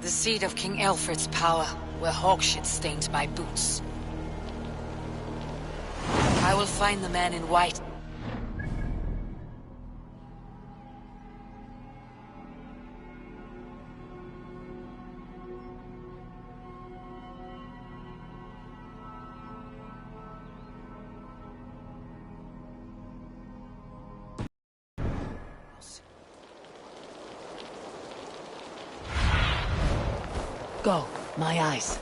The seat of King Alfred's power, where hawkshit stained my boots. I will find the man in white. Go, my eyes.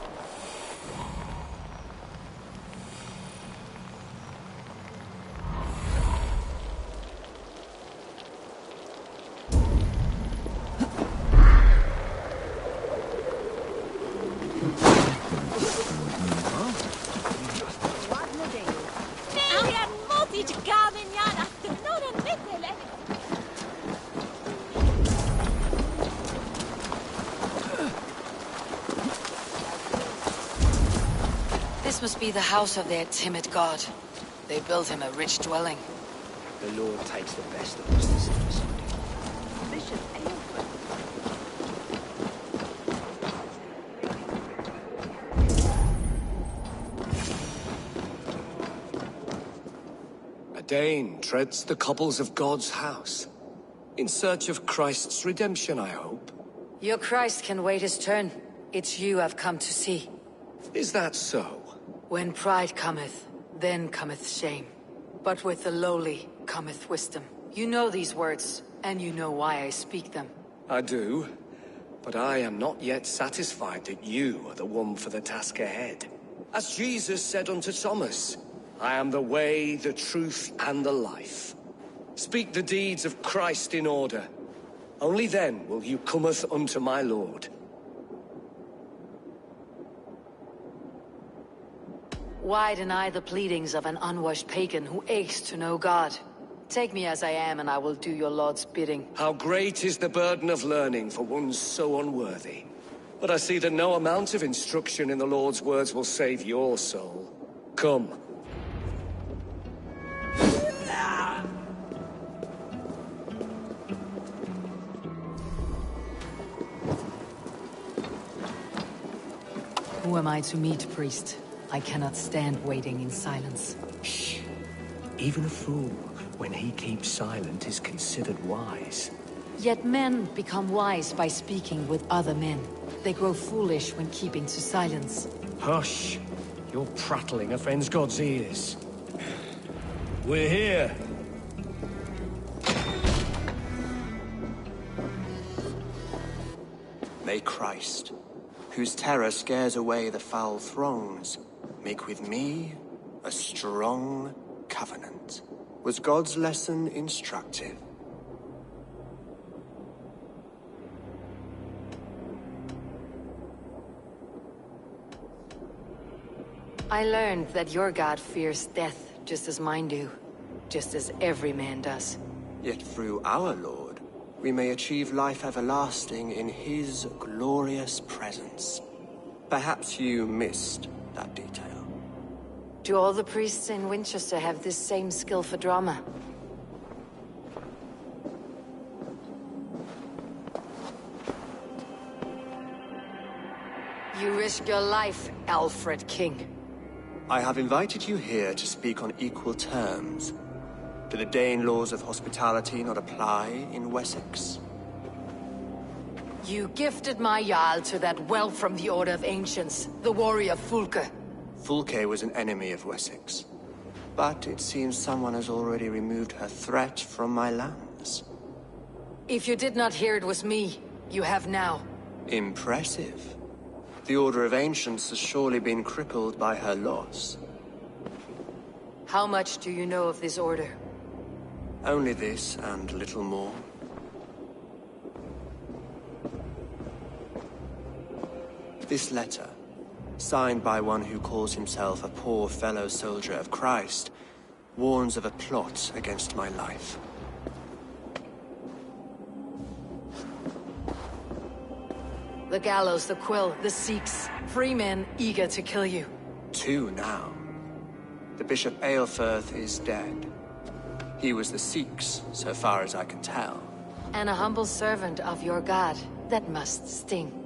This must be the house of their timid god. They built him a rich dwelling. The Lord takes the best of us, this is. Bishop Aylford. A Dane treads the cobbles of God's house. In search of Christ's redemption, I hope. Your Christ can wait his turn. It's you I've come to see. Is that so? When pride cometh, then cometh shame. But with the lowly cometh wisdom. You know these words, and you know why I speak them. I do, but I am not yet satisfied that you are the one for the task ahead. As Jesus said unto Thomas, I am the way, the truth, and the life. Speak the deeds of Christ in order. Only then will you cometh unto my Lord. Why deny the pleadings of an unwashed pagan who aches to know God? Take me as I am, and I will do your Lord's bidding. How great is the burden of learning for one so unworthy. But I see that no amount of instruction in the Lord's words will save your soul. Come. Who am I to meet, priest? I cannot stand waiting in silence. Shh. Even a fool, when he keeps silent, is considered wise. Yet men become wise by speaking with other men. They grow foolish when keeping to silence. Hush! Your prattling offends God's ears. We're here. May Christ, whose terror scares away the foul throngs, make with me a strong covenant. Was God's lesson instructive? I learned that your God fears death just as mine do. Just as every man does. Yet through our Lord, we may achieve life everlasting in his glorious presence. Perhaps you missed that detail. Do all the priests in Winchester have this same skill for drama? You risk your life, Alfred King. I have invited you here to speak on equal terms. Do the Dane laws of hospitality not apply in Wessex? You gifted my Jarl to that whelp from the Order of Ancients, the warrior Fulke. Fulke was an enemy of Wessex. But it seems someone has already removed her threat from my lands. If you did not hear it was me, you have now. Impressive. The Order of Ancients has surely been crippled by her loss. How much do you know of this order? Only this, and little more. This letter, signed by one who calls himself a poor fellow soldier of Christ, warns of a plot against my life. The gallows, the quill, the Sikhs, free men eager to kill you. 2 now. The Bishop Aelfirth is dead. He was the Sikhs, so far as I can tell. And a humble servant of your god. That must sting.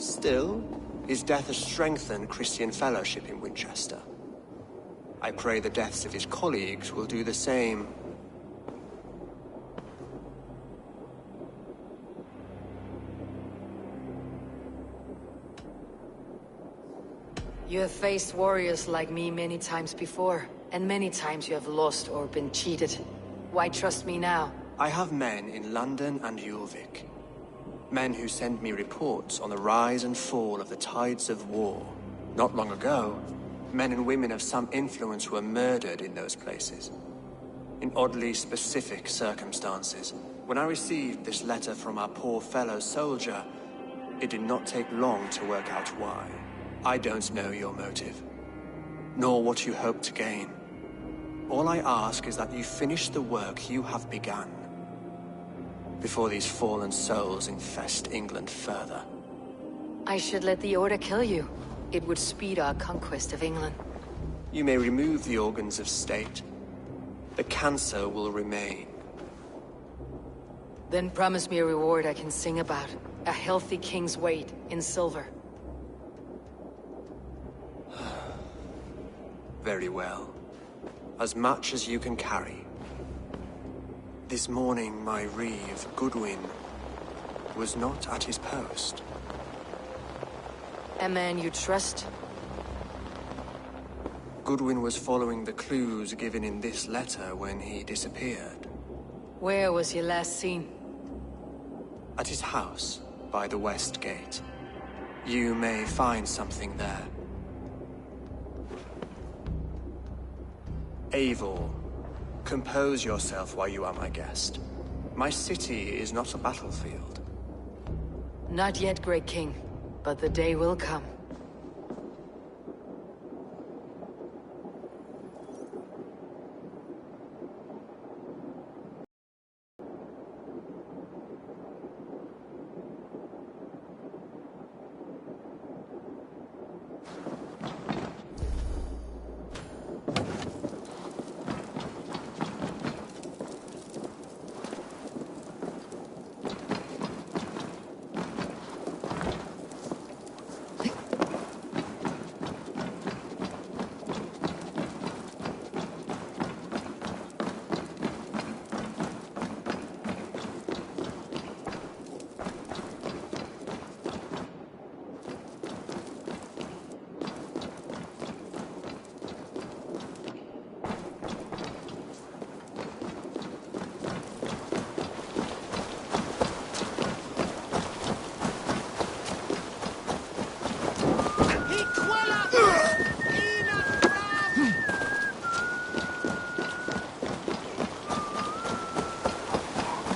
Still, his death has strengthened Christian fellowship in Winchester. I pray the deaths of his colleagues will do the same. You have faced warriors like me many times before, and many times you have lost or been cheated. Why trust me now? I have men in London and Jorvik. Men who send me reports on the rise and fall of the tides of war. Not long ago, men and women of some influence were murdered in those places. In oddly specific circumstances. When I received this letter from our poor fellow soldier, it did not take long to work out why. I don't know your motive, nor what you hope to gain. All I ask is that you finish the work you have begun, before these fallen souls infest England further. I should let the Order kill you. It would speed our conquest of England. You may remove the organs of state. The cancer will remain. Then promise me a reward I can sing about. A healthy king's weight in silver. Very well. As much as you can carry. This morning, my reeve, Goodwin, was not at his post. A man you trust? Goodwin was following the clues given in this letter when he disappeared. Where was he last seen? At his house, by the West Gate. You may find something there. Eivor, compose yourself while you are my guest. My city is not a battlefield. Not yet, Great King, but the day will come.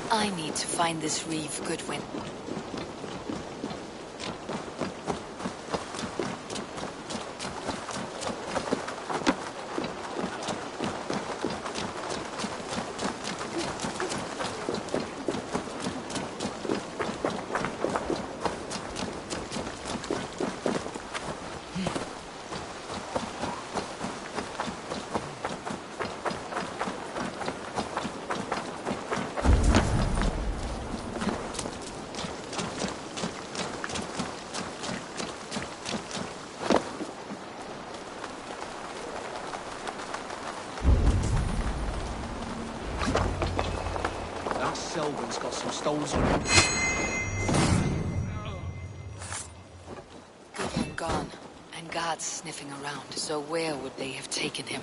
I need to find this reeve, Goodwin. Selwyn's got some stones on him. Goodwin gone, and guards sniffing around. So where would they have taken him?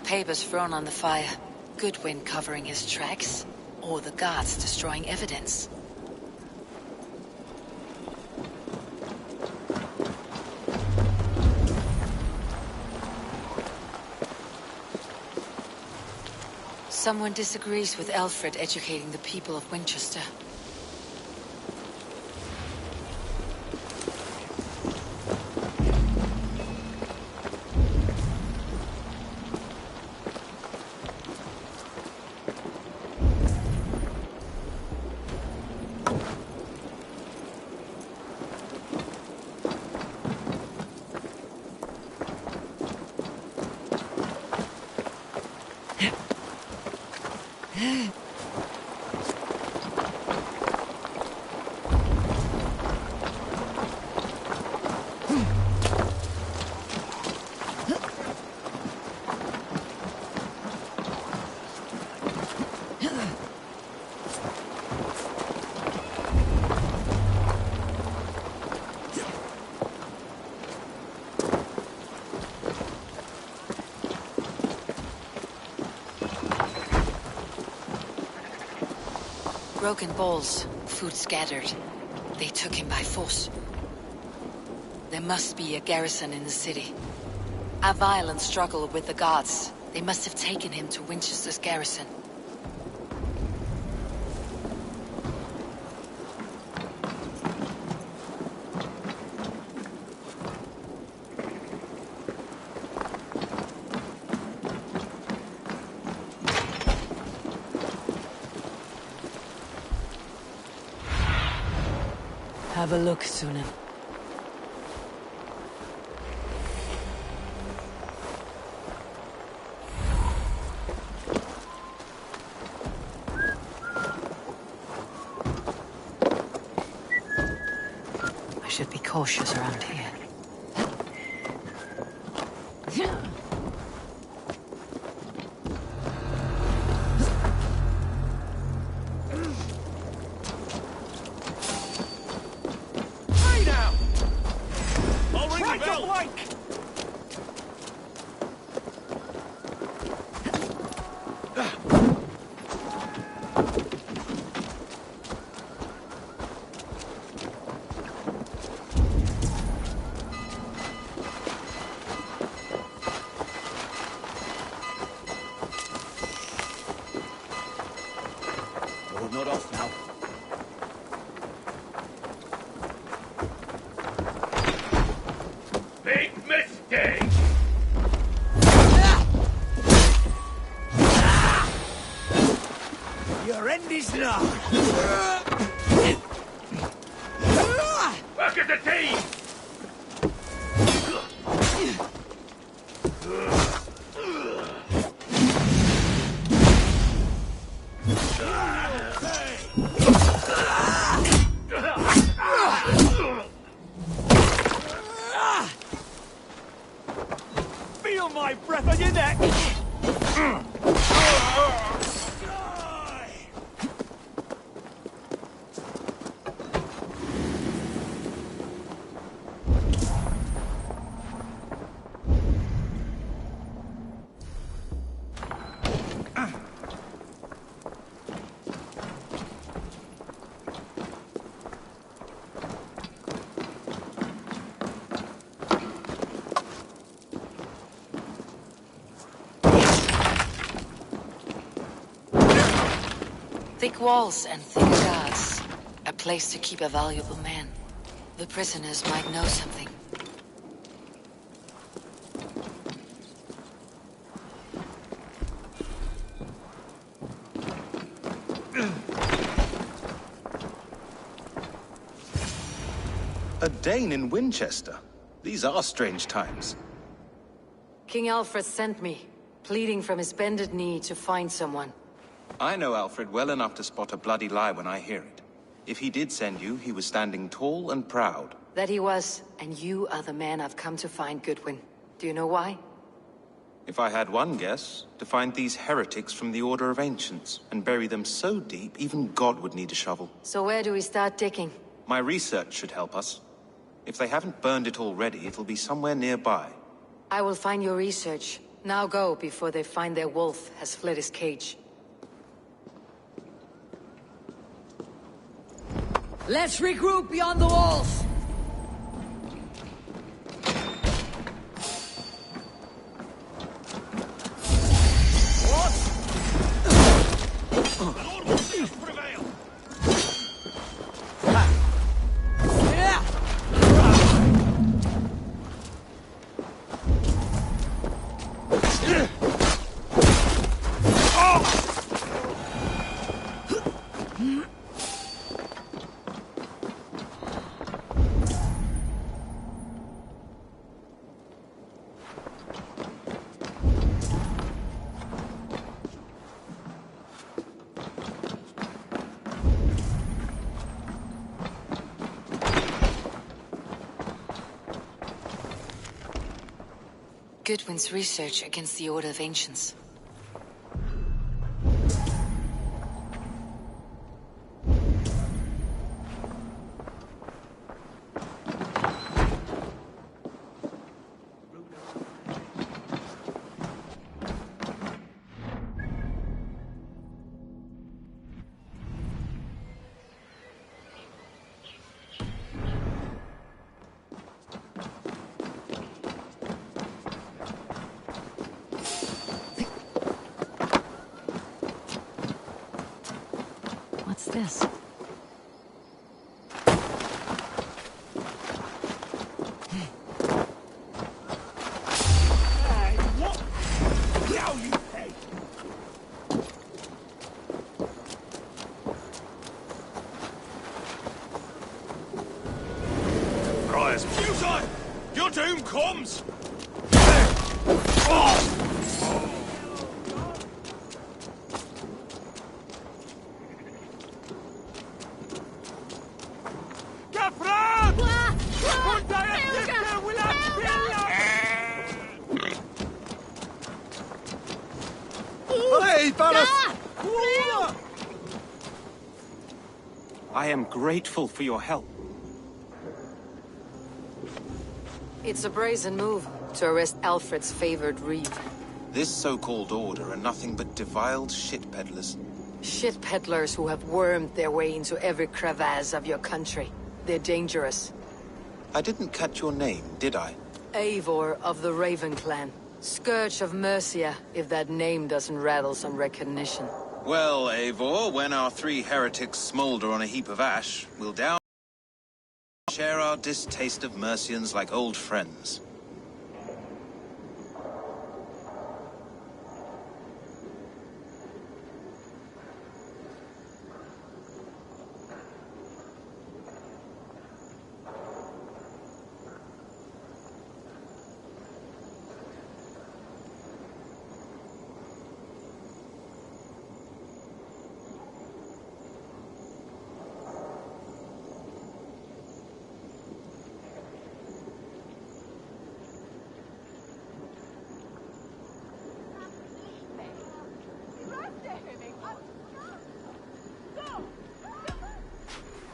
Papers thrown on the fire. Goodwin covering his tracks, or the guards destroying evidence. Someone disagrees with Alfred educating the people of Winchester. Broken bowls, food scattered. They took him by force. There must be a garrison in the city. A violent struggle with the guards. They must have taken him to Winchester's garrison. Have a look, Sunan. I should be cautious around here. Not off now. Big mistake! Your end is now. Back at the team! Feel my breath on your neck! Thick walls and thick guards. A place to keep a valuable man. The prisoners might know something. A Dane in Winchester? These are strange times. King Alfred sent me, pleading from his bended knee to find someone. I know Alfred well enough to spot a bloody lie when I hear it. If he did send you, he was standing tall and proud. That he was, and you are the man I've come to find, Goodwin. Do you know why? If I had one guess, to find these heretics from the Order of Ancients, and bury them so deep, even God would need a shovel. So where do we start digging? My research should help us. If they haven't burned it already, it'll be somewhere nearby. I will find your research. Now go, before they find their wolf has fled his cage. Let's regroup beyond the walls! Goodwin's research against the Order of Ancients. What's this? Hey, what? Now you pay! Friars, Futon! Your doom comes! Gafran! Und deine Stifte will I kill! Hey, Balas! I am grateful for your help. It's a brazen move to arrest Alfred's favored reeve. This so-called order are nothing but deviled shit peddlers. Shit peddlers who have wormed their way into every crevasse of your country. They're dangerous. I didn't catch your name, did I? Eivor of the Raven Clan. Scourge of Mercia, if that name doesn't rattle some recognition. Well, Eivor, when our 3 heretics smolder on a heap of ash, we'll down share our distaste of Mercians like old friends.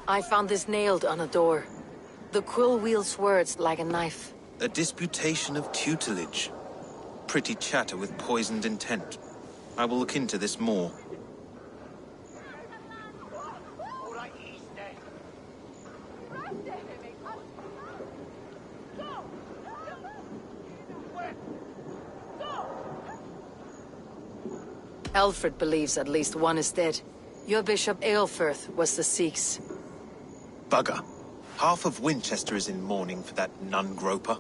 I found this nailed on a door. The quill wields words like a knife. A disputation of tutelage. Pretty chatter with poisoned intent. I will look into this more. Alfred believes at least one is dead. Your Bishop Aelfirth was the Sikhs. Bugger. Half of Winchester is in mourning for that nun-groper.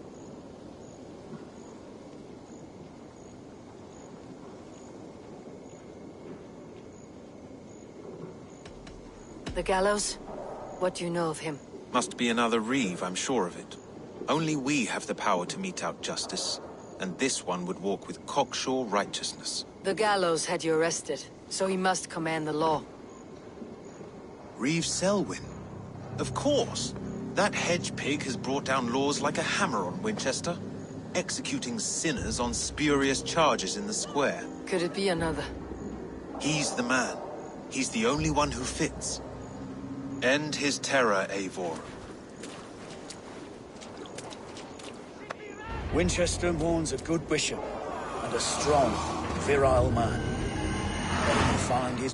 The gallows? What do you know of him? Must be another Reeve, I'm sure of it. Only we have the power to mete out justice, and this one would walk with cocksure righteousness. The gallows had you arrested, so he must command the law. Reeve Selwyn? Of course! That hedge pig has brought down laws like a hammer on Winchester, executing sinners on spurious charges in the square. Could it be another? He's the man. He's the only one who fits. End his terror, Eivor. Winchester mourns a good bishop and a strong, virile man. But he will find his...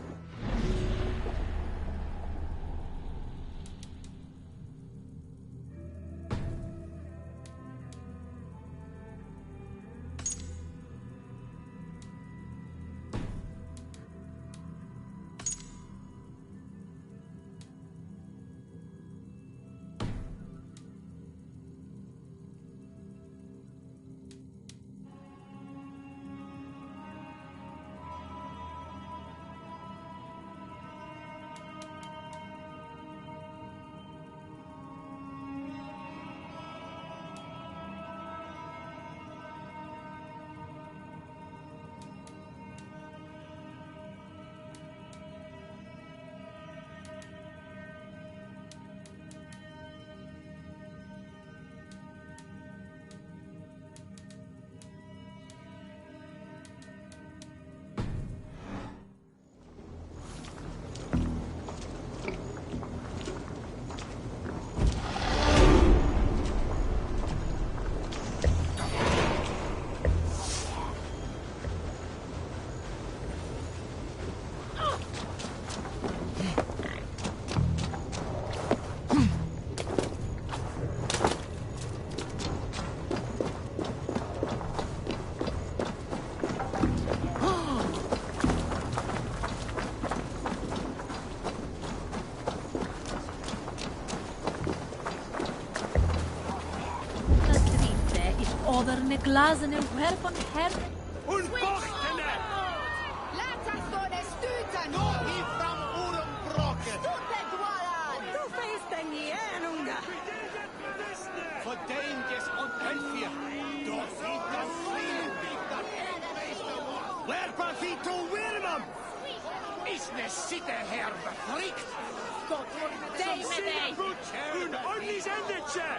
Verne glazen en werpen her. Unbochtene! Laat us go de stuten! Då ifram ormbroken! Stuten dwaran! Du feest en jenunga. Verdenjes und Elfir! Doch fitan Friedensbigdan! Werpa fito Wilmam! Is ne sitte her befrikt! Gott dej med dig! Un ordnis endetje!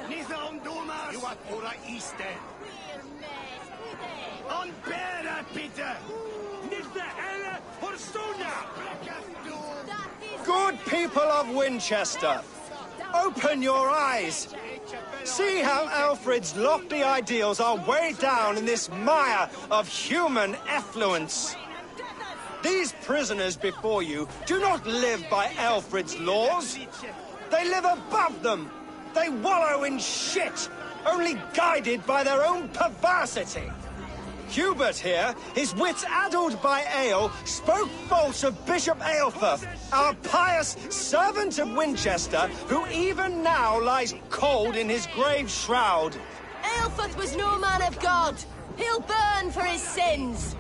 Nithon domas! Juat ora iste! On bera bitte! Nithe elle Horstona! Good people of Winchester, open your eyes. See how Alfred's lofty ideals are weighed down in this mire of human effluence. These prisoners before you do not live by Alfred's laws. They live above them. They wallow in shit, only guided by their own perversity. Hubert here, his wits addled by ale, spoke false of Bishop Aelfirth, our pious servant of Winchester, who even now lies cold in his grave shroud. Aelfirth was no man of God. He'll burn for his sins.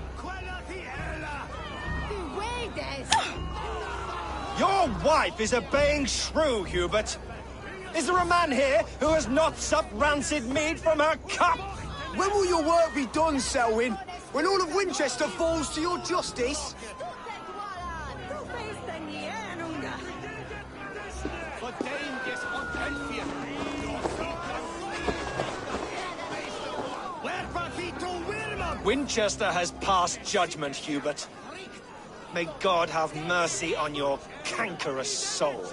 Your wife is a baying shrew, Hubert. Is there a man here who has not supped rancid mead from her cup? When will your work be done, Selwyn? When all of Winchester falls to your justice? Verdenjes und Elfir! Werpa fito Wilmam! Winchester has passed judgment, Hubert. May God have mercy on your cankerous soul.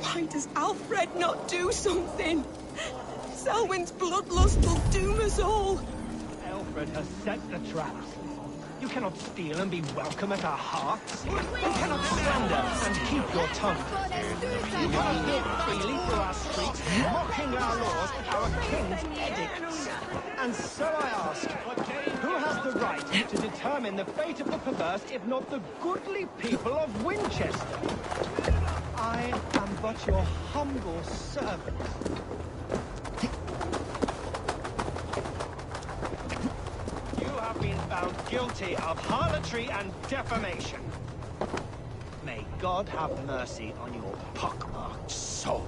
Why does Alfred not do something? Selwyn's bloodlust will doom us all. Alfred has set the traps. You cannot steal and be welcome at our hearts. You cannot slander and keep your tongue. You cannot walk freely through our streets, mocking our laws, our king's edicts. And so I ask, who has the right to determine the fate of the perverse, if not the goodly people of Winchester? I am but your humble servant. Been found guilty of harlotry and defamation. May God have mercy on your pockmarked soul.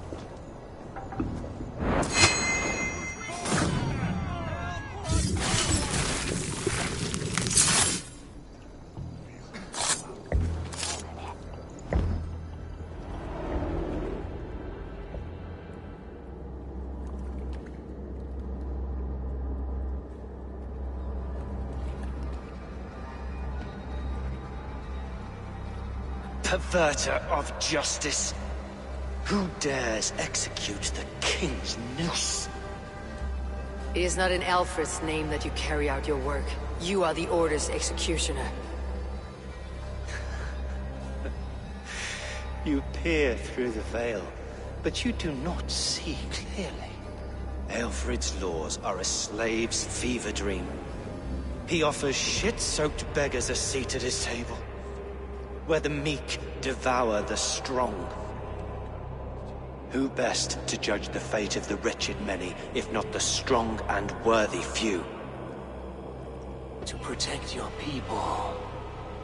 Perverter of justice. Who dares execute the king's noose? It is not in Alfred's name that you carry out your work. You are the Order's executioner. You peer through the veil, but you do not see clearly. Alfred's laws are a slave's fever dream. He offers shit-soaked beggars a seat at his table, where the meek devour the strong. Who best to judge the fate of the wretched many, if not the strong and worthy few? To protect your people,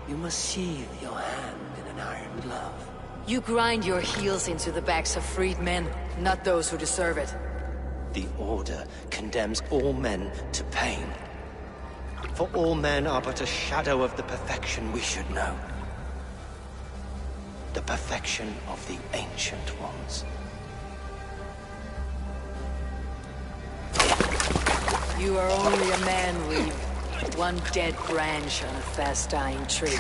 you must sheathe your hand in an iron glove. You grind your heels into the backs of freed men, not those who deserve it. The Order condemns all men to pain. For all men are but a shadow of the perfection we should know. The perfection of the Ancient Ones. You are only a man, Reeve. One dead branch on a fast-dying tree.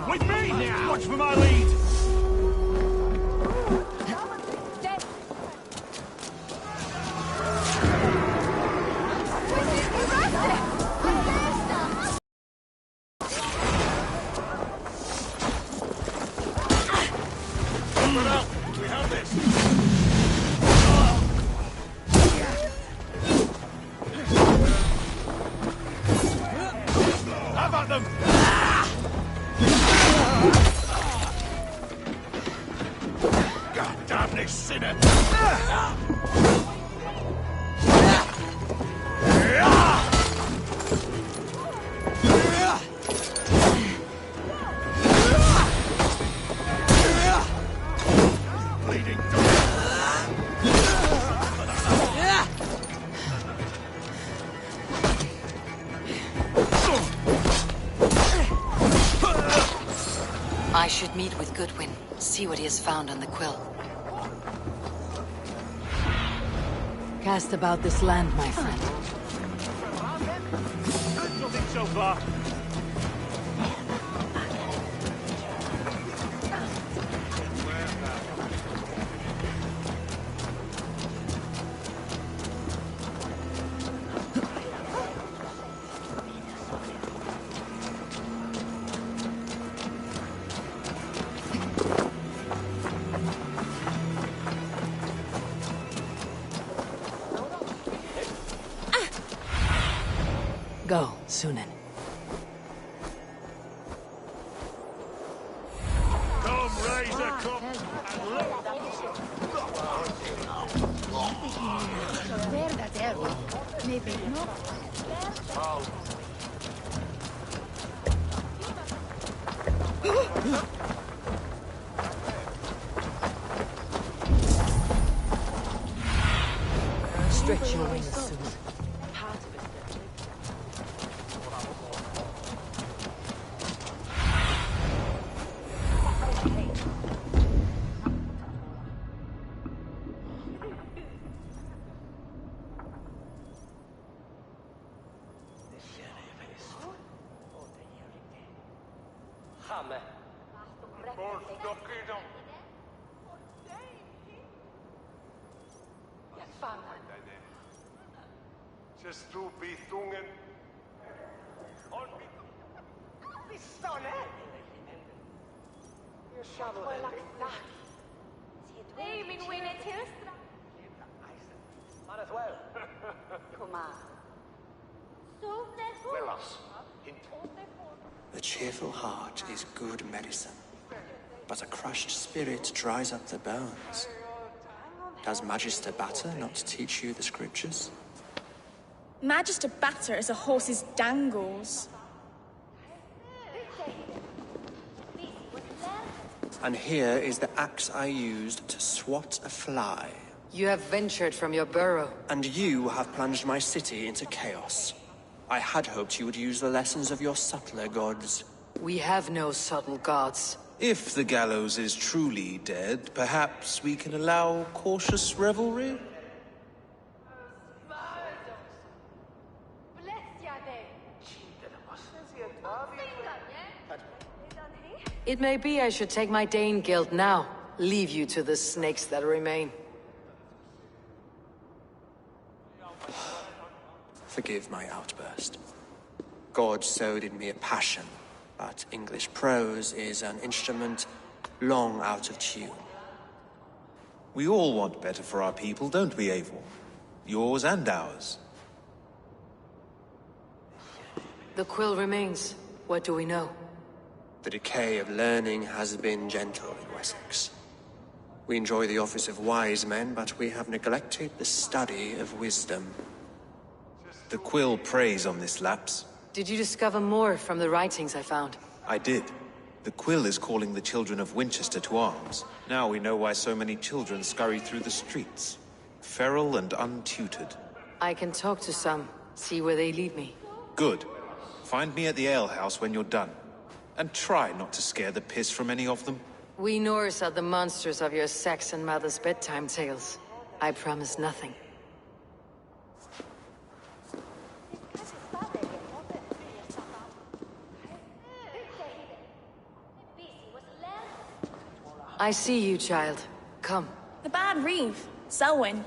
With me now! Watch for my lead! should meet with Goodwin, see what he has found on the quill. Cast about this land, my friend. Nothing so far. Go, Sunan. Come, Razor, come. Where that arrow? Maybe no. Stretch your wings, Sunan. The cheerful heart is good medicine, but a crushed spirit dries up the bones. Does Magister Batter not teach you the scriptures? Magister Batter is a horse's dangles. And here is the axe I used to swat a fly. You have ventured from your burrow. And you have plunged my city into chaos. I had hoped you would use the lessons of your subtler gods. We have no subtle gods. If the gallows is truly dead, perhaps we can allow cautious revelry? It may be I should take my Dane guild now. Leave you to the snakes that remain. Forgive my outburst. God sowed in me a passion, but English prose is an instrument long out of tune. We all want better for our people, don't we, Eivor? Yours and ours. The quill remains. What do we know? The decay of learning has been gentle in Wessex. We enjoy the office of wise men, but we have neglected the study of wisdom. The quill preys on this lapse. Did you discover more from the writings I found? I did. The quill is calling the children of Winchester to arms. Now we know why so many children scurry through the streets. Feral and untutored. I can talk to some, see where they lead me. Good. Find me at the alehouse when you're done. And try not to scare the piss from any of them. We Norse are the monsters of your Saxon mother's bedtime tales. I promise nothing. I see you, child. Come. The bad Reeve, Selwyn.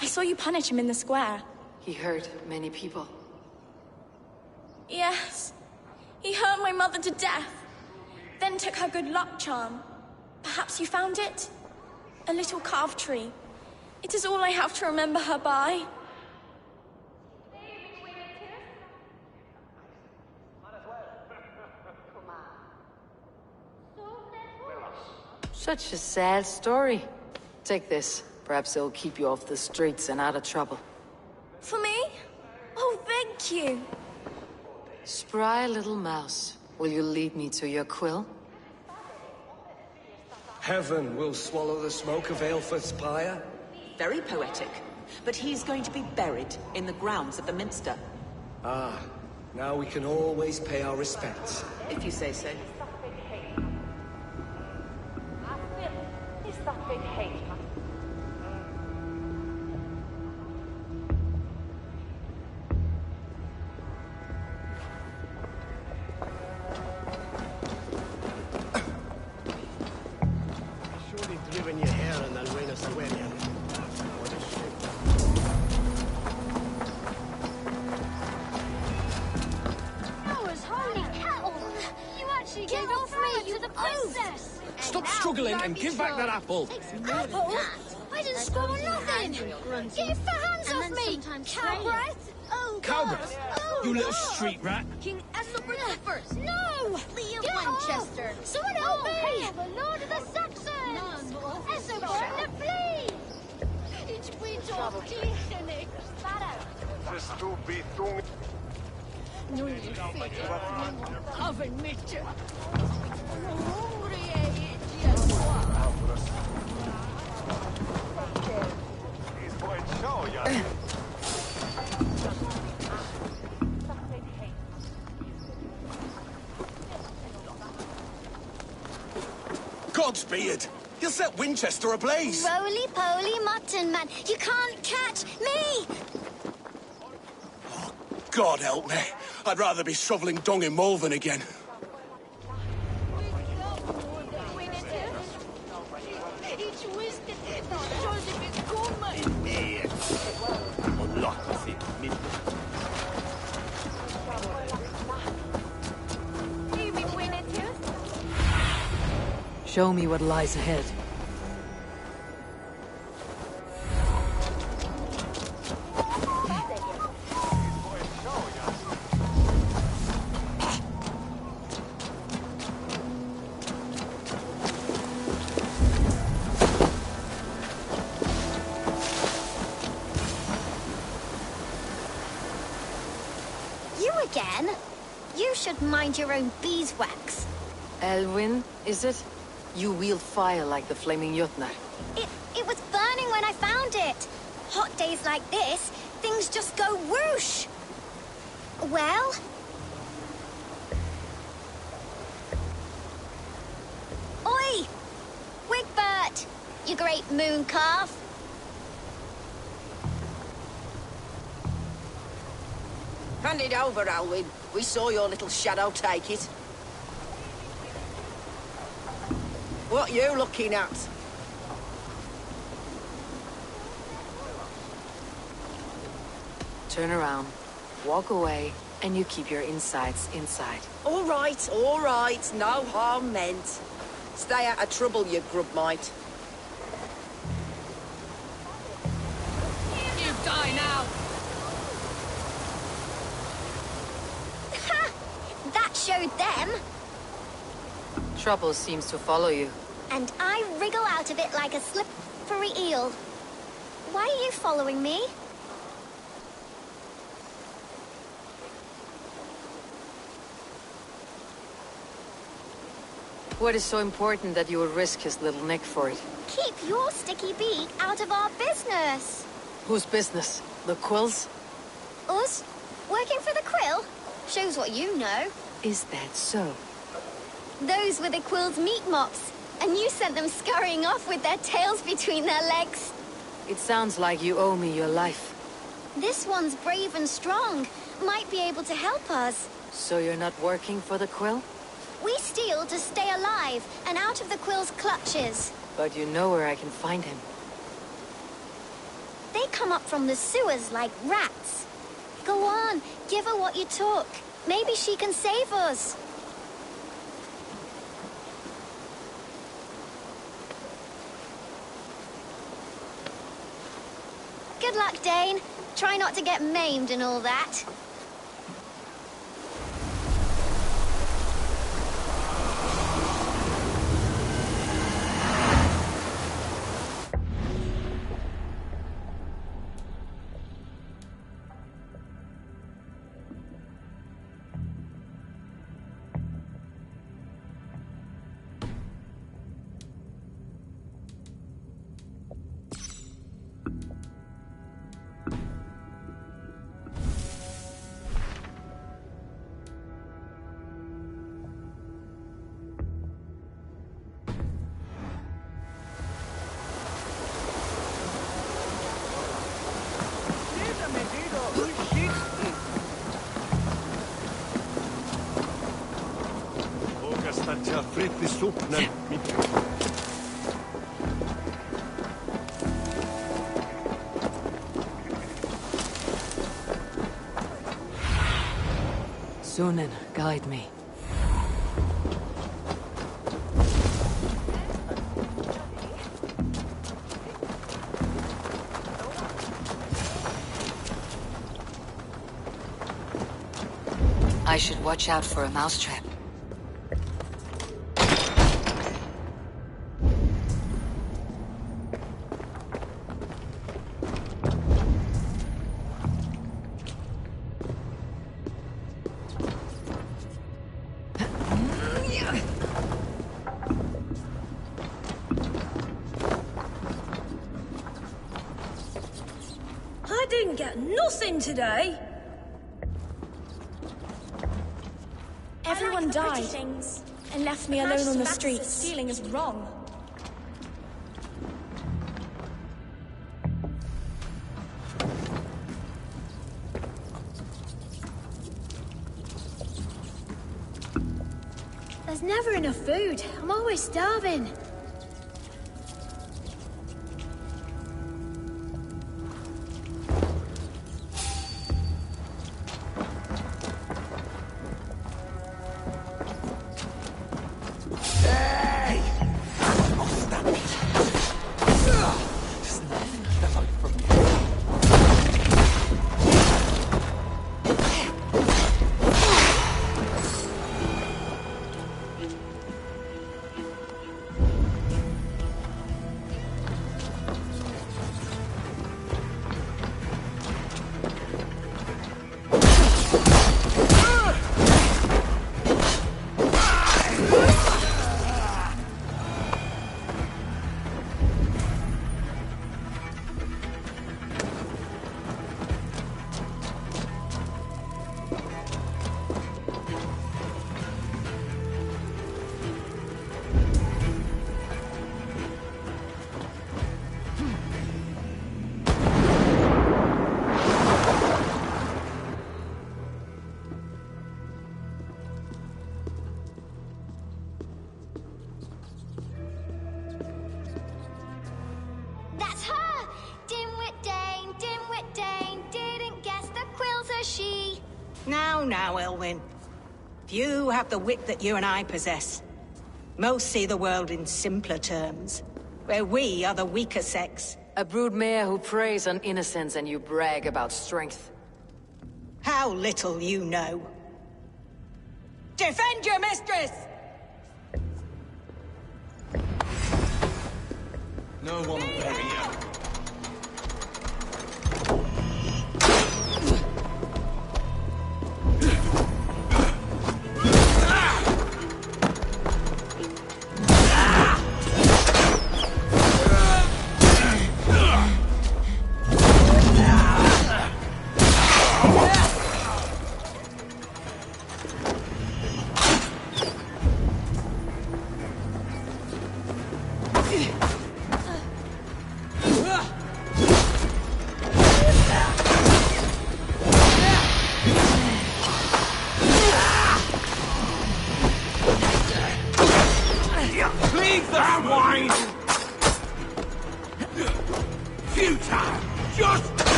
I saw you punish him in the square. He hurt many people. Yes. He hurt my mother to death. Then took her good luck charm. Perhaps you found it? A little carved tree. It is all I have to remember her by. Such a sad story. Take this. Perhaps it'll keep you off the streets and out of trouble. For me? Oh, thank you. Spry little mouse. Will you lead me to your quill? Heaven will swallow the smoke of Aelfred's pyre. Very poetic. But he's going to be buried in the grounds of the Minster. Ah, now we can always pay our respects. If you say so. scuggling and give back that apple. Apple? I didn't score nothing. Get your hands off me, cow breath. Oh, Cow God. breath? Oh, You little God. street rat. King Ethelbert first. No! Lee of Winchester. Someone help me! The Lord of the Saxons! Ethelbert, flee! Ich bin doch dich, Verstubbitung. Nu är det fel. Av en mycket. Hungrig är Godspeed! You'll set Winchester ablaze! Roly-poly mutton man, you can't catch me! God help me. I'd rather be shoveling dung in Malvern again. Show me what lies ahead. You again? You should mind your own beeswax. Elwyn, is it? You wield fire like the flaming Jotnar. It was burning when I found it. Hot days like this, things just go whoosh. Well? Oi! Wigbert! You great moon calf. Hand it over, Alwyn. We saw your little shadow take it. What you looking at? Turn around, walk away, and you keep your insides inside. All right, no harm meant. Stay out of trouble, you grub mite. You die now! Ha! That showed them. Trouble seems to follow you. And I wriggle out of it like a slippery eel. Why are you following me? What is so important that you would risk his little neck for it? Keep your sticky beak out of our business. Whose business? The Quills? Us? Working for the Quill? Shows what you know. Is that so? Those were the Quill's meat mops, and you sent them scurrying off with their tails between their legs. It sounds like you owe me your life. This one's brave and strong. Might be able to help us. So you're not working for the Quill? We steal to stay alive and out of the Quill's clutches. But you know where I can find him. They come up from the sewers like rats. Go on, give her what you took. Maybe she can save us. Good luck, Dane. Try not to get maimed and all that. Sunan, guide me. I should watch out for a mousetrap. I didn't get nothing today. Everyone died and left me alone on the streets. Stealing is wrong. There's never enough food. I'm always starving. That's her! Dimwit Dane, didn't guess the quill's a she. Now, Elwyn. Few have the wit that you and I possess. Most see the world in simpler terms, where we are the weaker sex. A broodmare who preys on innocence and you brag about strength. How little you know. Defend your mistress! No one will bury you.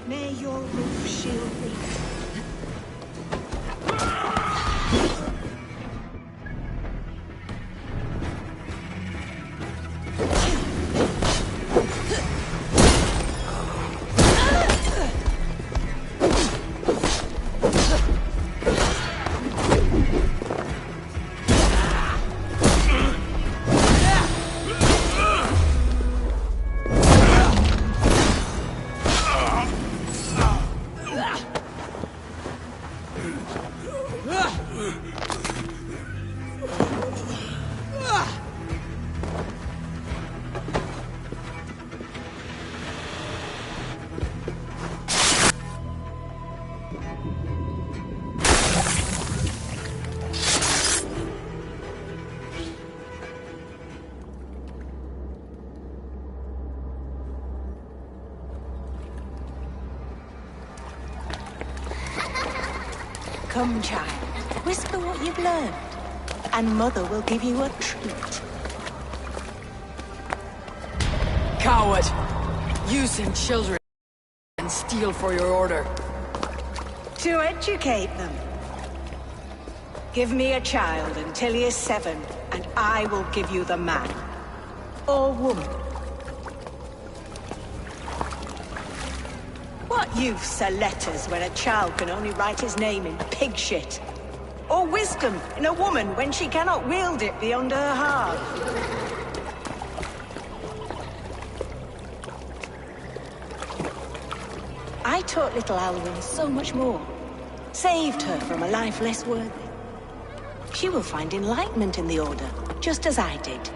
May your roof shield thee. Come, child, whisper what you've learned, and Mother will give you a treat. Coward! Using children and steal for your order. To educate them. Give me a child until he is 7, and I will give you the man. Or woman. What use are letters when a child can only write his name in pig shit? Or wisdom in a woman when she cannot wield it beyond her heart? I taught little Alwyn so much more. Saved her from a life less worthy. She will find enlightenment in the Order, just as I did.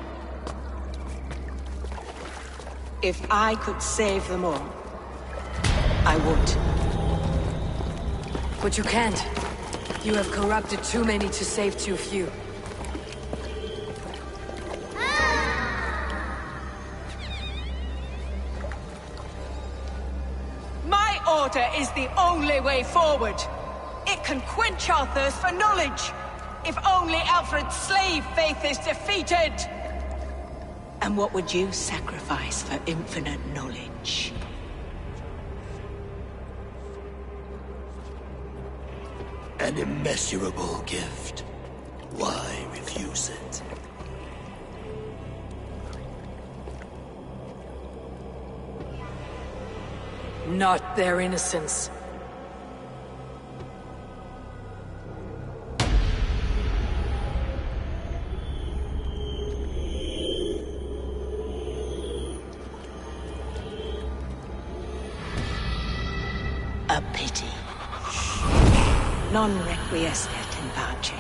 If I could save them all, I would. But you can't. You have corrupted too many to save too few. My order is the only way forward. It can quench our thirst for knowledge. If only Alfred's slave faith is defeated. And what would you sacrifice for infinite knowledge? An immeasurable gift. Why refuse it? Not their innocence. A pity. Non requiescat in pace.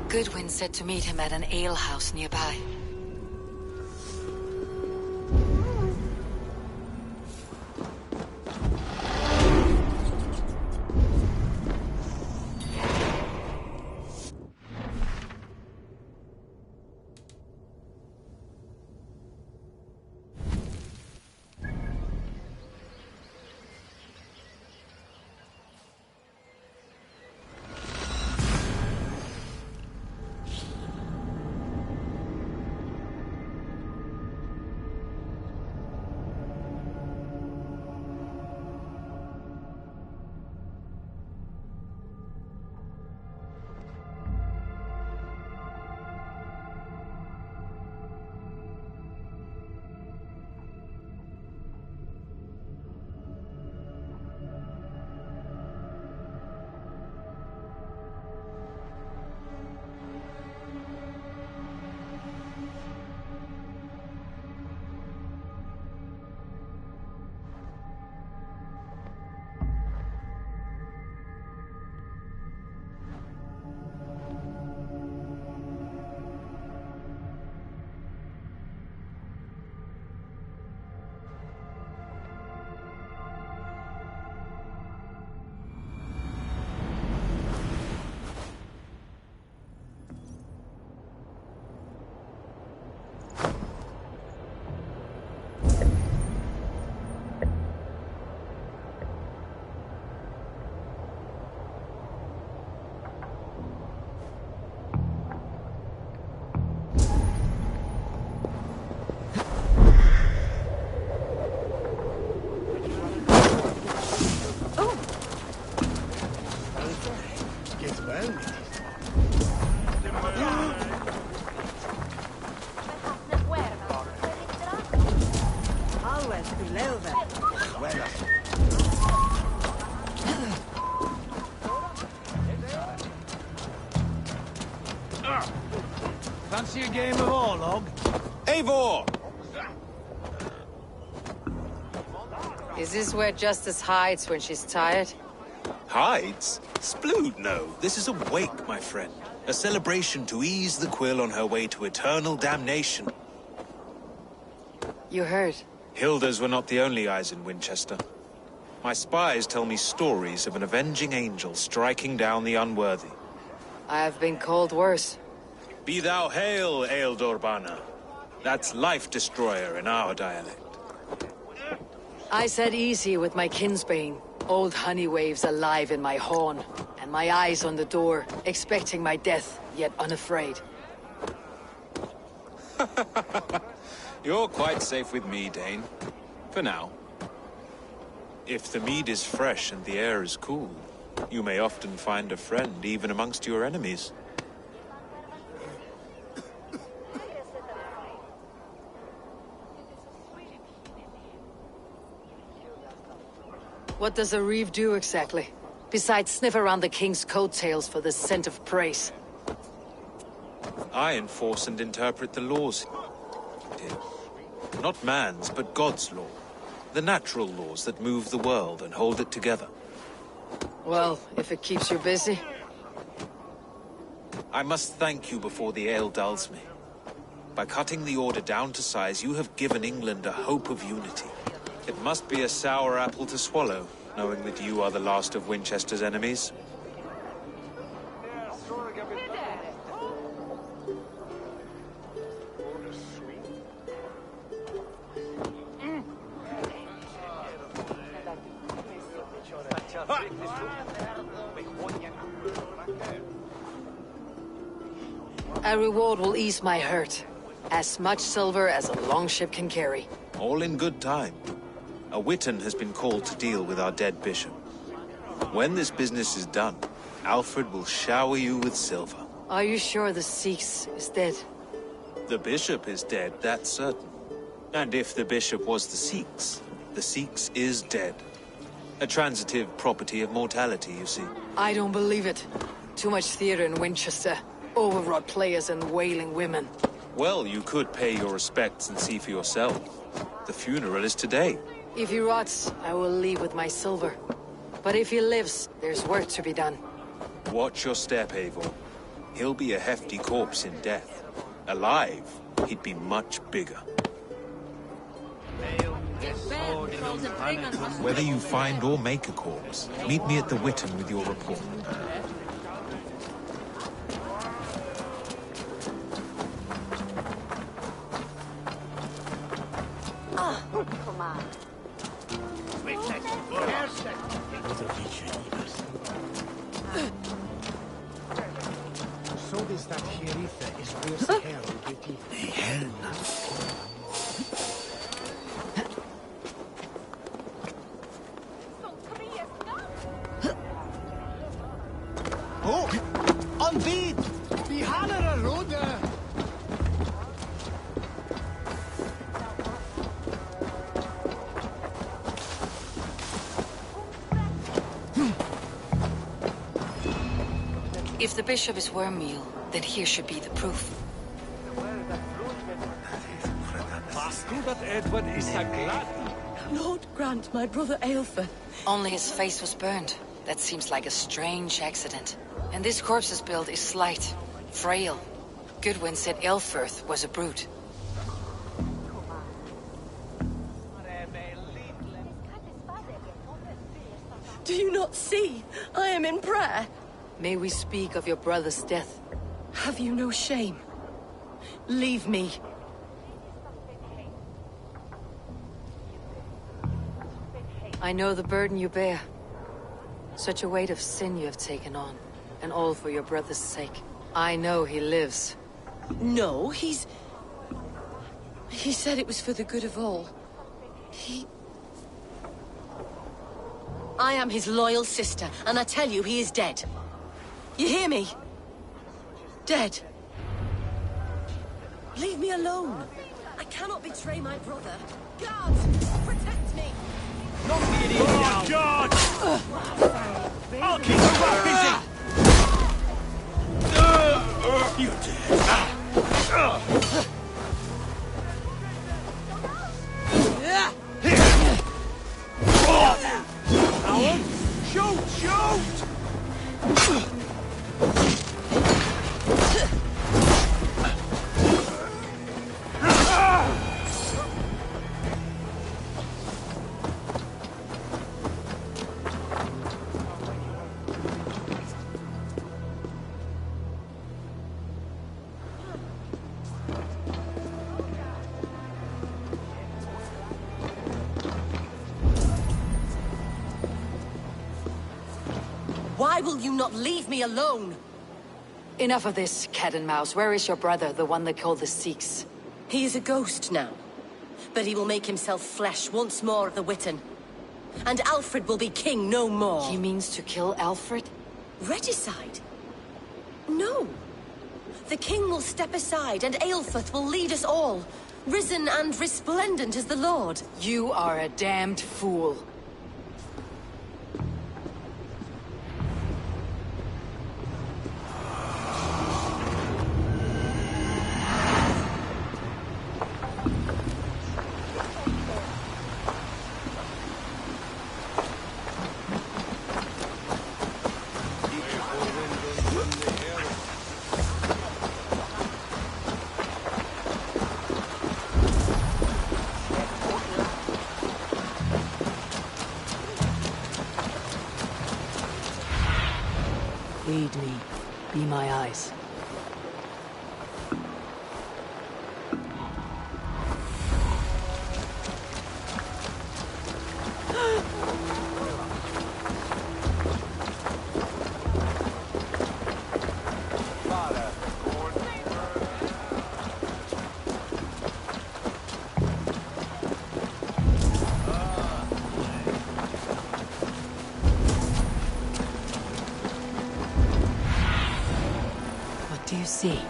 Goodwin said to meet him at an alehouse nearby. Fancy a game of Orlog? Eivor! Is this where Justice hides when she's tired? Hides? Splood, no. This is a wake, my friend. A celebration to ease the Quill on her way to eternal damnation. You heard. Hilda's were not the only eyes in Winchester. My spies tell me stories of an avenging angel striking down the unworthy. I have been called worse. Be thou hail, Ealdorbanna. That's life destroyer in our dialect. I said easy with my kinsbane. Old honey waves alive in my horn, and my eyes on the door, expecting my death, yet unafraid. You're quite safe with me, Dane. For now. If the mead is fresh and the air is cool, you may often find a friend even amongst your enemies. What does a reeve do exactly? Besides sniff around the king's coattails for the scent of praise. I enforce and interpret the laws here. Not man's, but God's law. The natural laws that move the world and hold it together. Well, if it keeps you busy. I must thank you before the ale dulls me. By cutting the order down to size, you have given England a hope of unity. It must be a sour apple to swallow, knowing that you are the last of Winchester's enemies. A reward will ease my hurt. As much silver as a longship can carry. All in good time. A witan has been called to deal with our dead bishop. When this business is done, Alfred will shower you with silver. Are you sure the Sikhs is dead? The bishop is dead, that's certain. And if the bishop was the Sikhs is dead. A transitive property of mortality, you see. I don't believe it. Too much theater in Winchester. Overwrought players and wailing women. Well, you could pay your respects and see for yourself. The funeral is today. If he rots, I will leave with my silver. But if he lives, there's work to be done. Watch your step, Eivor. He'll be a hefty corpse in death. Alive, he'd be much bigger. Whether you find or make a corpse, meet me at the Witan with your report. Come on. So this that Sherifa is worse hell with you. Hell. Oh! On beat! Vi haller a roda! If the bishop is wormmeal, then here should be the proof. Lord grant my brother Aelfer. Only his face was burned. That seems like a strange accident. And this corpse's build is slight, frail. Goodwin said Aelfirth was a brute. Do you not see? I am in prayer. May we speak of your brother's death? Have you no shame? Leave me. I know the burden you bear. Such a weight of sin you have taken on. And all for your brother's sake. I know he lives. No, He said it was for the good of all. I am his loyal sister, and I tell you he is dead. You hear me? Dead. Leave me alone. I cannot betray my brother. Guards, protect me! Knock the idiot down! God! I'll keep the rat busy! You Howard! Shoot! Shoot! Why will you not leave me alone? Enough of this, cat and mouse. Where is your brother, the one they call the Sikhs? He is a ghost now. But he will make himself flesh once more of the Witten. And Alfred will be king no more. He means to kill Alfred? Regicide? No. The king will step aside, and Aelfrith will lead us all, risen and resplendent as the Lord. You are a damned fool. Lead me. Be my eyes. What do you see?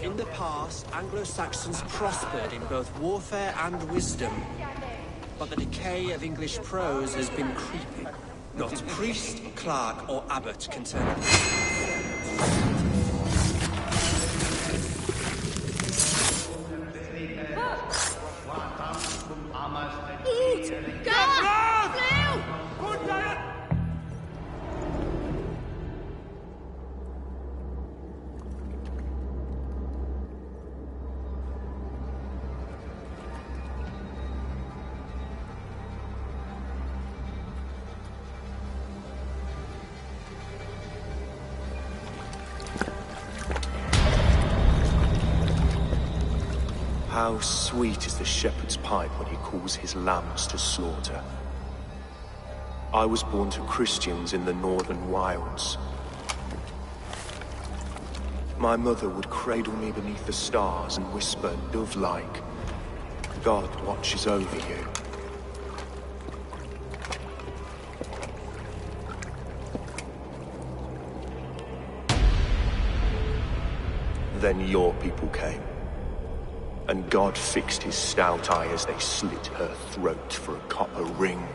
In the past, Anglo-Saxons prospered in both warfare and wisdom. But the decay of English prose has been creeping. Not priest, clerk, or abbot can turn it. How sweet is the shepherd's pipe when he calls his lambs to slaughter. I was born to Christians in the northern wilds. My mother would cradle me beneath the stars and whisper, dove-like, God watches over you. Then your people came. And God fixed his stout eye as they slit her throat for a copper ring.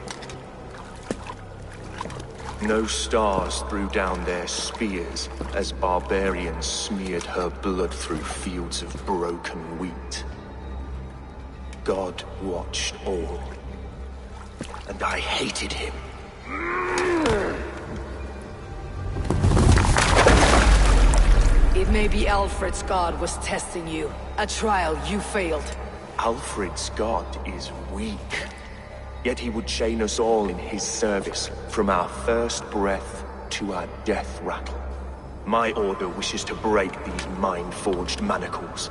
No stars threw down their spears as barbarians smeared her blood through fields of broken wheat. God watched all, and I hated him. It may be Alfred's god was testing you. A trial you failed. Alfred's god is weak. Yet he would chain us all in his service, from our first breath to our death rattle. My order wishes to break these mind-forged manacles.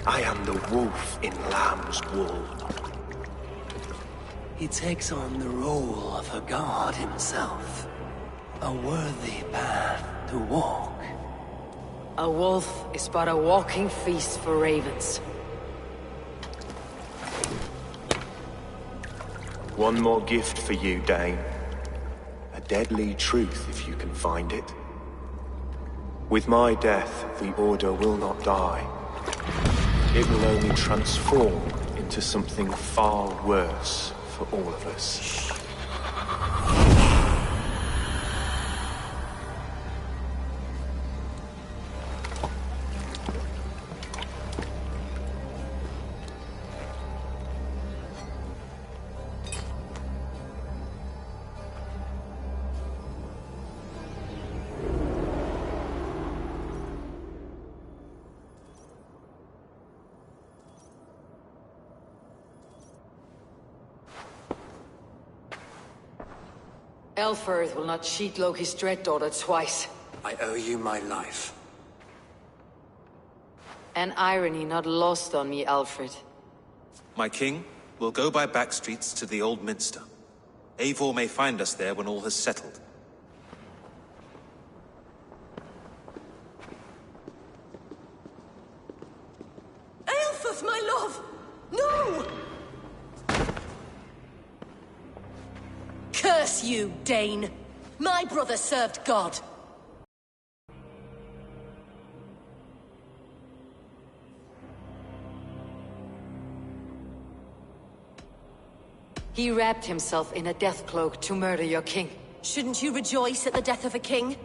I am the wolf in lamb's wool. He takes on the role of a god himself. A worthy path to walk. A wolf is but a walking feast for ravens. One more gift for you, Dane. A deadly truth, if you can find it. With my death, the Order will not die. It will only transform into something far worse for all of us. Elfrith will not cheat Loki's dread daughter twice. I owe you my life. An irony not lost on me, Alfred. My king, we'll go by back streets to the Old Minster. Eivor may find us there when all has settled. Aelfrith, my love! No! Curse you, Dane! My brother served God. He wrapped himself in a death cloak to murder your king. Shouldn't you rejoice at the death of a king?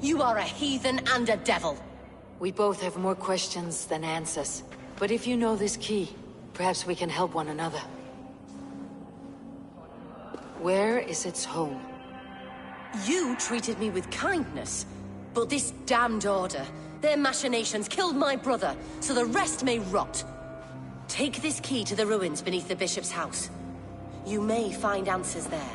You are a heathen and a devil. We both have more questions than answers. But if you know this key, perhaps we can help one another. Where is its home? You treated me with kindness, but this damned order, their machinations killed my brother, so the rest may rot. Take this key to the ruins beneath the bishop's house. You may find answers there.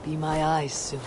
Be my eyes soon.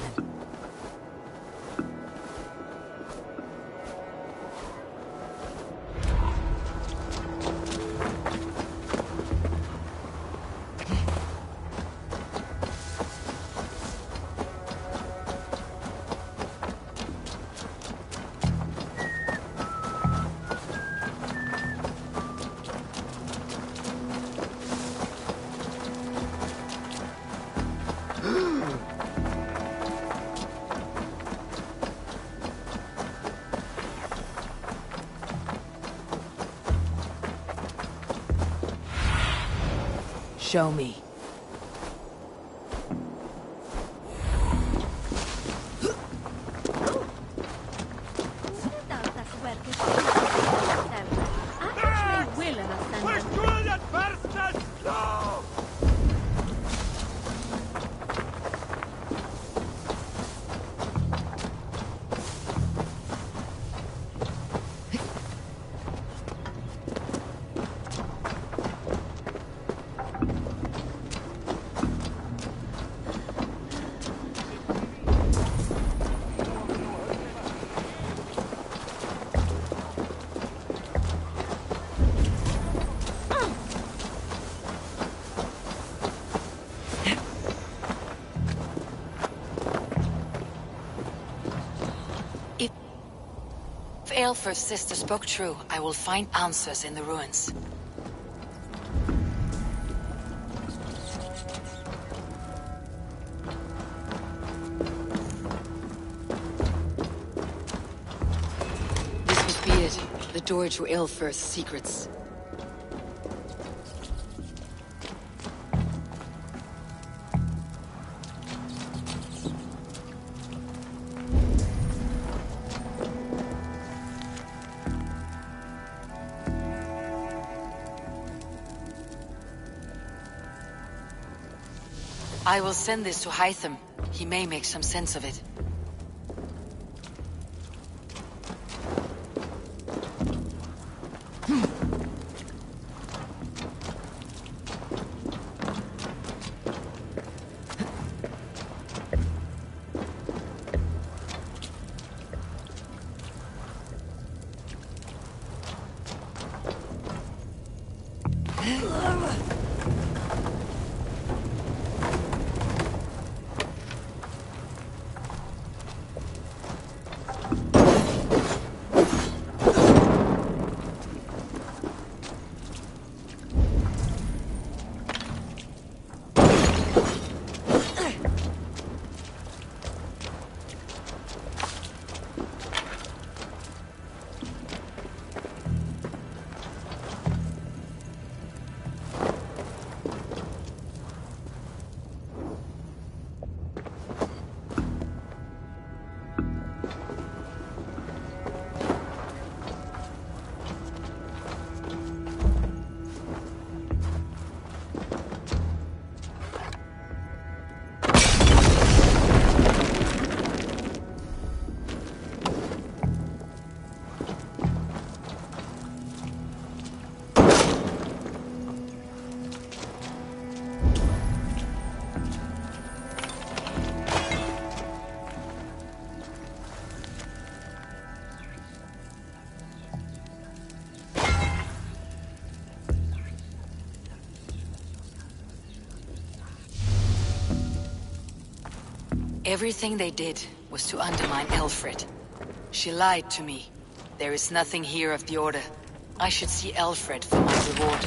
Show me. If Aelfrith's sister spoke true, I will find answers in the ruins. This must be it. The door to Aelfrith's secrets. I will send this to Hytham. He may make some sense of it. Everything they did was to undermine Alfred. She lied to me. There is nothing here of the Order. I should see Alfred for my reward.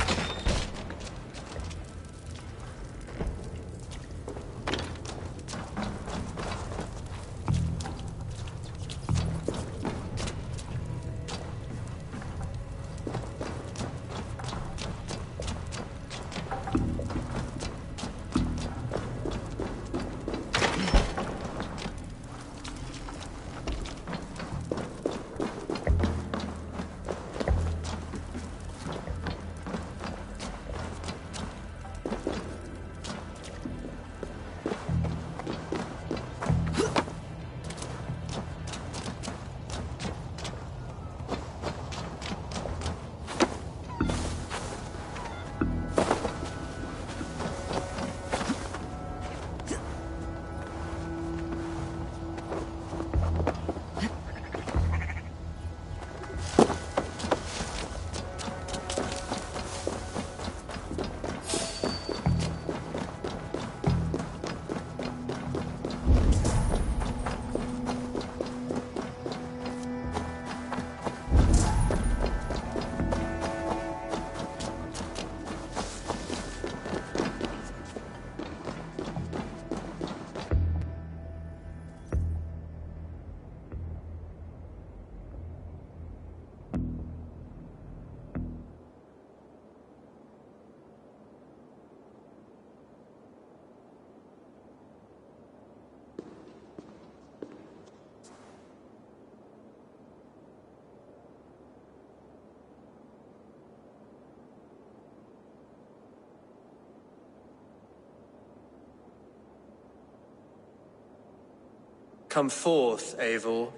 Come forth, Eivor.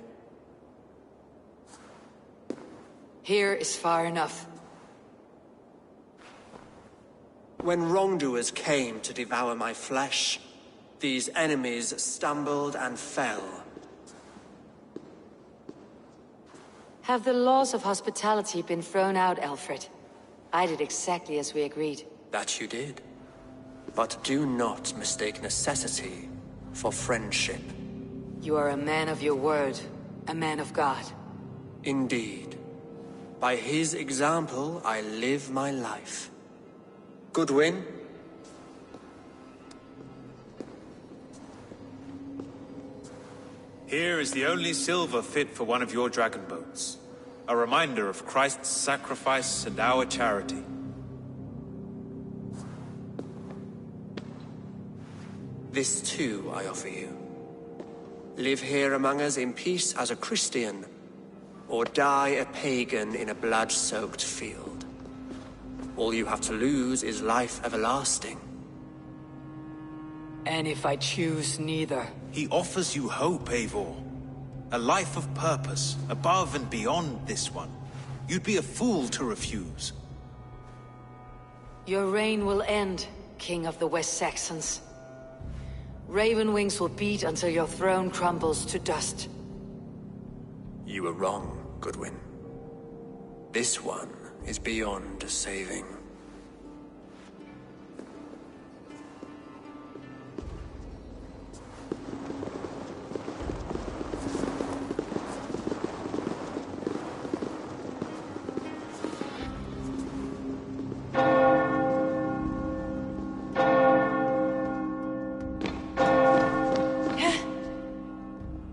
Here is far enough. When wrongdoers came to devour my flesh, these enemies stumbled and fell. Have the laws of hospitality been thrown out, Alfred? I did exactly as we agreed. That you did. But do not mistake necessity for friendship. You are a man of your word, a man of God. Indeed. By his example, I live my life. Goodwin? Here is the only silver fit for one of your dragon boats. A reminder of Christ's sacrifice and our charity. This too I offer you. Live here among us in peace as a Christian, or die a pagan in a blood-soaked field. All you have to lose is life everlasting. And if I choose neither? He offers you hope, Eivor. A life of purpose, above and beyond this one. You'd be a fool to refuse. Your reign will end, King of the West Saxons. Raven wings will beat until your throne crumbles to dust. You were wrong, Goodwin. This one is beyond saving.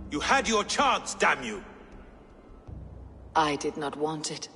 You had your chance, damn you! I did not want it.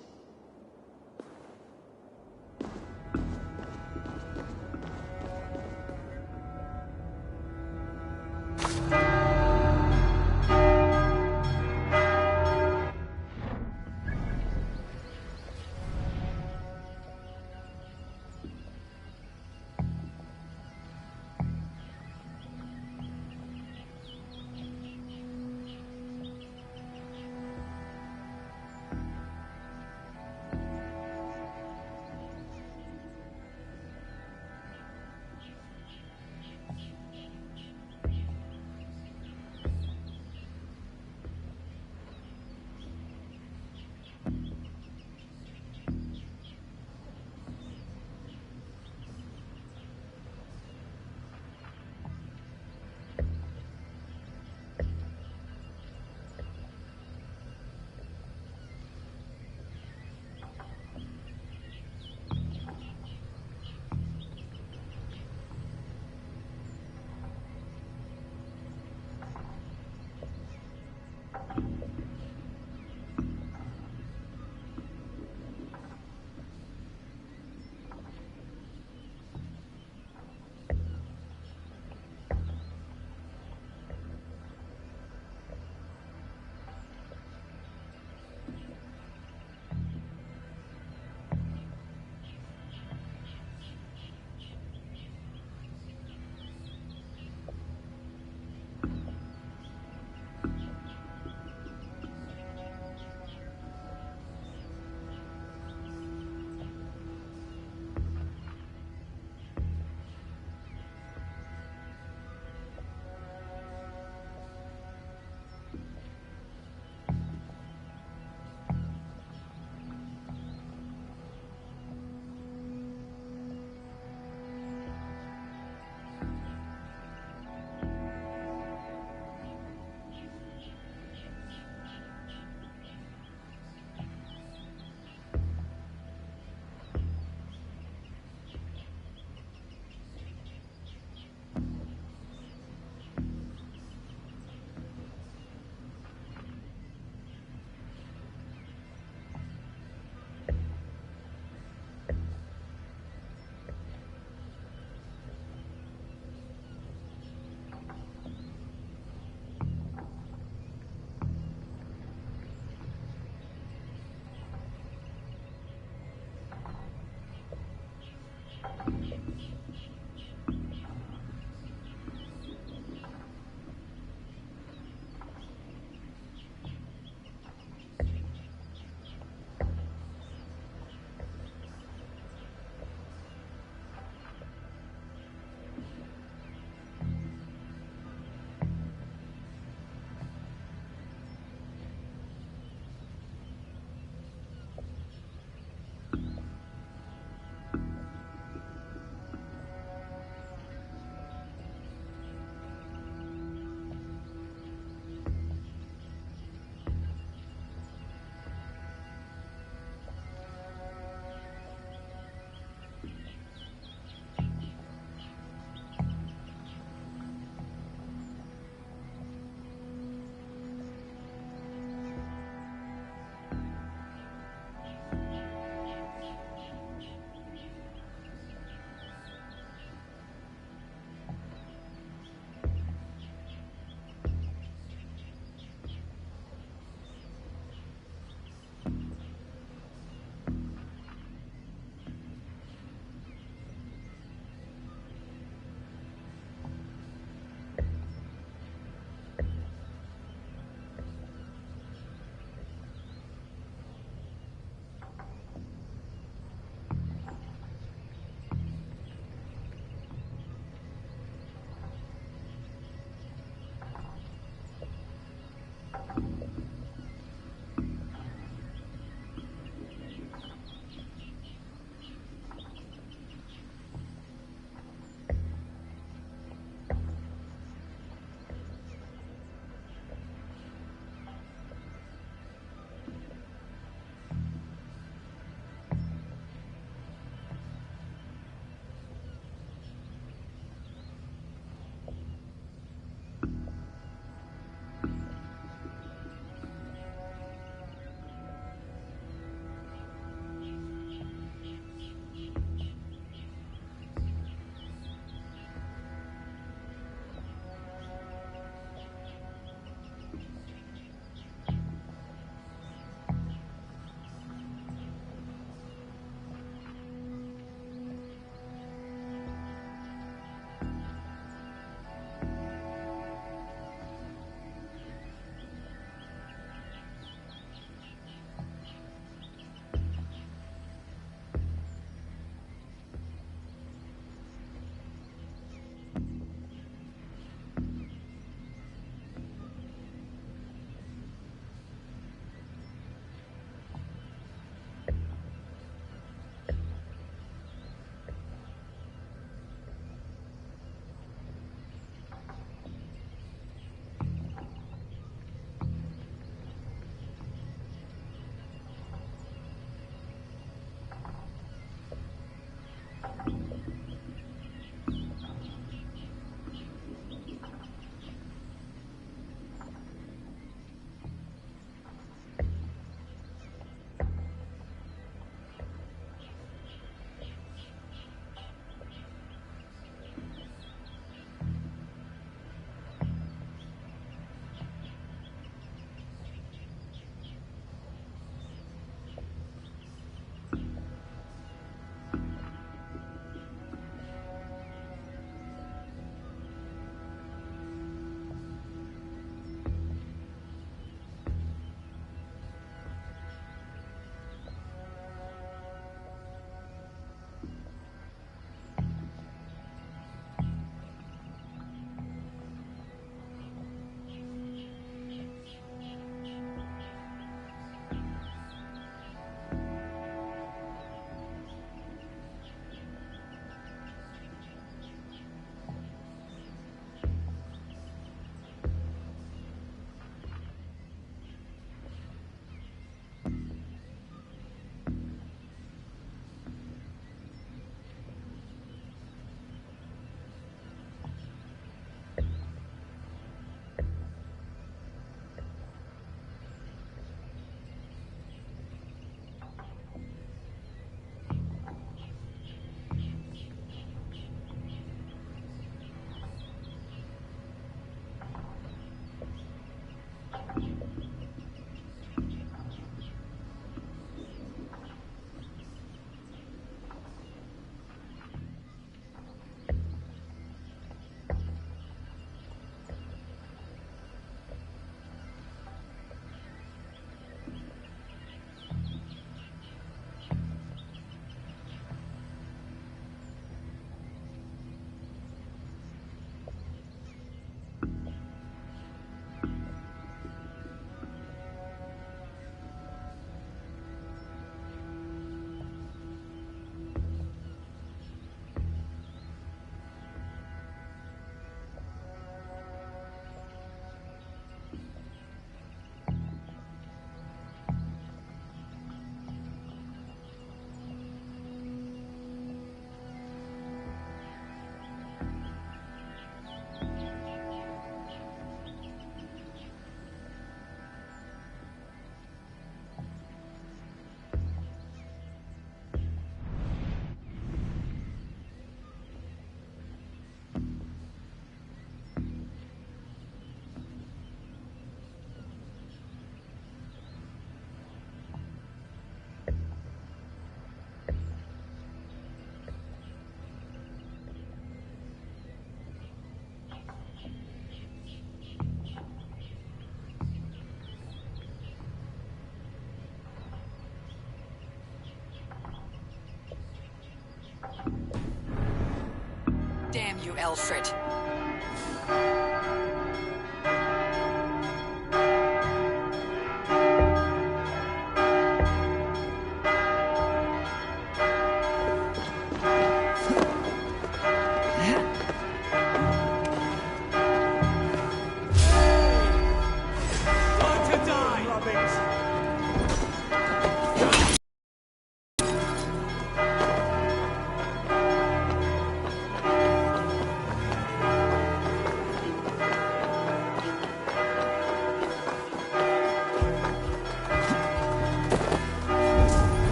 Alfred.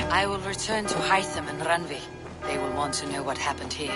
I will return to Hytham and Randvi. They will want to know what happened here.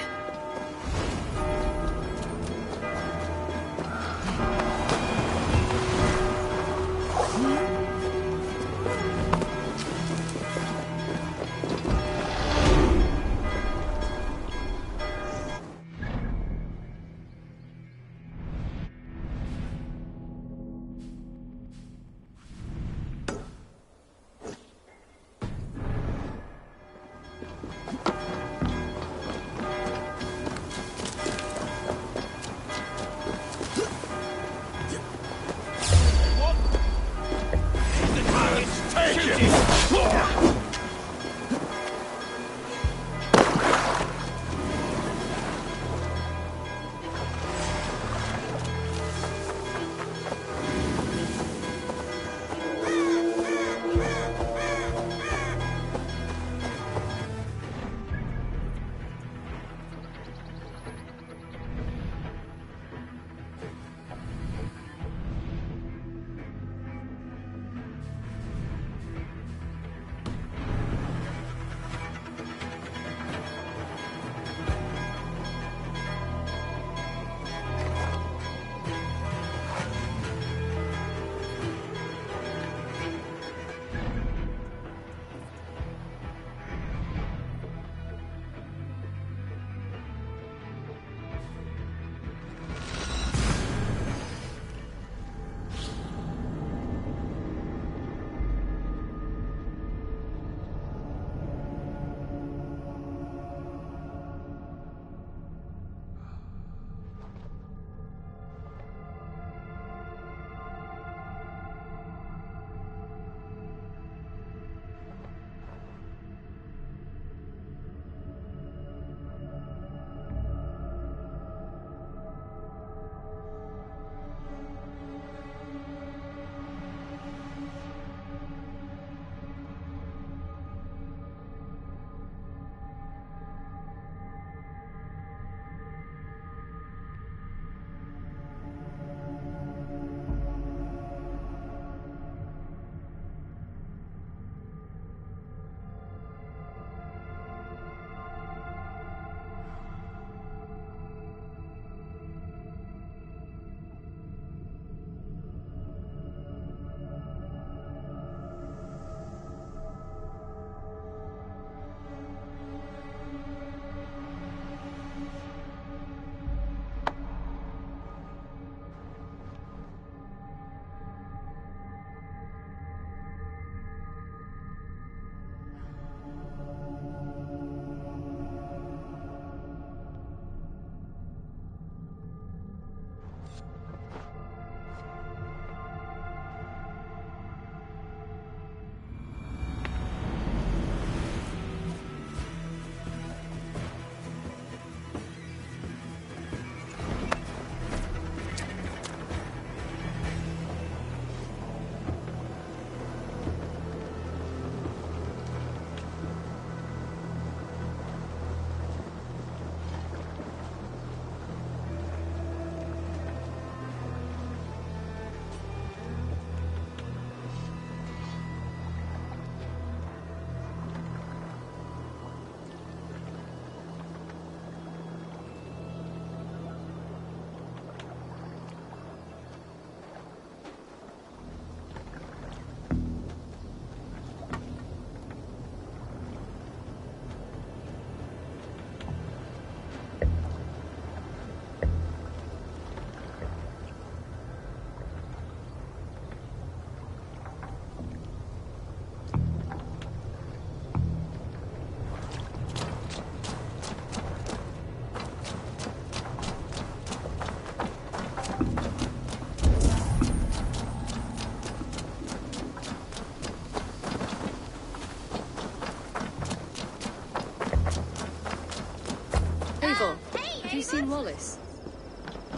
seen Wallace?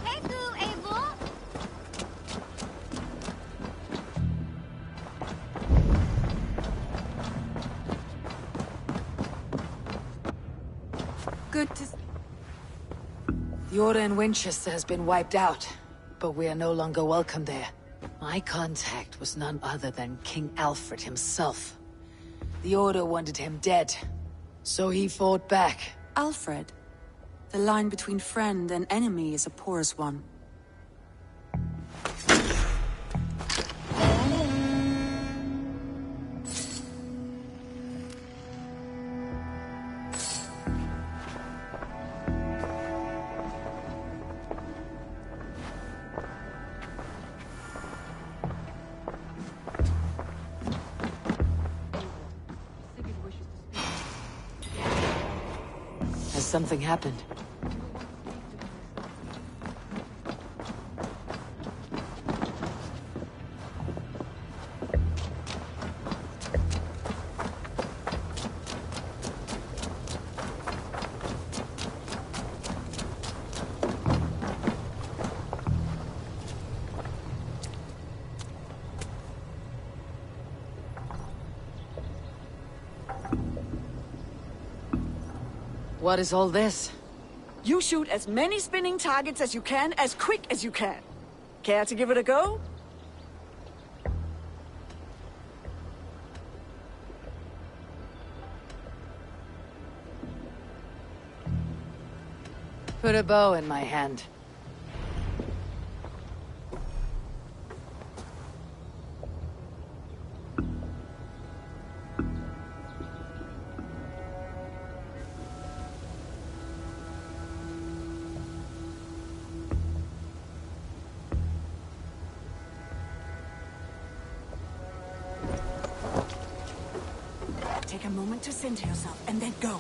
Hey, Boo, Abel! Good to... The Order in Winchester has been wiped out, but we are no longer welcome there. My contact was none other than King Alfred himself. The Order wanted him dead, so he fought back. Alfred? The line between friend and enemy is a porous one. Has something happened? What is all this? You shoot as many spinning targets as you can, as quick as you can. Care to give it a go? Put a bow in my hand. Take a moment to center yourself, and then go.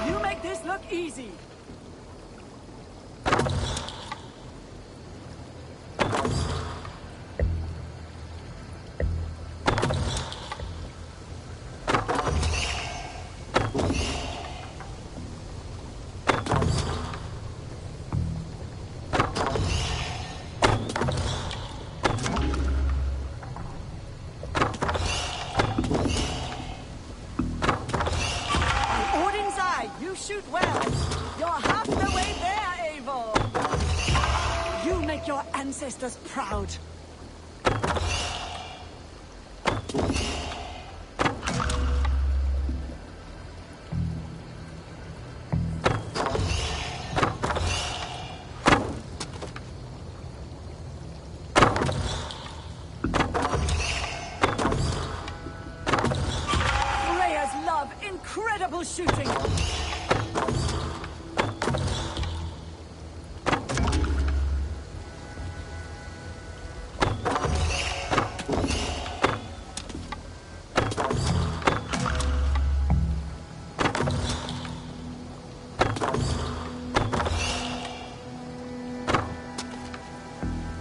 You make this look easy. You shoot well. You're half the way there, Eivor. You make your ancestors proud. Players love incredible shooting.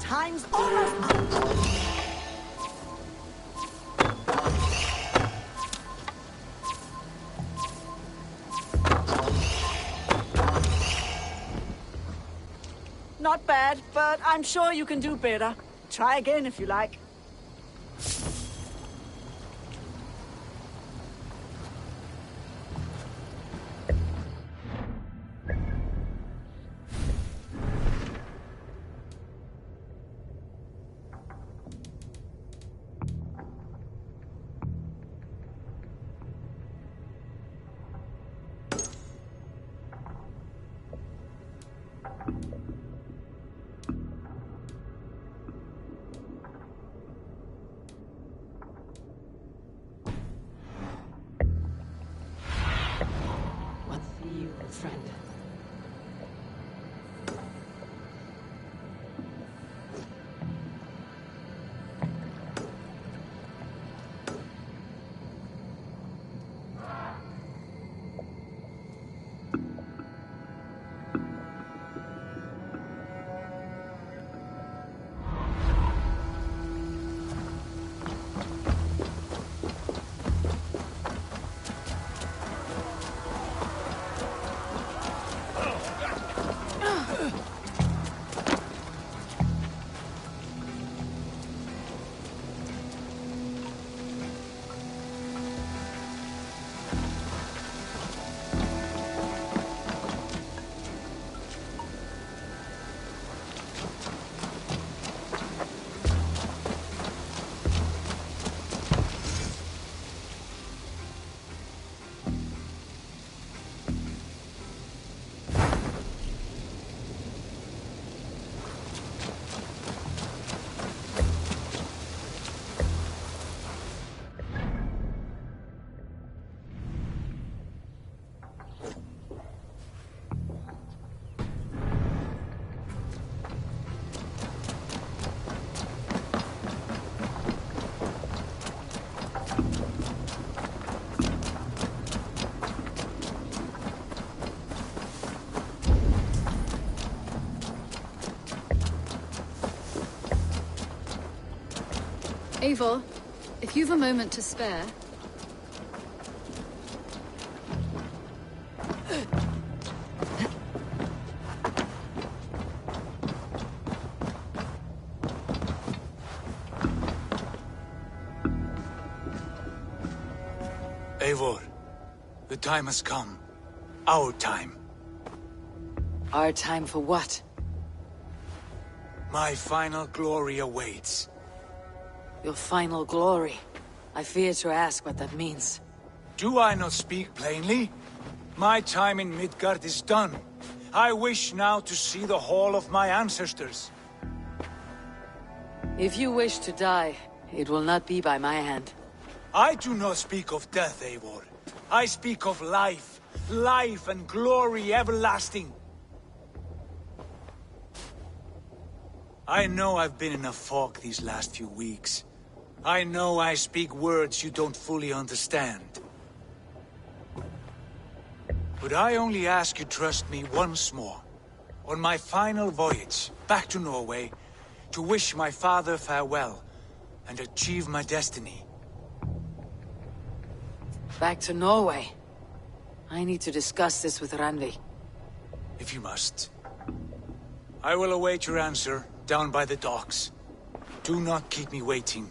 Time's almost up. Not bad, but I'm sure you can do better. Try again if you like. What see you, friend? Eivor, if you've a moment to spare... Eivor, the time has come. Our time. Our time for what? My final glory awaits. Your final glory. I fear to ask what that means. Do I not speak plainly? My time in Midgard is done. I wish now to see the hall of my ancestors. If you wish to die, it will not be by my hand. I do not speak of death, Eivor. I speak of life. Life and glory everlasting. I know I've been in a fog these last few weeks. I know I speak words you don't fully understand. But I only ask you trust me once more. On my final voyage, back to Norway, to wish my father farewell, and achieve my destiny. Back to Norway? I need to discuss this with Randvi. If you must. I will await your answer, down by the docks. Do not keep me waiting.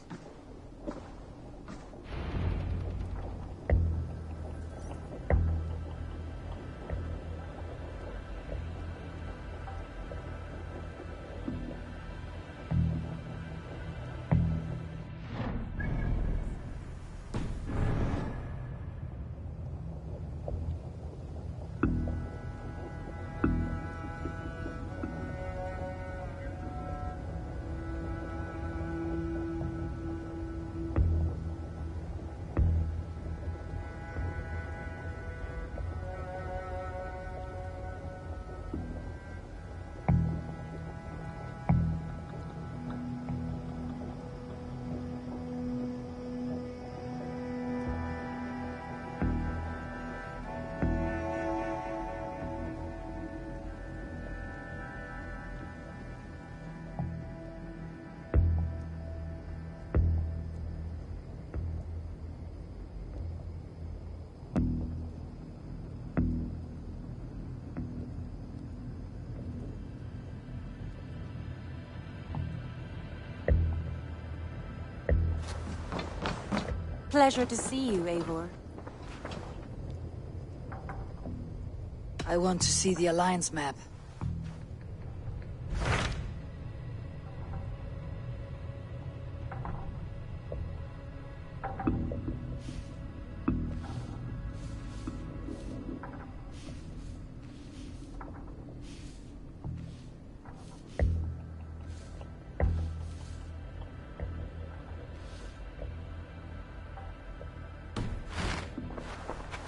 Pleasure to see you, Eivor. I want to see the Alliance map.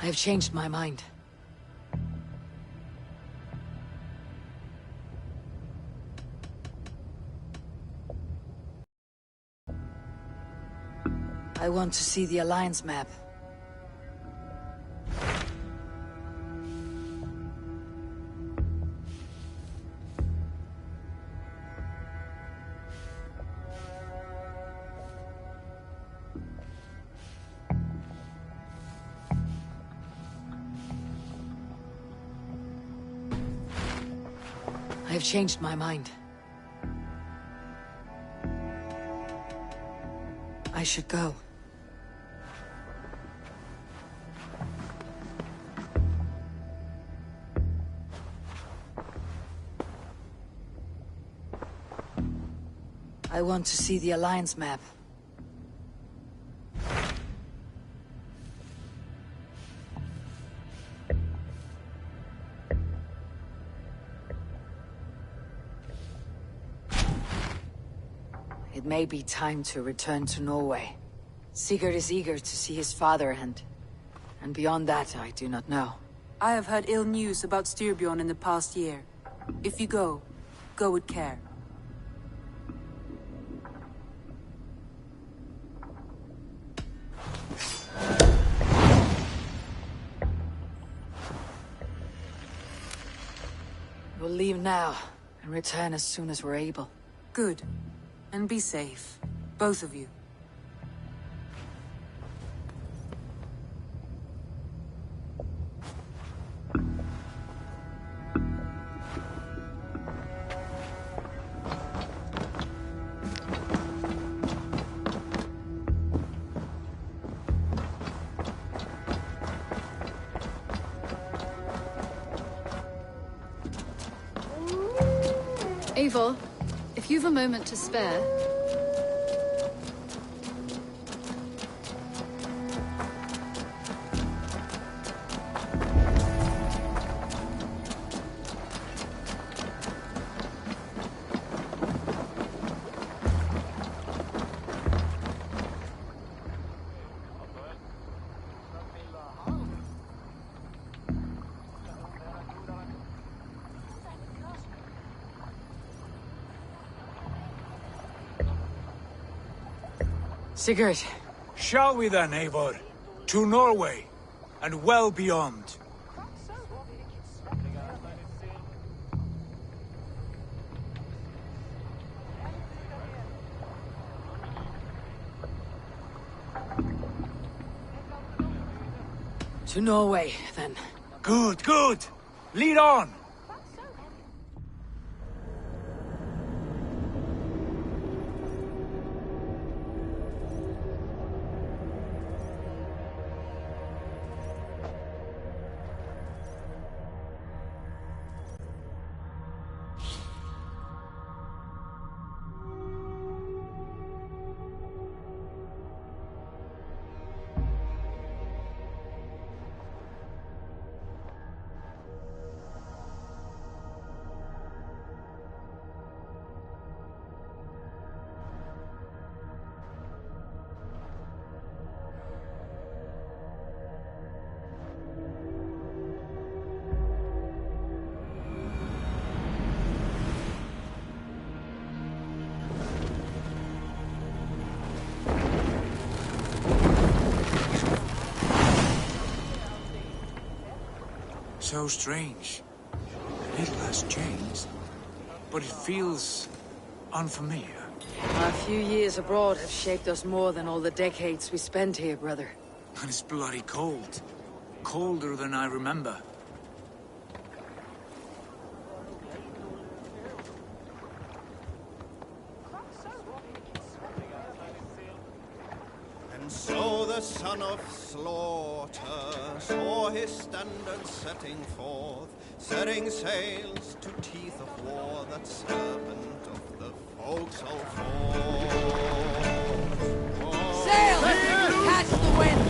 I have changed my mind. I want to see the Alliance map. I have changed my mind. I should go. I want to see the Alliance map. It may be time to return to Norway. Sigurd is eager to see his father and beyond that I do not know. I have heard ill news about Styrbjorn in the past year. If you go, go with care. We'll leave now and return as soon as we're able. Good. And be safe. Both of you. Eivor, if you've a moment to spare... Sigurd. Shall we then, Eivor? To Norway, and well beyond. To Norway, then. Good, good! Lead on! So strange. It has changed, but it feels unfamiliar. A few years abroad have shaped us more than all the decades we spent here, brother. And it's bloody cold. Colder than I remember. And so the son of slaughter saw his standard setting forth, setting sails to teeth of war, that serpent of the forecastle forth. Sail! Catch the wind!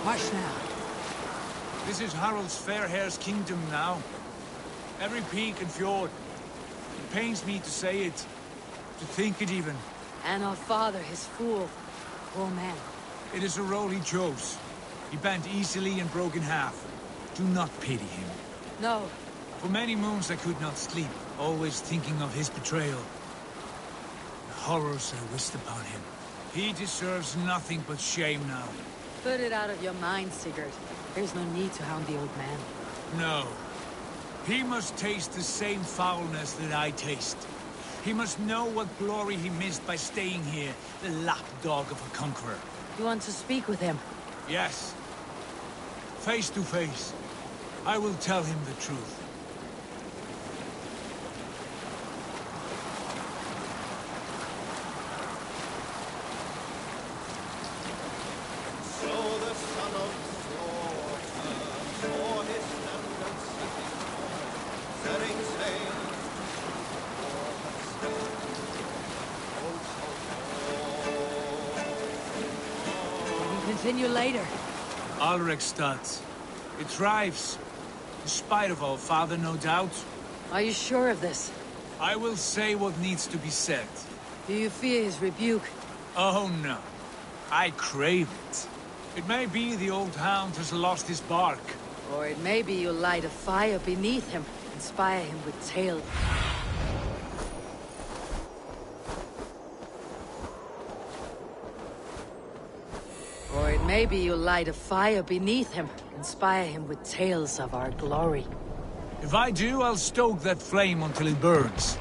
Hush now. This is Harald's fair hair's kingdom now. Every peak and fjord. It pains me to say it, to think it even. And our father, his fool. Poor man. It is a role he chose. He bent easily and broke in half. Do not pity him. No. For many moons I could not sleep, always thinking of his betrayal. The horrors I wished upon him. He deserves nothing but shame now. Put it out of your mind, Sigurd. There's no need to hound the old man. No. He must taste the same foulness that I taste. He must know what glory he missed by staying here, the lapdog of a conqueror. You want to speak with him? Yes. Face to face. I will tell him the truth. continue later. Alrekstad. It thrives. In spite of our father, no doubt. Are you sure of this? I will say what needs to be said. Do you fear his rebuke? Oh no. I crave it. It may be the old hound has lost his bark. Or it may be you'll light a fire beneath him, inspire him with tales. Or it may be you'll light a fire beneath him, inspire him with tales of our glory. If I do, I'll stoke that flame until it burns.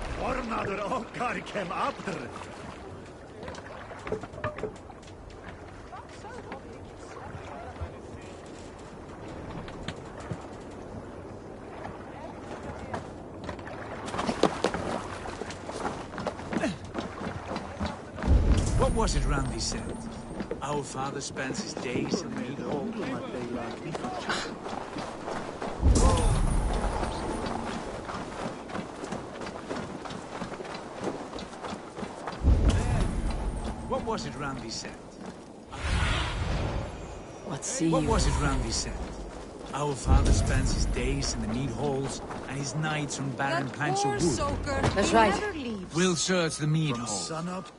What was it Randy said? Our father spends his days in the meat hall. What was it Randy said? What was it Randy said? Our father spends his days in the mead halls and his nights on barren planks of wood. That's right. We'll search the mead hall. Sun up.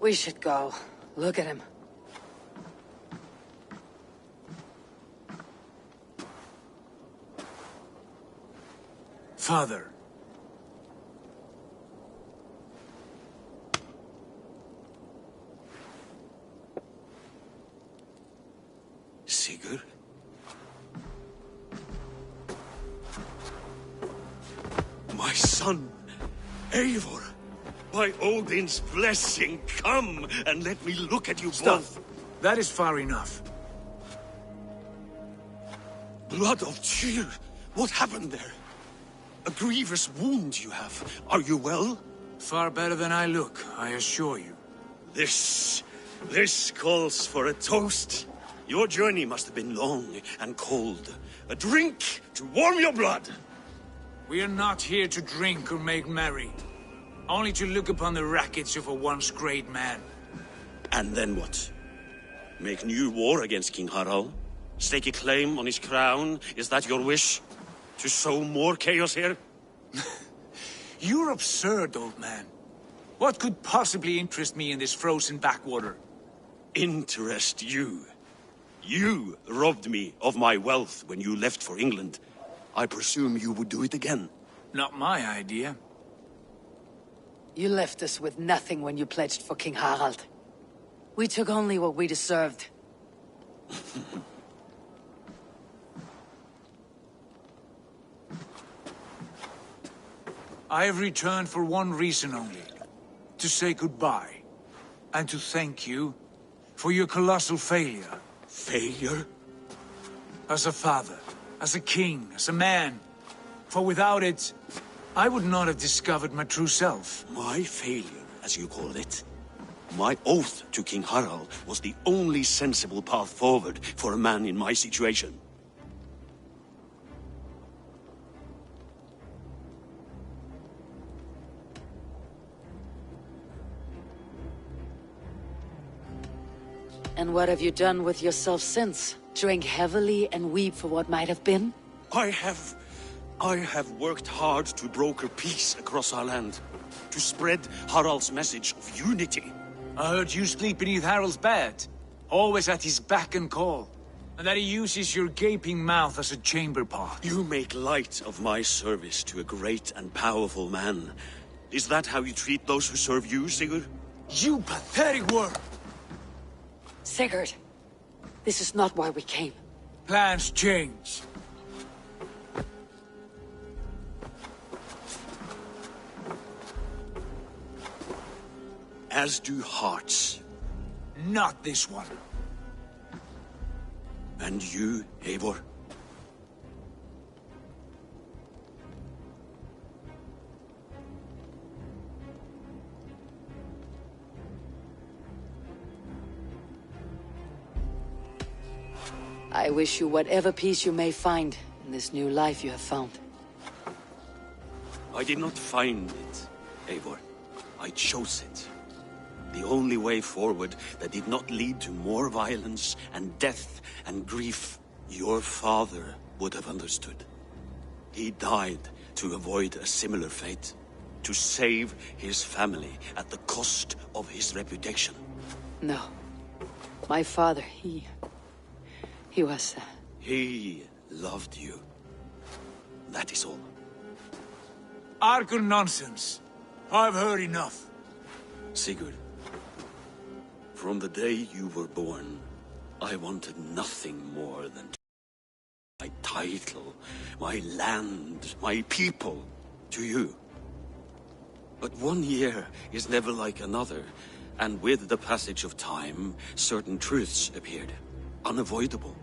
We should go. Look at him. Father. Sigurd? My son, Eivor. By Odin's blessing, come and let me look at you both. That is far enough. Blood of Tyr, what happened there? A grievous wound you have. Are you well? Far better than I look, I assure you. This calls for a toast. Your journey must have been long and cold. A drink to warm your blood. We are not here to drink or make merry. Only to look upon the wreckage of a once great man. And then what? Make new war against King Harald? Stake a claim on his crown? Is that your wish? To sow more chaos here? You're absurd, old man. What could possibly interest me in this frozen backwater? Interest you? You robbed me of my wealth when you left for England. I presume you would do it again. Not my idea. You left us with nothing when you pledged for King Harald. We took only what we deserved. I have returned for one reason only. To say goodbye. And to thank you for your colossal failure. Failure? As a father, as a king, as a man. For without it, I would not have discovered my true self. My failure, as you call it? My oath to King Harald was the only sensible path forward for a man in my situation. And what have you done with yourself since? Drink heavily and weep for what might have been? I have worked hard to broker peace across our land. To spread Harald's message of unity. I heard you sleep beneath Harald's bed. Always at his beck and call. And that he uses your gaping mouth as a chamber pot. You make light of my service to a great and powerful man. Is that how you treat those who serve you, Sigurd? You pathetic worm! Sigurd, this is not why we came. Plans change. As do hearts. Not this one. And you, Eivor? I wish you whatever peace you may find in this new life you have found. I did not find it, Eivor. I chose it. The only way forward that did not lead to more violence and death and grief. Your father would have understood. He died to avoid a similar fate. To save his family at the cost of his reputation. No. My father, he was... He loved you. That is all. Argon nonsense. I've heard enough. Sigurd, from the day you were born, I wanted nothing more than my title, my land, my people, to you. But 1 year is never like another, and with the passage of time, certain truths appeared, unavoidable.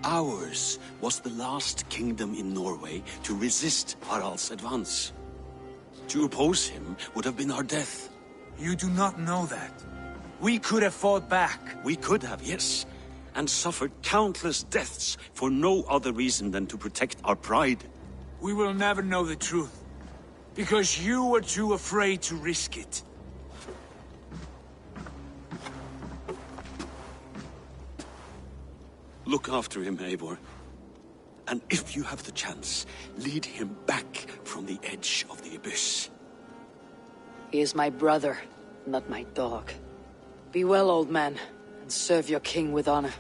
Ours was the last kingdom in Norway to resist Harald's advance. To oppose him would have been our death. You do not know that. We could have fought back. We could have, yes, and suffered countless deaths for no other reason than to protect our pride. We will never know the truth, because you were too afraid to risk it. Look after him, Eivor. And if you have the chance, lead him back from the edge of the abyss. He is my brother, not my dog. Be well, old man, and serve your king with honor.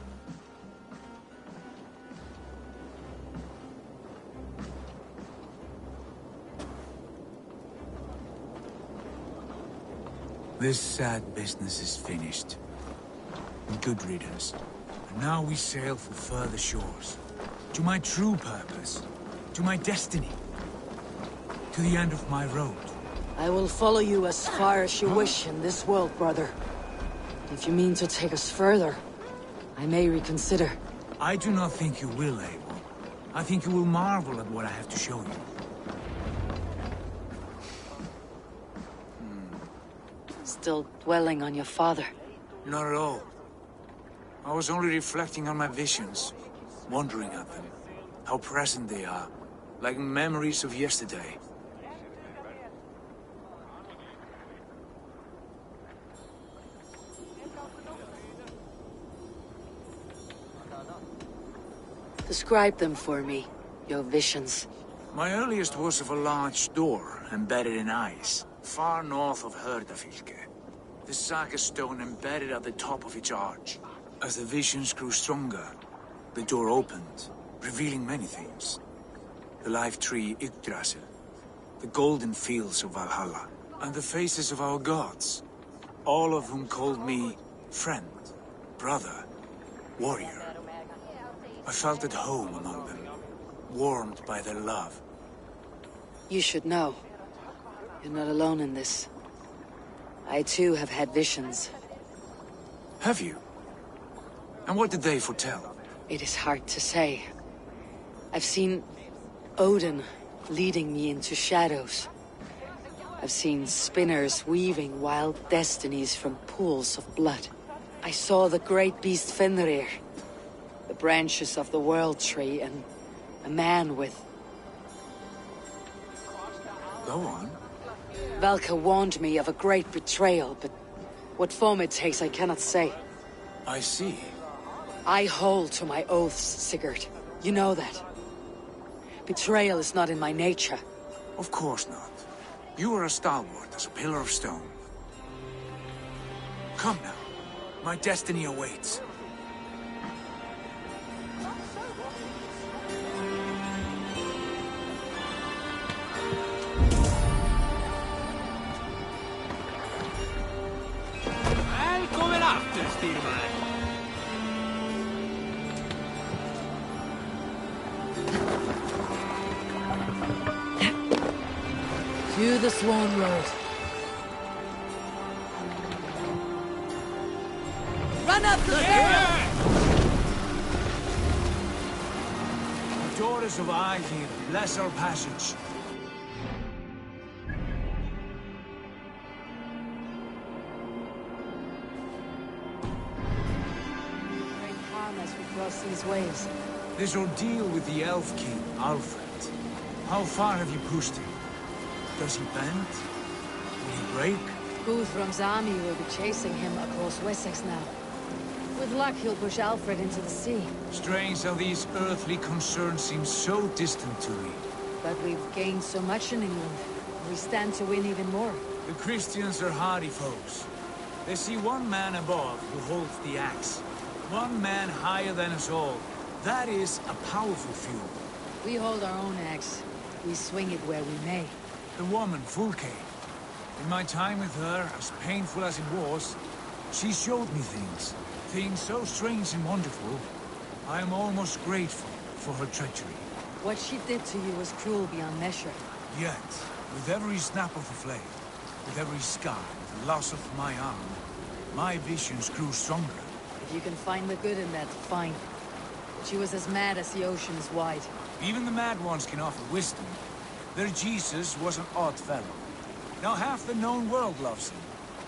This sad business is finished. Good riddance. And now we sail for further shores. To my true purpose. To my destiny. To the end of my road. I will follow you as far as you wish in this world, brother. If you mean to take us further, I may reconsider. I do not think you will, Eivor. I think you will marvel at what I have to show you. Still dwelling on your father? Not at all. I was only reflecting on my visions, wondering at them. How present they are, like memories of yesterday. Describe them for me, your visions. My earliest was of a large door embedded in ice, far north of Herdafylke. The saga stone embedded at the top of its arch. As the visions grew stronger, the door opened, revealing many things. The life tree Yggdrasil, the golden fields of Valhalla, and the faces of our gods, all of whom called me friend, brother, warrior. I felt at home among them, warmed by their love. You should know. You're not alone in this. I too have had visions. Have you? And what did they foretell? It is hard to say. I've seen Odin leading me into shadows. I've seen spinners weaving wild destinies from pools of blood. I saw the great beast Fenrir, the branches of the World Tree, and a man with... Go on. Valka warned me of a great betrayal, but what form it takes I cannot say. I see. I hold to my oaths, Sigurd. You know that. Betrayal is not in my nature. Of course not. You are a stalwart as a pillar of stone. Come now. My destiny awaits. Välkommen after, styrman. To the Swan Road. Run up the hill! The daughters of Ivy, bless our passage. as we cross these waves. This ordeal with the Elf King, Alfred. How far have you pushed him? Does he bend? Will he break? Guthrum's army will be chasing him across Wessex now. With luck, he'll push Alfred into the sea. Strange how these earthly concerns seem so distant to me. But we've gained so much in England. We stand to win even more. The Christians are hardy foes. They see one man above who holds the axe. One man higher than us all. That is a powerful feud. We hold our own axe. We swing it where we may. The woman, Fulke. In my time with her, as painful as it was, she showed me things. Things so strange and wonderful. I am almost grateful for her treachery. What she did to you was cruel beyond measure. Yet, with every snap of the flame, with every scar, the loss of my arm, my visions grew stronger. If you can find the good in that, fine. She was as mad as the ocean is wide. Even the mad ones can offer wisdom. Their Jesus was an odd fellow. Now half the known world loves him.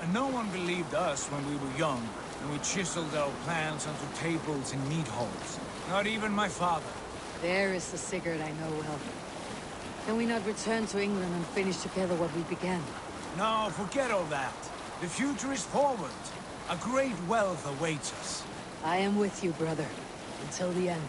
And no one believed us when we were young, and we chiseled our plans onto tables in meat halls. Not even my father. There is the Sigurd I know well. Can we not return to England and finish together what we began? No, forget all that. The future is forward. A great wealth awaits us. I am with you, brother. Until the end.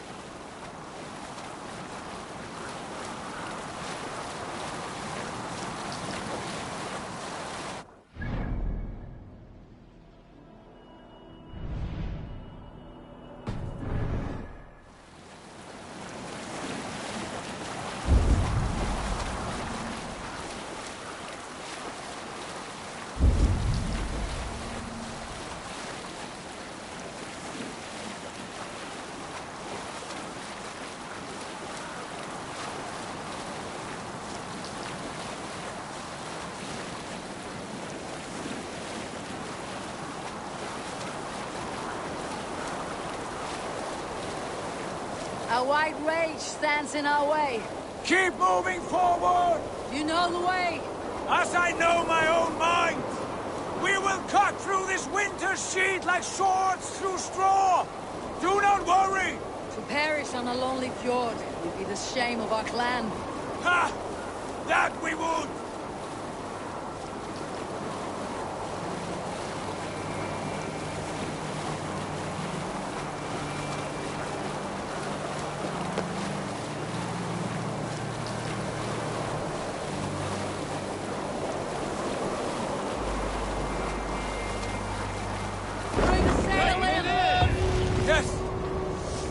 A white rage stands in our way. Keep moving forward! You know the way! As I know my own mind! We will cut through this winter sheet like swords through straw! Do not worry! To perish on a lonely fjord would be the shame of our clan. Ha! That we would!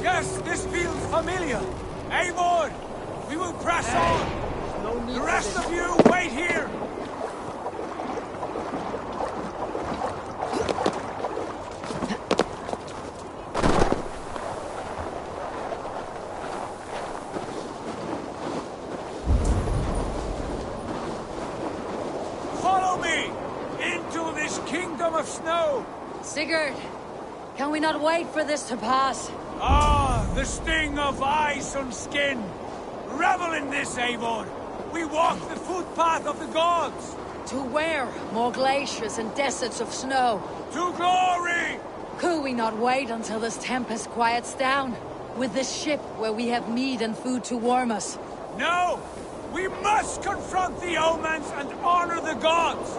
Yes, this feels familiar. Eivor, we will press on. The rest of you, wait here. Follow me into this kingdom of snow. Sigurd, can we not wait for this to pass? Ah, the sting of ice on skin. Revel in this, Eivor. We walk the footpath of the gods. To where? More glaciers and deserts of snow. To glory! Could we not wait until this tempest quiets down? With this ship where we have meat and food to warm us? No! We must confront the omens and honor the gods!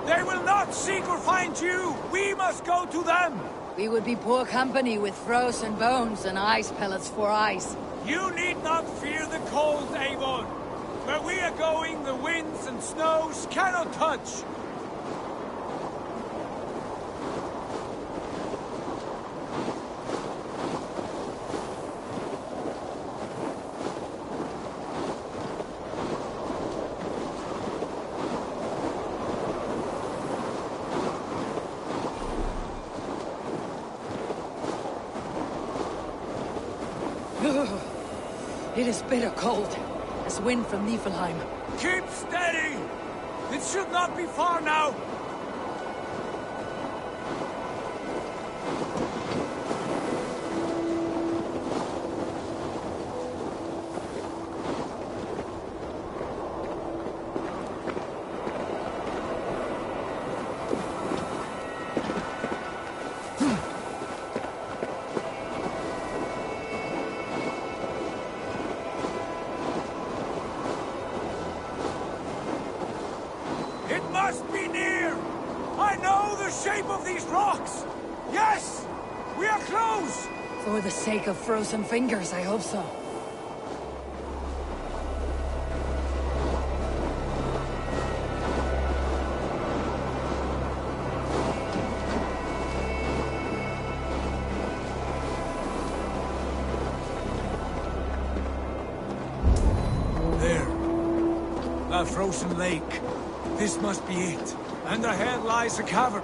They will not seek or find you! We must go to them! We would be poor company with frozen bones and ice pellets for eyes. You need not fear the cold, Eivor. Where we are going, the winds and snows cannot touch. It is bitter cold, as wind from Niflheim. Keep steady! It should not be far now! I know the shape of these rocks! Yes! We are close! For the sake of frozen fingers, I hope so. There. A frozen lake. This must be it. And ahead lies a cavern.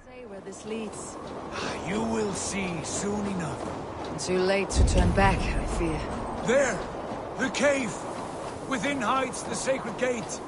Say where this leads. You will see soon enough. Too late to turn back, I fear. There! The cave! Within hides the sacred gate.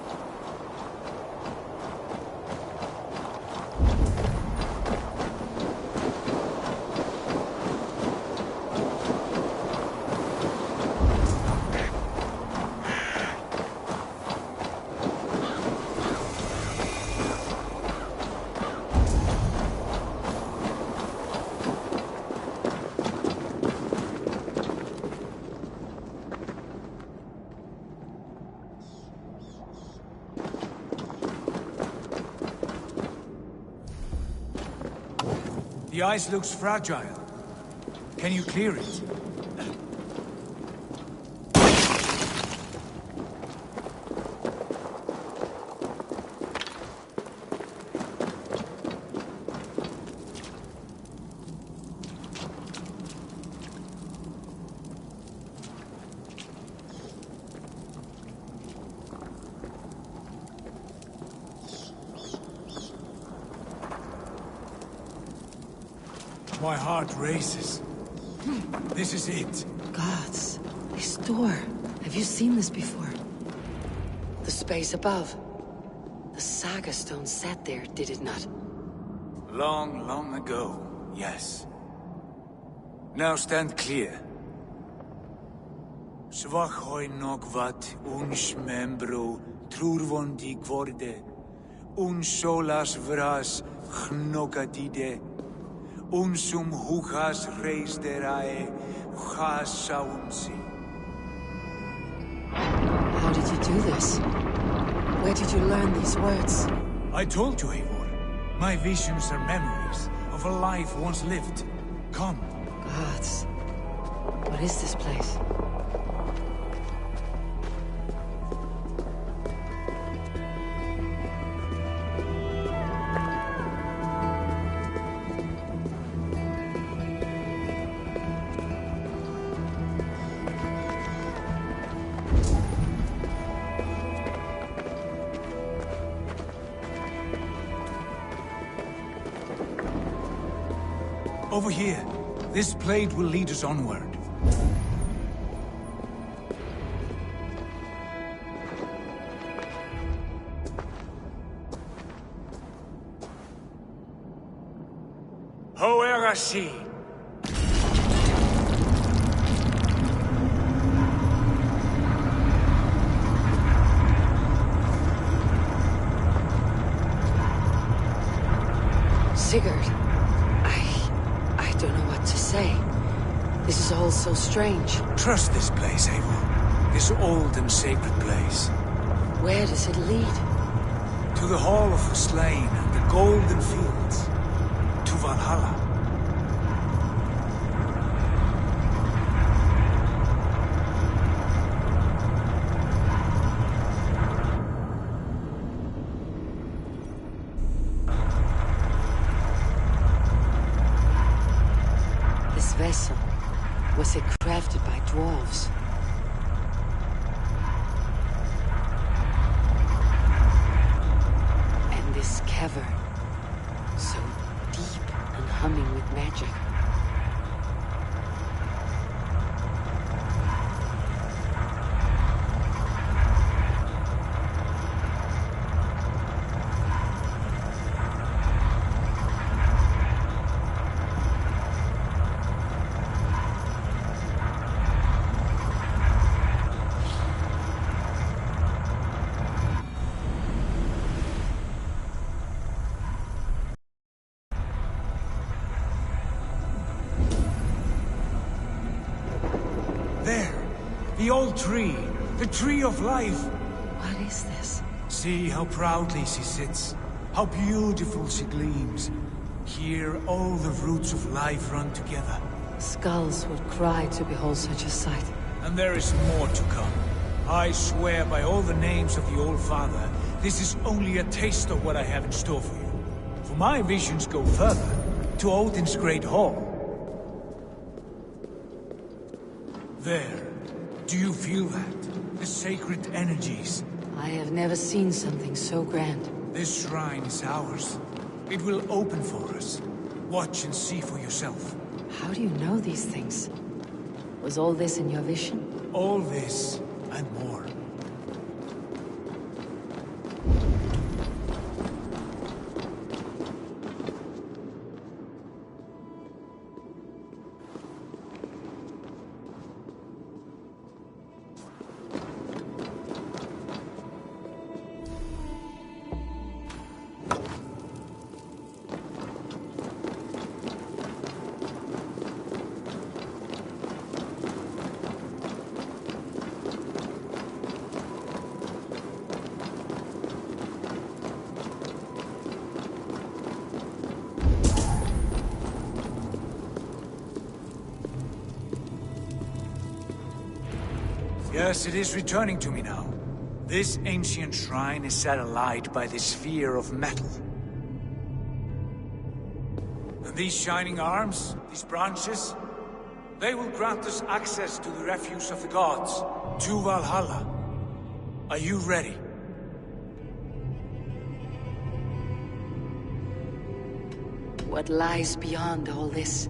The ice looks fragile. Can you clear it? My heart races. This is it. Gods, this door. Have you seen this before? The space above. The Saga Stone sat there, did it not? Long, long ago, yes. Now stand clear. Svachoi nokvat uns membro trurvondi gvorde, uns solas vras gnokadide, unsum hukas reisderae chasaunsi. How did you do this? Where did you learn these words? I told you, Eivor. My visions are memories of a life once lived. Come. Gods. What is this place? Over here. This blade will lead us onward. Hoerasi! Sigurd. I don't know what to say. This is all so strange. Trust this place, Eivor. This old and sacred place. Where does it lead? To the Hall of the Slain and the Golden Fields. To Valhalla. This vessel, was it crafted by dwarves? And this cavern, so deep and humming with magic. The old tree. The tree of life. What is this? See how proudly she sits. How beautiful she gleams. Here all the roots of life run together. Skulls would cry to behold such a sight. And there is more to come. I swear by all the names of the Old Father, this is only a taste of what I have in store for you. For my visions go further, to Odin's Great Hall. There. Do you feel that? The sacred energies. I have never seen something so grand. This shrine is ours. It will open for us. Watch and see for yourself. How do you know these things? Was all this in your vision? All this, and more. Yes, it is returning to me now. This ancient shrine is set alight by this sphere of metal. And these shining arms, these branches, they will grant us access to the refuse of the gods, to Valhalla. Are you ready? What lies beyond all this?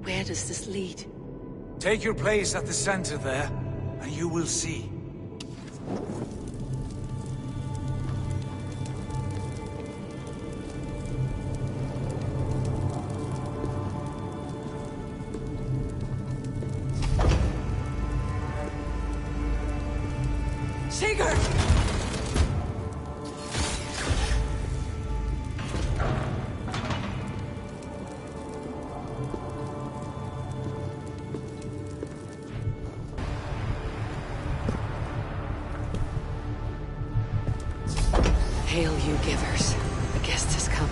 Where does this lead? Take your place at the center there, and you will see. Sigurd! Hail, you givers. The guest has come.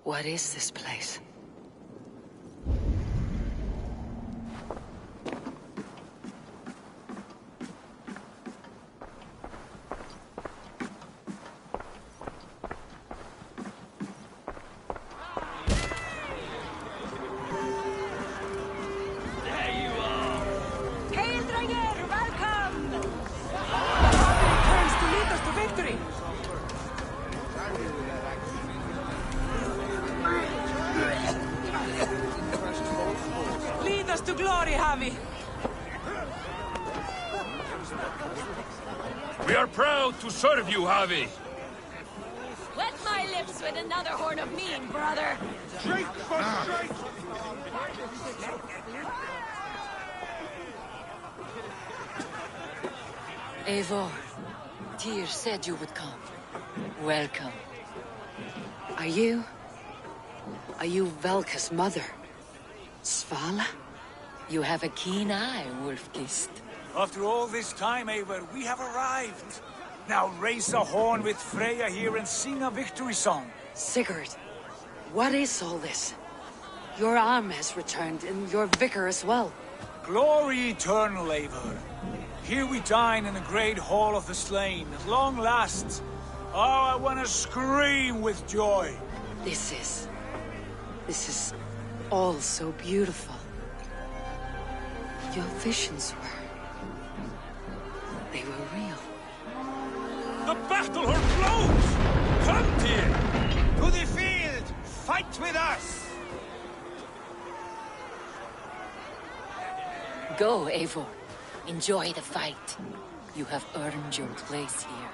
What is this place? We are proud to serve you, Javi. Wet my lips with another horn of mean, brother. Drink for strength. Eivor, Tyr said you would come. Welcome. Are you Velka's mother? Svala? You have a keen eye, Wolfgist. After all this time, Eivor, we have arrived. Now raise a horn with Freya here and sing a victory song. Sigurd, What is all this? Your arm has returned, and your vicar as well. Glory eternal, Eivor. Here we dine in the great hall of the slain, at long last. Oh, I want to scream with joy. This is all so beautiful. Your visions they were real. The battle hall flows! Come, dear! To the field! Fight with us! Go, Eivor. Enjoy the fight. You have earned your place here.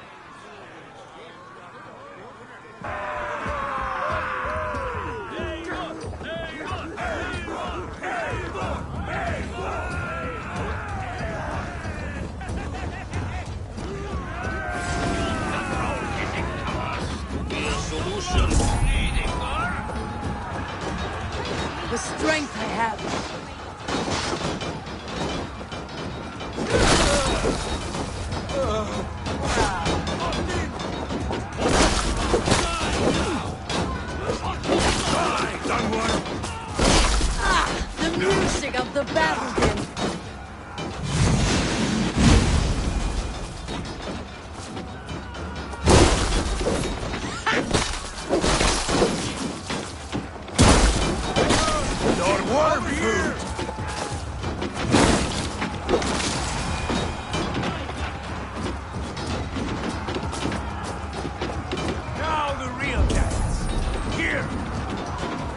The strength I have. The music of the battle din.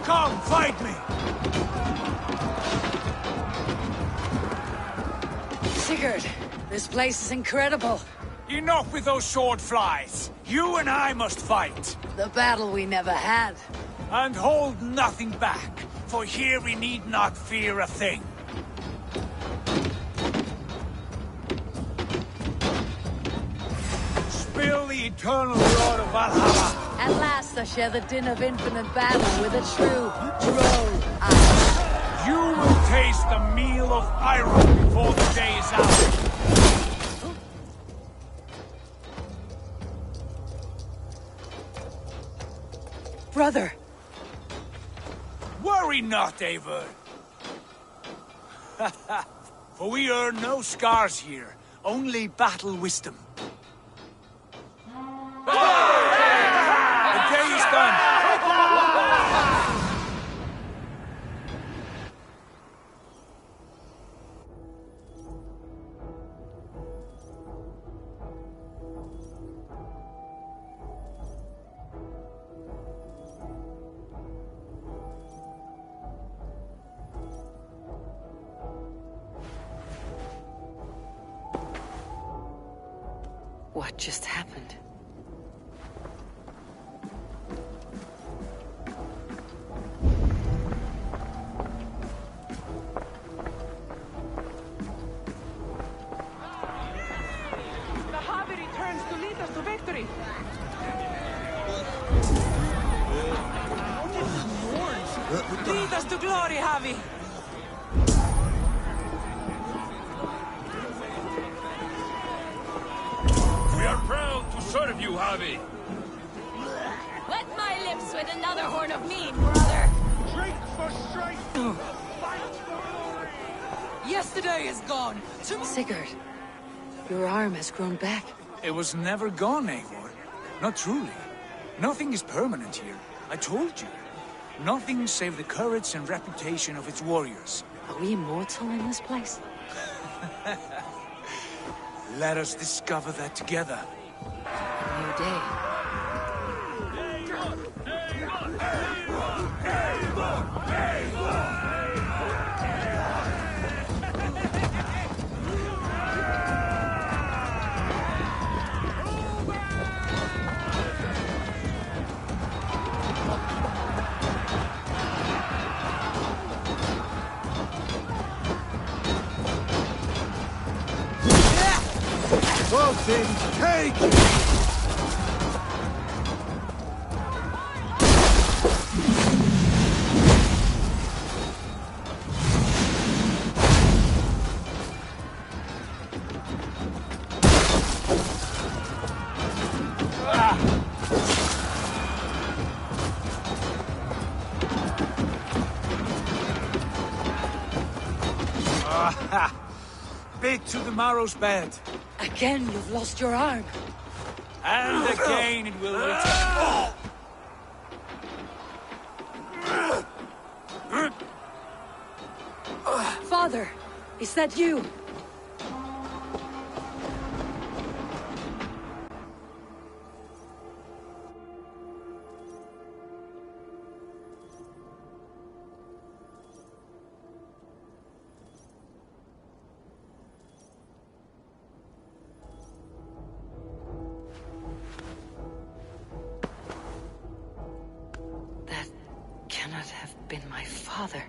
Come, fight me! Sigurd, this place is incredible. Enough with those sword flies. You and I must fight. The battle we never had. And hold nothing back, for here we need not fear a thing. Spill the eternal blood of Valhalla. At last I share the din of infinite battle with a true troll. You will taste the meal of iron before the day is out. Brother! Worry not, Eivor. For we earn no scars here, only battle wisdom. The day is done. What just happened? Lead us to glory, Javi! We are proud to serve you, Javi. Wet my lips with another horn of mead, brother! Drink for strength! Yesterday is gone! Sigurd, your arm has grown back. It was never gone, Eivor. Not truly. Nothing is permanent here. I told you. Nothing save the courage and reputation of its warriors. Are we immortal in this place? Let us discover that together. New day. Bolton, take! Bit to the marrow's bed. Again, you've lost your arm. And again it will return. Father, is that you? That cannot have been my father.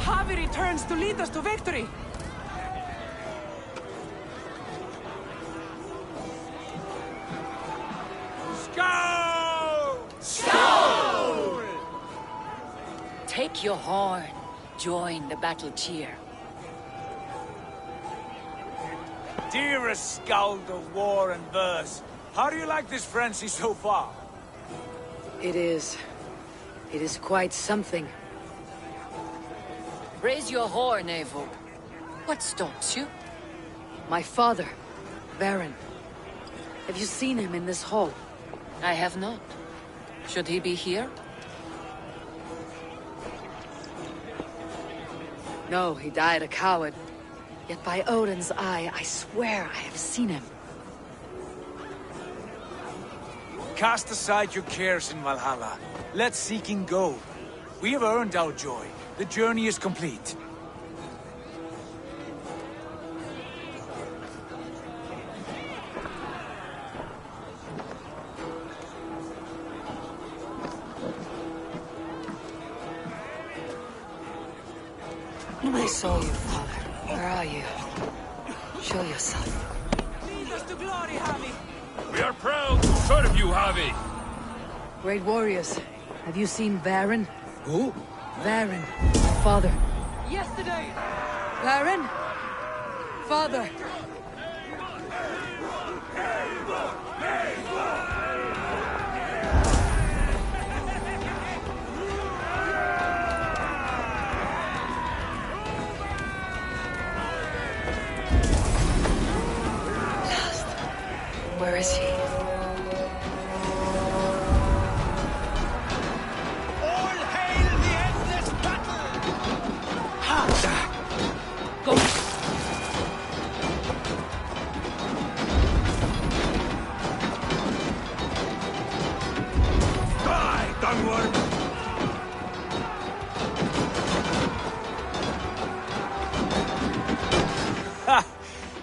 Harvey returns to lead us to victory! Skull! Skull! Take your horn. Join the battle cheer. Dearest Skald of war and verse, how do you like this frenzy so far? It is quite something. Raise your horn, Evo. What stops you? My father, Baron. Have you seen him in this hall? I have not. Should he be here? No, he died a coward. Yet by Odin's eye, I swear I have seen him. Cast aside your cares in Valhalla. Let seeking go. We have earned our joy. The journey is complete. I saw you, Father. Where are you? Show yourself. Lead us to glory, Javi! We are proud to serve you, Javi! Great warriors, have you seen Baron? Who? Baron, my father. Yesterday! Baron? Father! Lost. Where is he?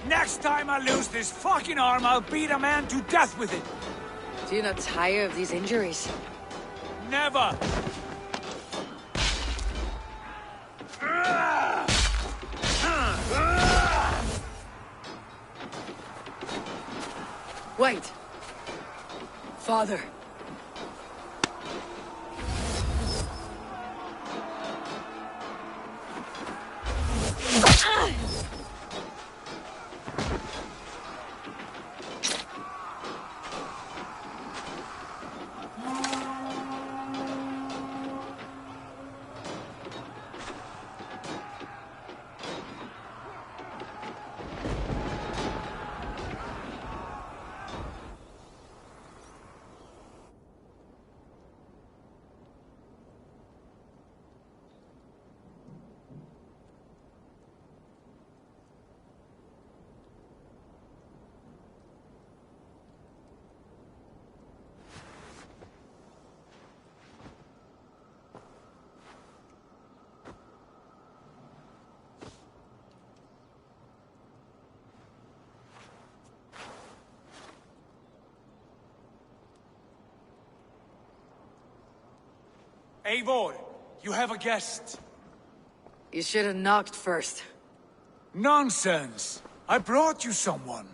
Next time I lose this fucking arm, I'll beat a man to death with it. Do you not tire of these injuries? Never! Wait! Father! Eivor, you have a guest. You should have knocked first. Nonsense! I brought you someone.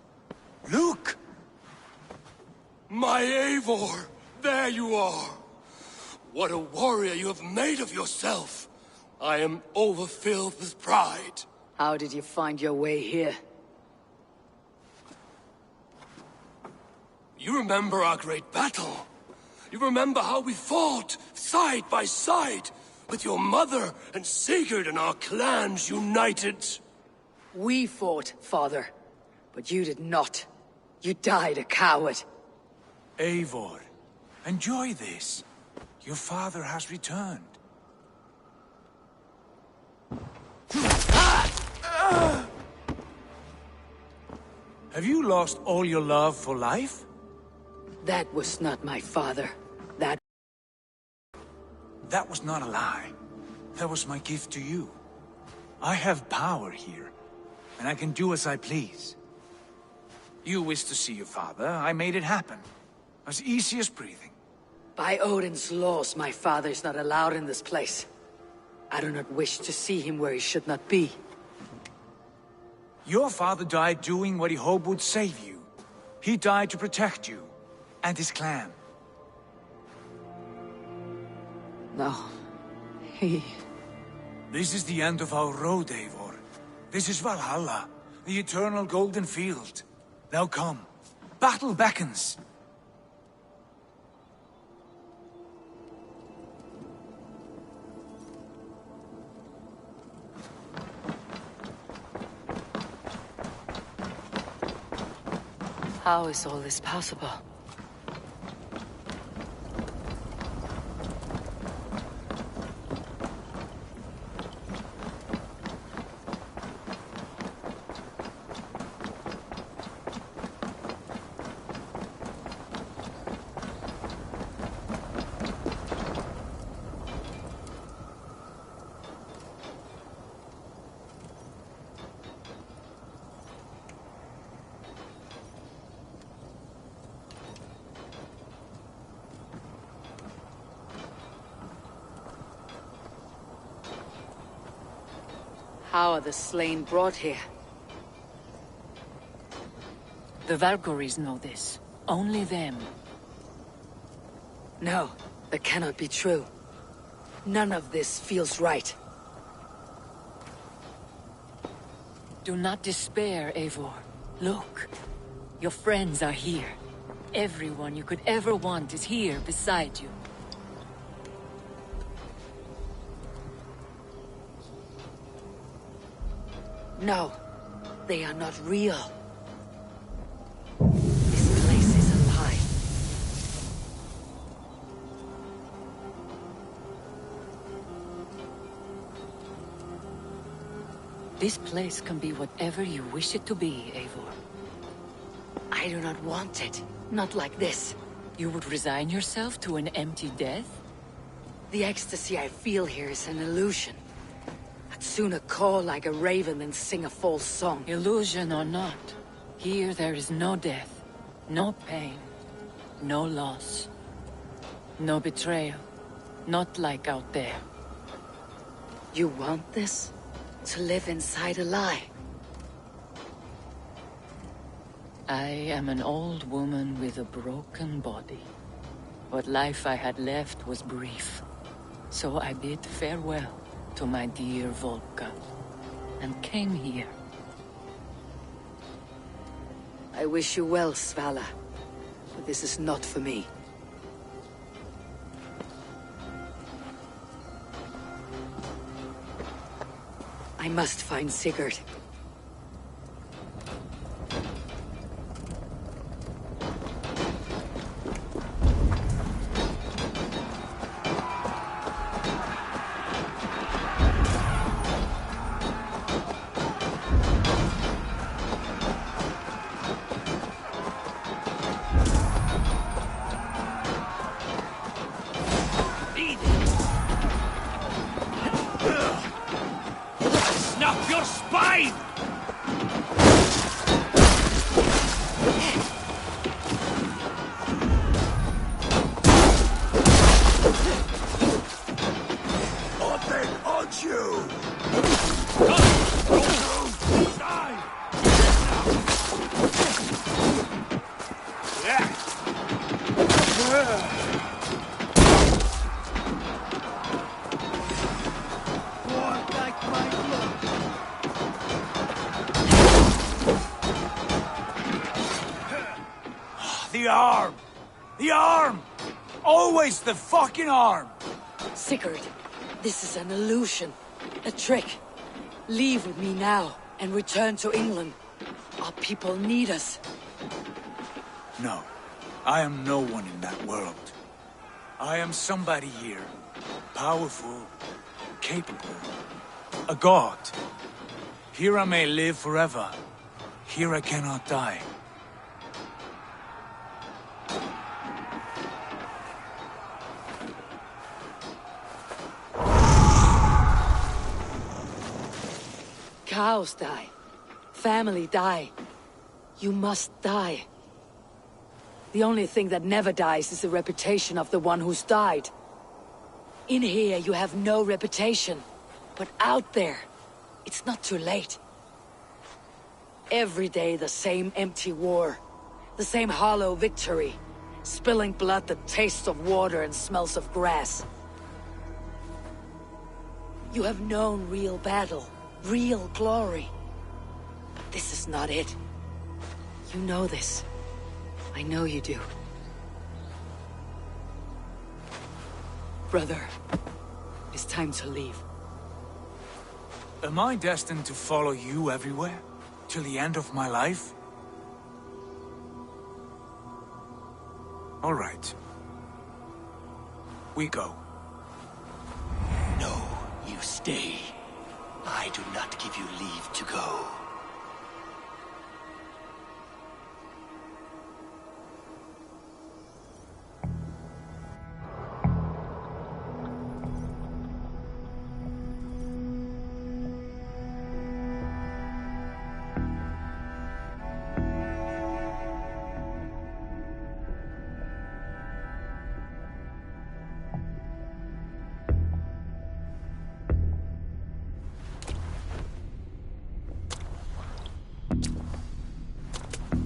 Look! My Eivor! There you are! What a warrior you have made of yourself! I am overfilled with pride. How did you find your way here? You remember our great battle? You remember how we fought, side by side, with your mother and Sigurd and our clans united? We fought, father. But you did not. You died a coward. Eivor, enjoy this. Your father has returned. Have you lost all your love for life? That was not my father. That was not a lie. That was my gift to you. I have power here, and I can do as I please. You wished to see your father, I made it happen. As easy as breathing. By Odin's laws, my father is not allowed in this place. I do not wish to see him where he should not be. Your father died doing what he hoped would save you. He died to protect you, and his clan. No, This is the end of our road, Eivor. This is Valhalla, the eternal golden field. Now come, battle beckons. How is all this possible? How are the slain brought here? The Valkyries know this. Only them. No, that cannot be true. None of this feels right. Do not despair, Eivor. Look. Your friends are here. Everyone you could ever want is here beside you. No, they are not real. This place is alive. This place can be whatever you wish it to be, Eivor. I do not want it. Not like this. You would resign yourself to an empty death? The ecstasy I feel here is an illusion. I'd sooner call like a raven than sing a false song. Illusion or not, here there is no death, no pain, no loss, no betrayal, not like out there. You want this? To live inside a lie? I am an old woman with a broken body. What life I had left was brief, so I bid farewell to my dear Volka, and came here. I wish you well, Svala, but this is not for me. I must find Sigurd. Snap your spine! The arm! The arm! Always the fucking arm! Sigurd, this is an illusion. A trick. Leave with me now and return to England. Our people need us. No. I am no one in that world. I am somebody here. Powerful. Capable. A god. Here I may live forever. Here I cannot die. Cows die. Family die. You must die. The only thing that never dies is the reputation of the one who's died. In here, you have no reputation. But out there, it's not too late. Every day, the same empty war. The same hollow victory. Spilling blood that tastes of water and smells of grass. You have known real battle. Real glory. But this is not it. You know this. I know you do. Brother, it's time to leave. Am I destined to follow you everywhere? Till the end of my life? All right. We go. No, you stay. I do not give you leave to go.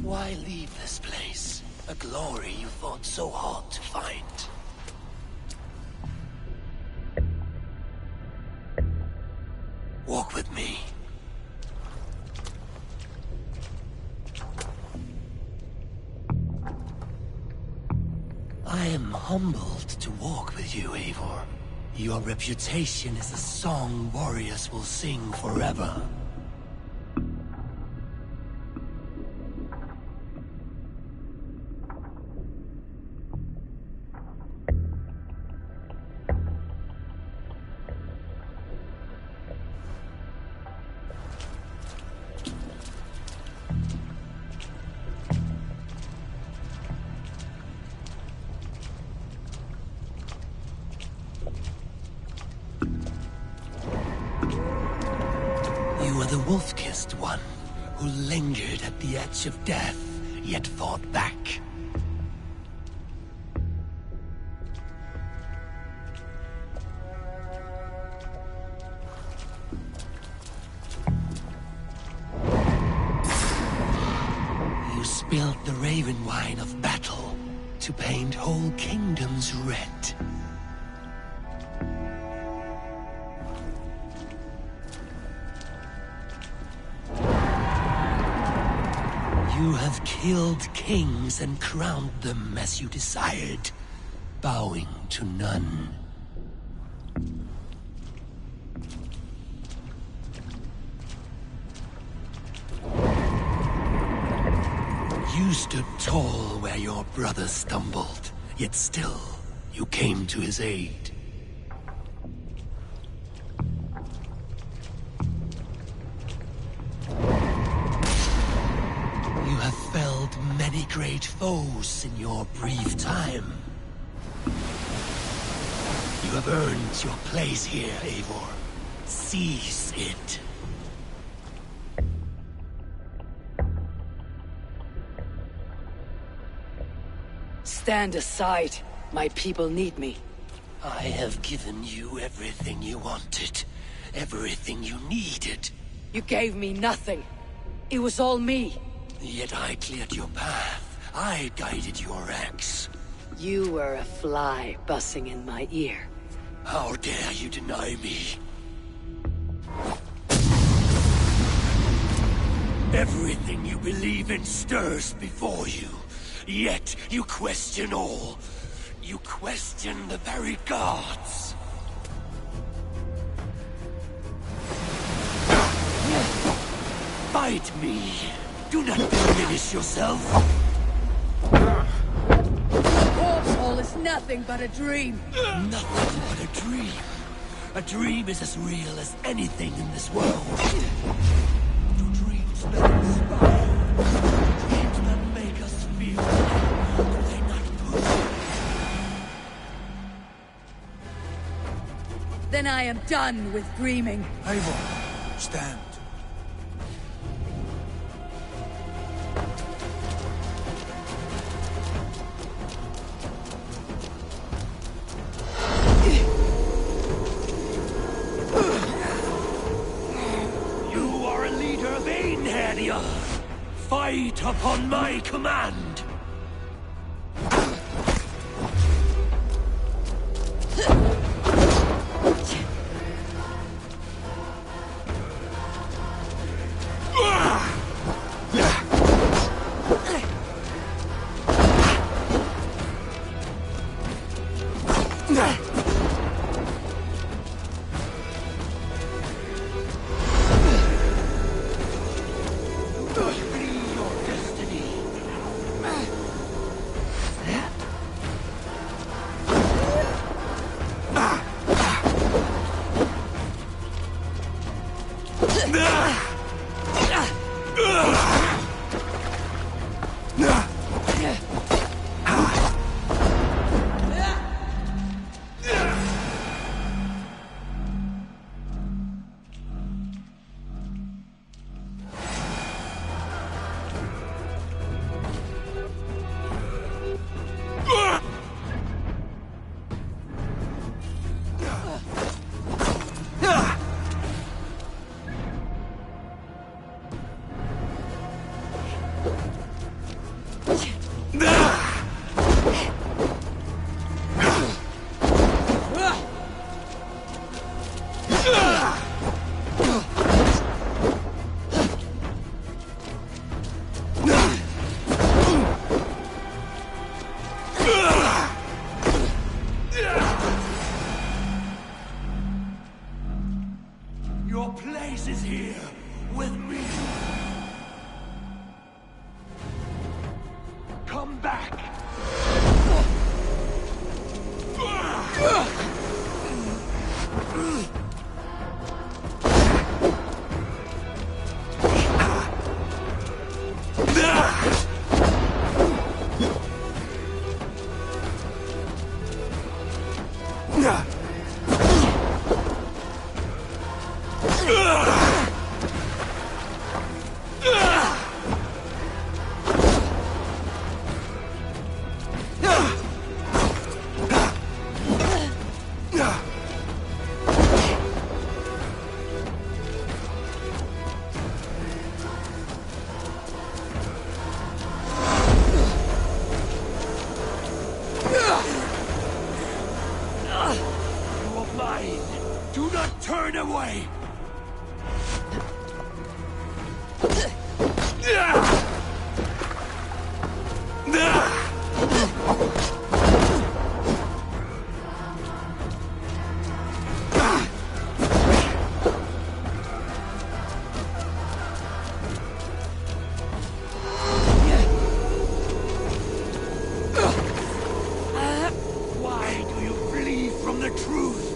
Why leave this place? A glory you fought so hard to find. Walk with me. I am humbled to walk with you, Eivor. Your reputation is a song warriors will sing forever. You are the wolf-kissed one, who lingered at the edge of death, yet fought back. You spilled the raven wine of battle to paint whole kingdoms red. You have killed kings and crowned them as you desired, bowing to none. You stood tall where your brother stumbled, yet still you came to his aid. You have felled many great foes in your brief time. You have earned your place here, Eivor. Seize it. Stand aside. My people need me. I have given you everything you wanted. Everything you needed. You gave me nothing. It was all me. Yet I cleared your path. I guided your ex. You were a fly buzzing in my ear. How dare you deny me? Everything you believe in stirs before you. Yet you question all. You question the very gods. Fight me. Do not diminish yourself. All is nothing but a dream. Nothing but a dream. A dream is as real as anything in this world. Do dreams that inspire? Dreams that make us feel? Do they not push? Then I am done with dreaming. Eivor, stand. Fight upon my command! Your place is here, with me. Come back. Do not turn away! Why do you flee from the truth?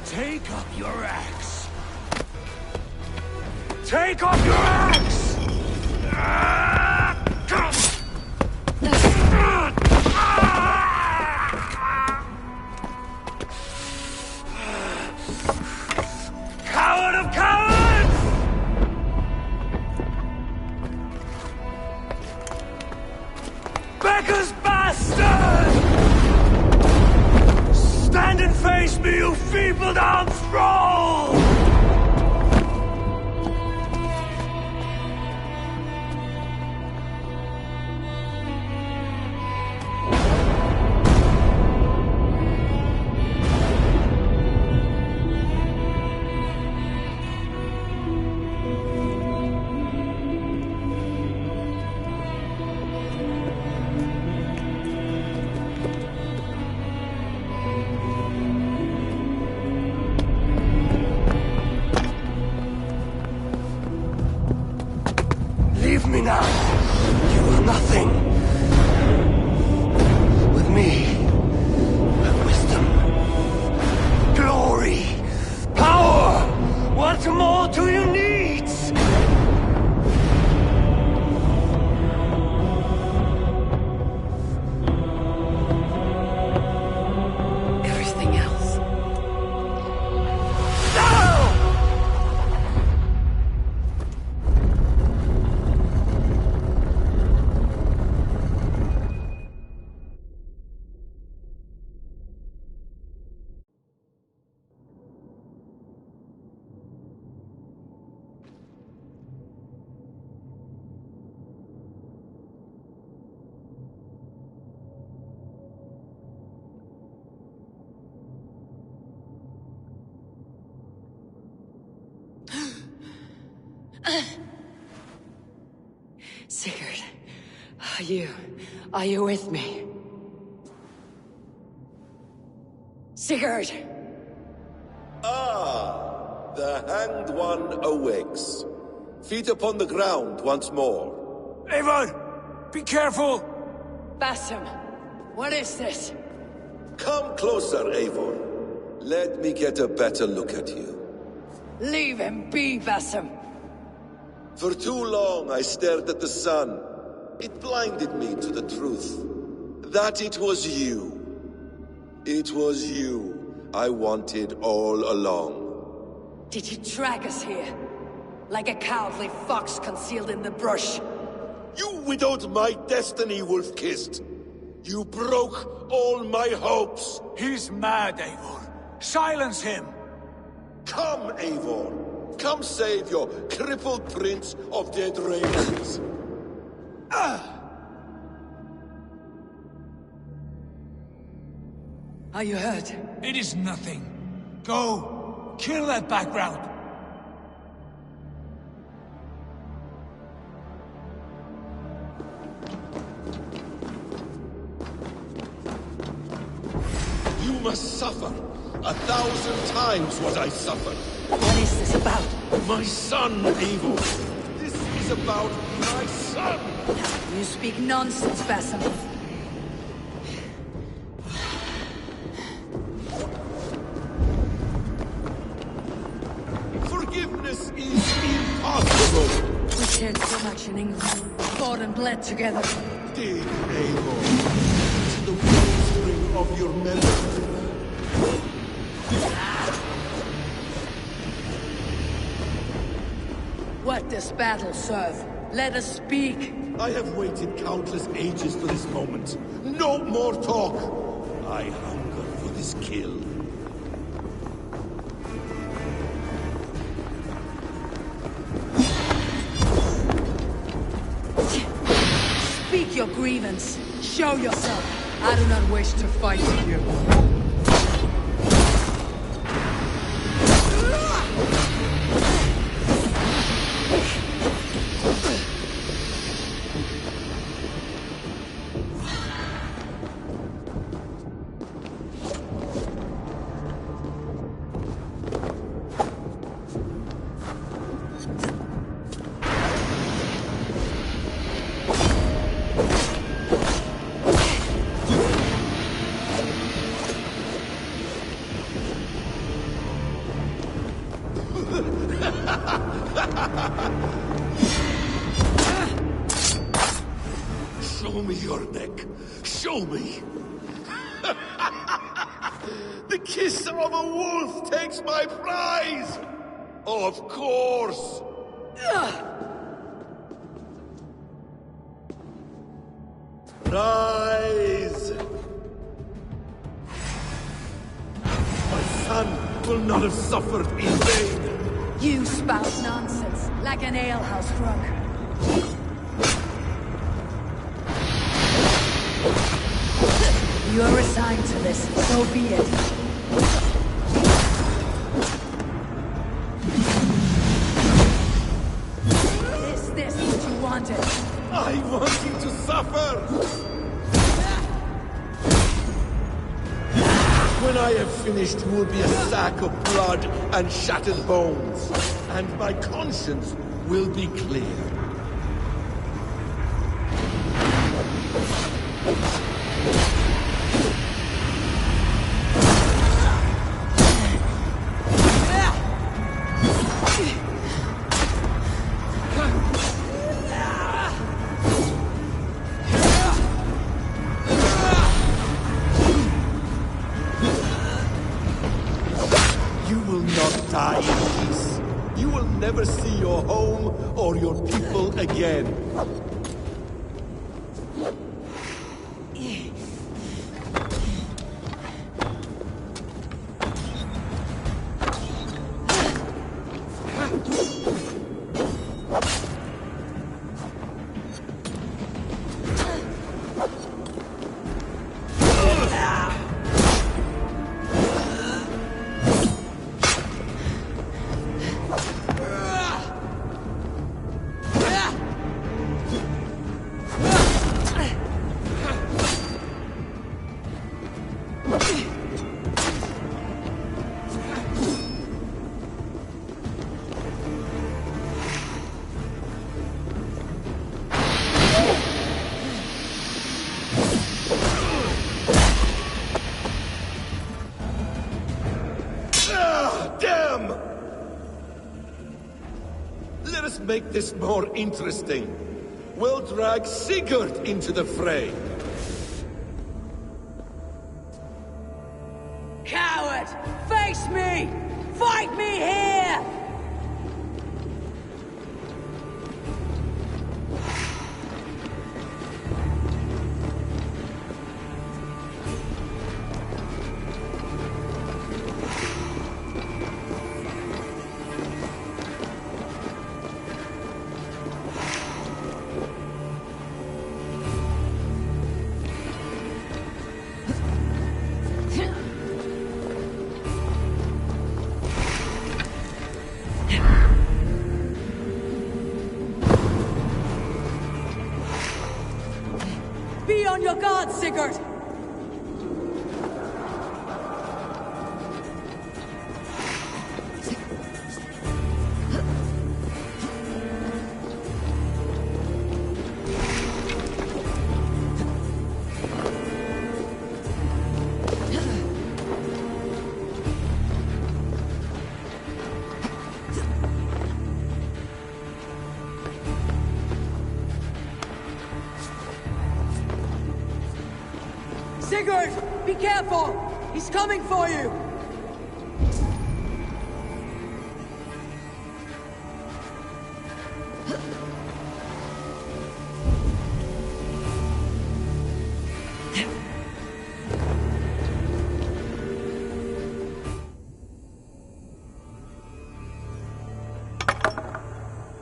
Take up your axe! Take up your axe! Coward of cowards! Beggar's bastard! Stand and face me, you feeble-down thrall! Leave me now. You are nothing. With me, have wisdom, glory, power. What more do you need? Everything else. Sigurd, are you with me? Sigurd! Ah, the Hanged One awakes. Feet upon the ground once more. Eivor, be careful! Basim, what is this? Come closer, Eivor. Let me get a better look at you. Leave him be, Basim. For too long I stared at the sun. It blinded me to the truth. That it was you. It was you I wanted all along. Did you drag us here? Like a cowardly fox concealed in the brush? You widowed my destiny, wolf-kissed. You broke all my hopes. He's mad, Eivor. Silence him! Come, Eivor. Come save your crippled prince of dead ravens. Are you hurt? It is nothing. Go. Kill that background. You must suffer 1,000 times what I suffered. What is this about? My son, Eivor. This is about my son. You speak nonsense, Basim. Forgiveness is impossible. We shared so much in England. Fought and bled together. Dig, Eivor. To the wellspring of your memory. What does battle serve? Let us speak. I have waited countless ages for this moment. No more talk. I hunger for this kill. Speak your grievance. Show yourself. I do not wish to fight with you. Show me your neck. Show me. The kiss of a wolf takes my prize! Of course! Rise! My son will not have suffered in vain! You spout nonsense, like an alehouse drunk. You're assigned to this, so be it. Is this what you wanted? I want you to suffer! When I have finished, you will be a sack of blood and shattered bones. And my conscience will be clear. Die in peace. You will never see your home or your people again. Let us make this more interesting. We'll drag Sigurd into the fray. Coward! Face me! Fight me here! Be on your guard, Sigurd! Sigurd! Be careful! He's coming for you!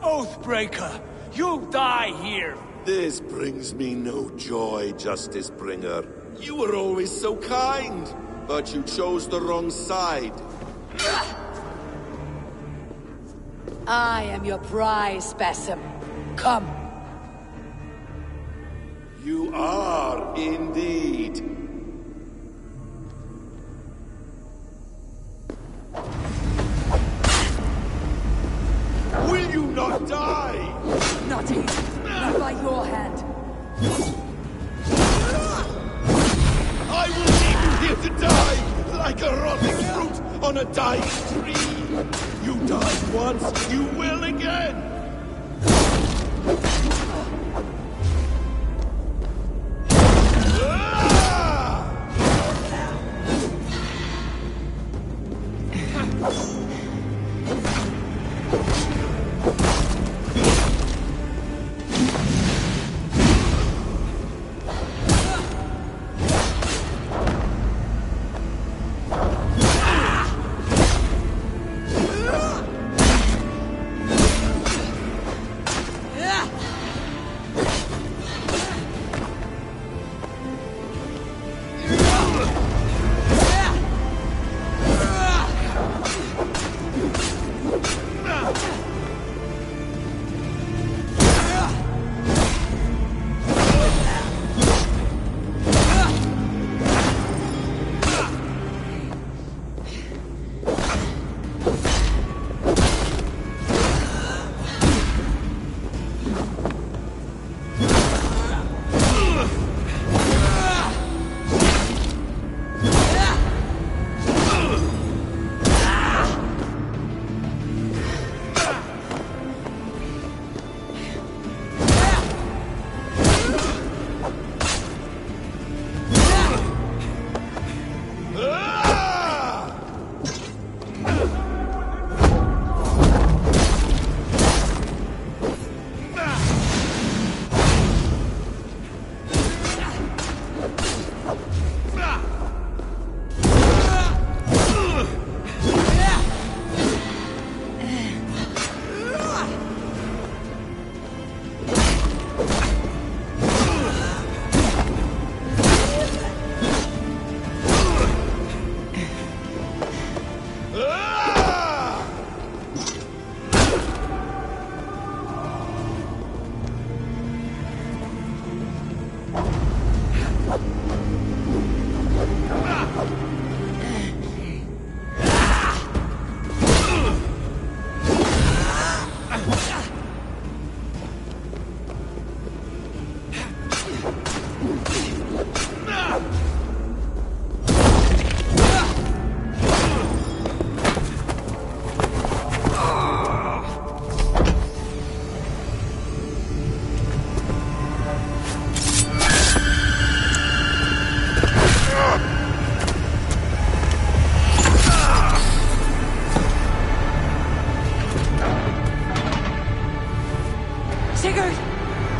Oathbreaker! You die here! This brings me no joy, Justice Bringer. You were always so kind, but you chose the wrong side. I am your prize, Basim. Come. You are indeed. Will you not die? Not easy. Not by your hand. I will leave you here to die, like a rotting fruit on a dying tree. You died once, you will again!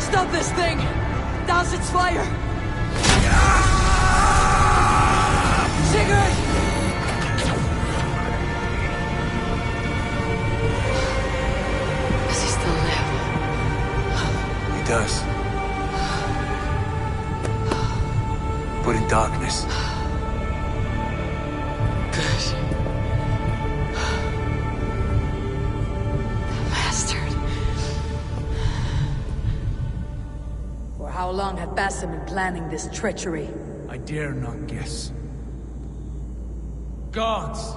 Stop this thing! Douse its fire! Sigurd! Does he still live? He does. But in darkness. Good. Bastard. For how long had Basim been planning this treachery? I dare not guess. Gods!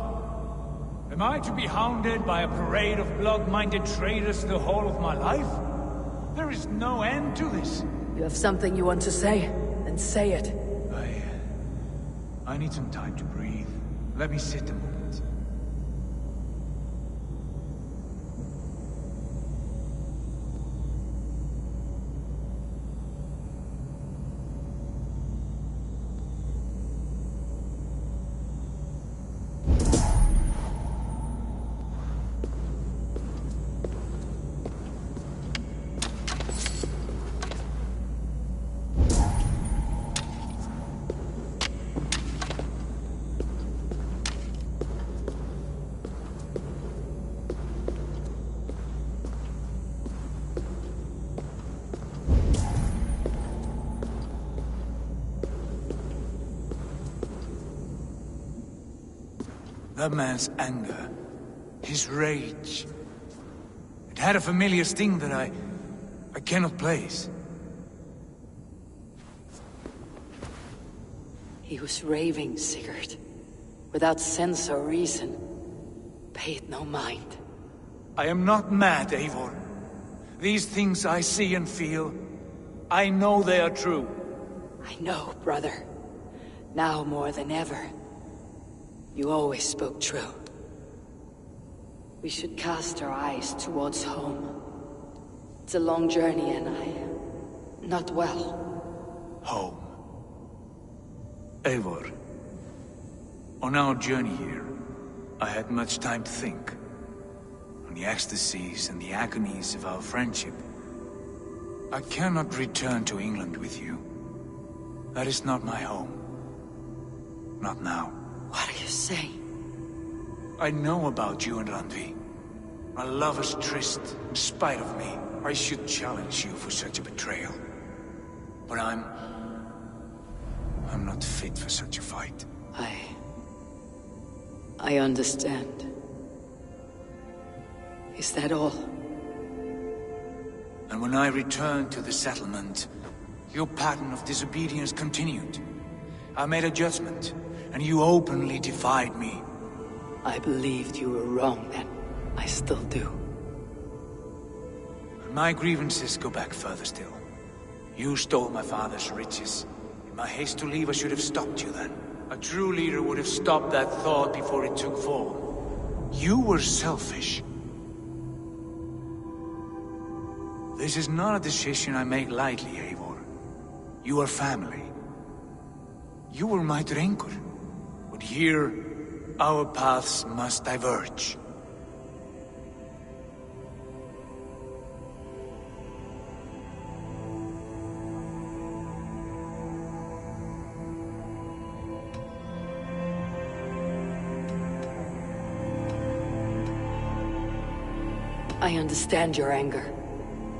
Am I to be hounded by a parade of blood-minded traitors the whole of my life? There is no end to this. You have something you want to say? Then say it. I need some time to breathe. Let me sit a moment. That man's anger, his rage, it had a familiar sting that I cannot place. He was raving, Sigurd. Without sense or reason. Pay it no mind. I am not mad, Eivor. These things I see and feel, I know they are true. I know, brother. Now more than ever. You always spoke true. We should cast our eyes towards home. It's a long journey and I... not well. Home. Eivor. On our journey here, I had much time to think. On the ecstasies and the agonies of our friendship. I cannot return to England with you. That is not my home. Not now. What are you saying? I know about you and Randvi. A lover's tryst, in spite of me. I should challenge you for such a betrayal. But I'm not fit for such a fight. I understand. Is that all? And when I returned to the settlement, your pattern of disobedience continued. I made a judgment, and you openly defied me. I believed you were wrong then. I still do. My grievances go back further still. You stole my father's riches. In my haste to leave, I should have stopped you then. A true leader would have stopped that thought before it took form. You were selfish. This is not a decision I make lightly, Eivor. You are family. You were my drengur. But here, our paths must diverge. I understand your anger.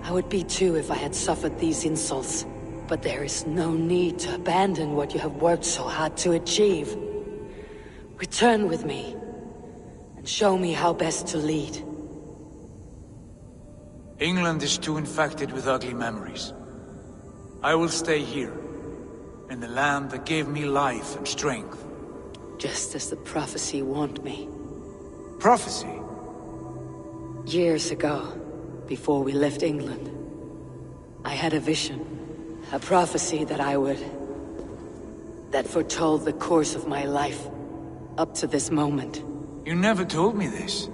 I would be too if I had suffered these insults. But there is no need to abandon what you have worked so hard to achieve. Return with me, and show me how best to lead. England is too infected with ugly memories. I will stay here, in the land that gave me life and strength. Just as the prophecy warned me. Prophecy? Years ago, before we left England, I had a vision. A prophecy that that foretold the course of my life, up to this moment. You never told me this.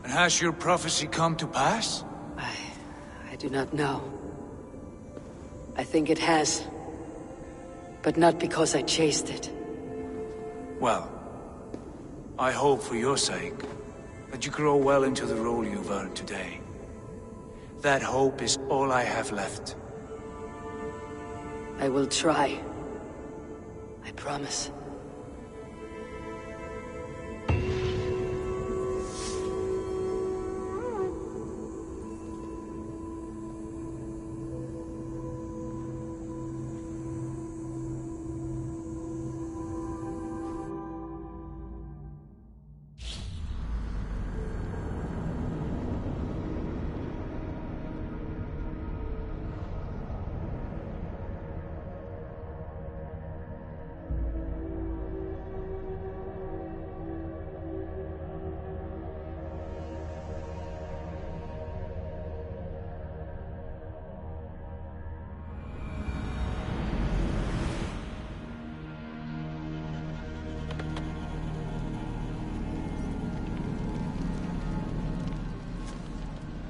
And has your prophecy come to pass? I do not know. I think it has. But not because I chased it. Well, I hope for your sake that you grow well into the role you've earned today. That hope is all I have left. I will try. I promise.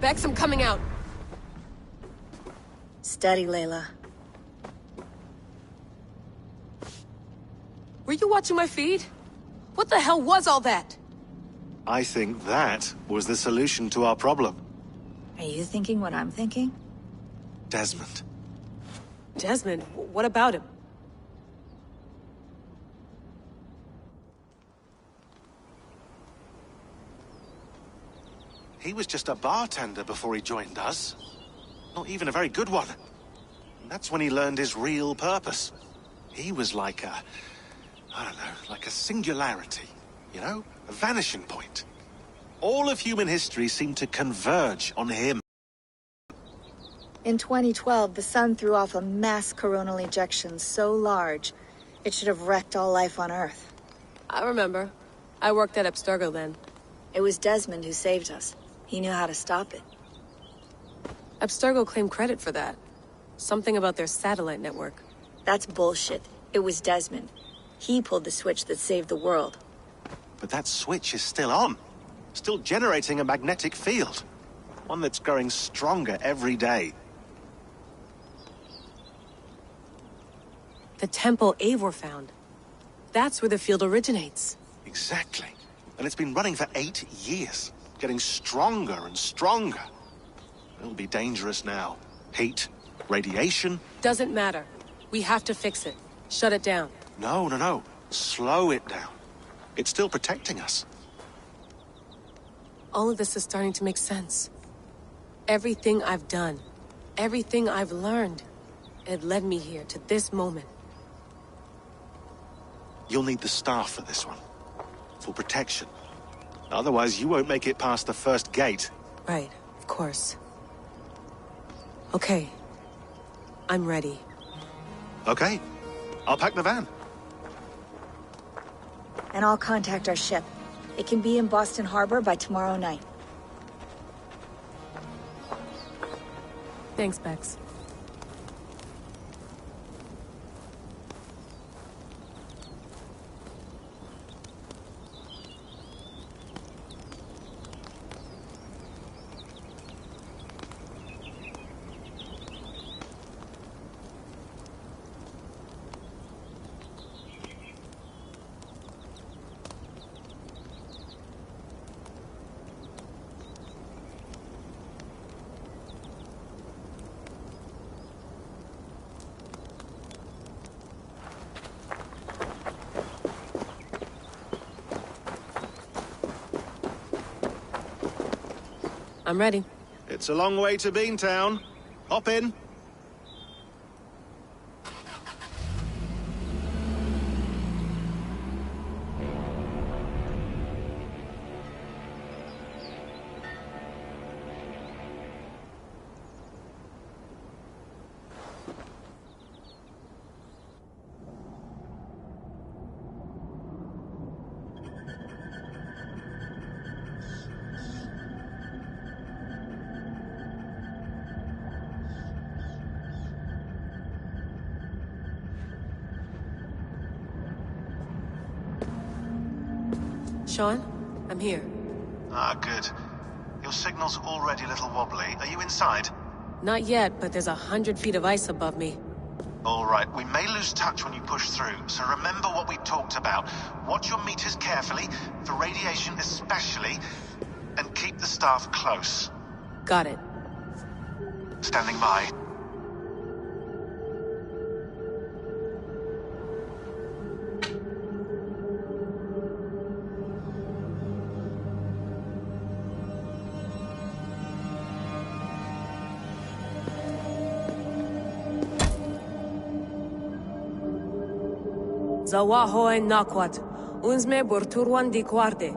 Bex, I'm coming out. Steady, Layla. Were you watching my feed? What the hell was all that? I think that was the solution to our problem. Are you thinking what I'm thinking? Desmond. Desmond? What about him? He was just a bartender before he joined us. Not even a very good one. And that's when he learned his real purpose. He was like a... I don't know, like a singularity, you know? A vanishing point. All of human history seemed to converge on him. In 2012, the sun threw off a mass coronal ejection so large, it should have wrecked all life on Earth. I remember. I worked at Abstergo then. It was Desmond who saved us. He knew how to stop it. Abstergo claimed credit for that. Something about their satellite network. That's bullshit. It was Desmond. He pulled the switch that saved the world. But that switch is still on. still generating a magnetic field. One that's growing stronger every day. The temple Eivor found. That's where the field originates. Exactly. And it's been running for 8 years, getting stronger and stronger. It'll be dangerous now. Heat, radiation. Doesn't matter. We have to fix it. Shut it down. No. Slow it down. It's still protecting us. All of this is starting to make sense. Everything I've done, everything I've learned, it led me here to this moment. You'll need the staff for this one. For protection. Otherwise, you won't make it past the first gate. Right, of course. Okay. I'm ready. Okay. I'll pack the van. And I'll contact our ship. It can be in Boston Harbor by tomorrow night. Thanks, Bex. I'm ready. It's a long way to Beantown. Hop in. Sean, I'm here. Ah, good. Your signal's already a little wobbly. Are you inside? Not yet, but there's 100 feet of ice above me. All right, we may lose touch when you push through, so remember what we talked about. Watch your meters carefully, for radiation especially, and keep the staff close. Got it. Standing by. Zawahoe nakwat, unsme borturwan di quarde.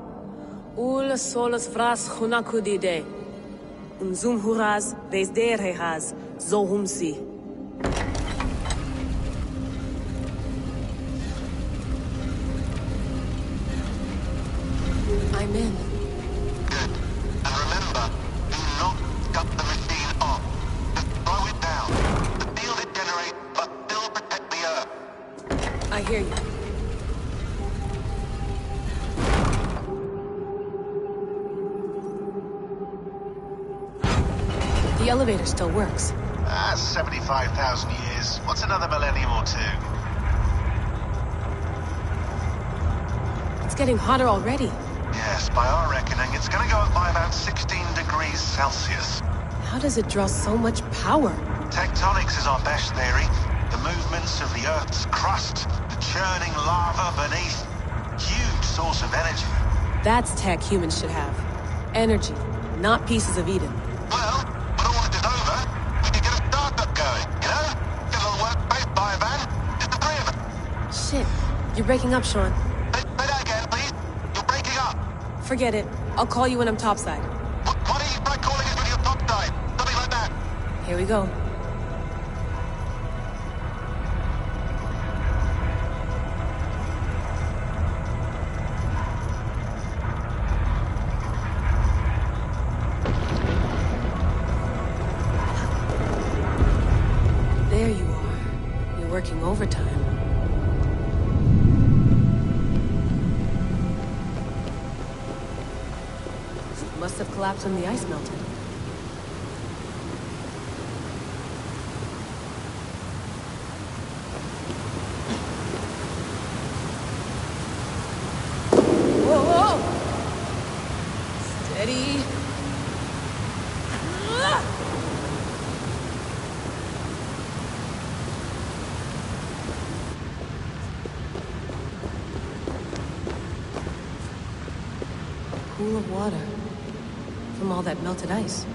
Ul solos vras hunakudide. Unzum huraz, vesderehaz, zohumsi. I'm in. Good. And remember, do not cut the machine off. Just slow it down. The field it generates must still protect the Earth. I hear you. The elevator still works. 75,000 years. What's another millennium or two? It's getting hotter already. Yes, by our reckoning, it's gonna go up by about 16 degrees Celsius. How does it draw so much power? Tectonics is our best theory. The movements of the Earth's crust, the churning lava beneath. Huge source of energy. That's tech humans should have. Energy, not pieces of Eden. Well, when all this is over, we can get a startup going, you know? Get a little workspace, buy a van, just the three of us. Shit, you're breaking up, Sean. Say that again, please. You're breaking up. Forget it. I'll call you when I'm topside. Why don't you try calling us when you're topside? Something like that. Here we go. There you are. You're working overtime. Must have collapsed when the ice melted. Whoa! Steady. Pool of water from all that melted ice.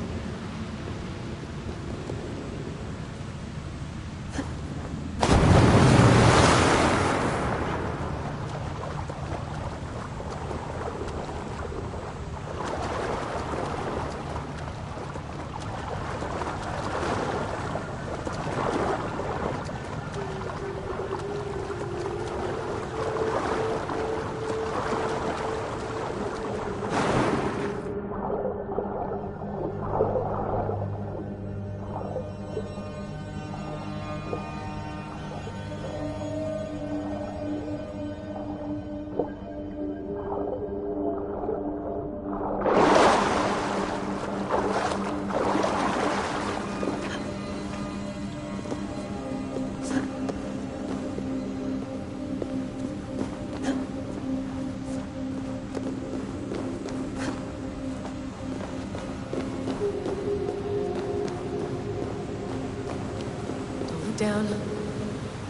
Down.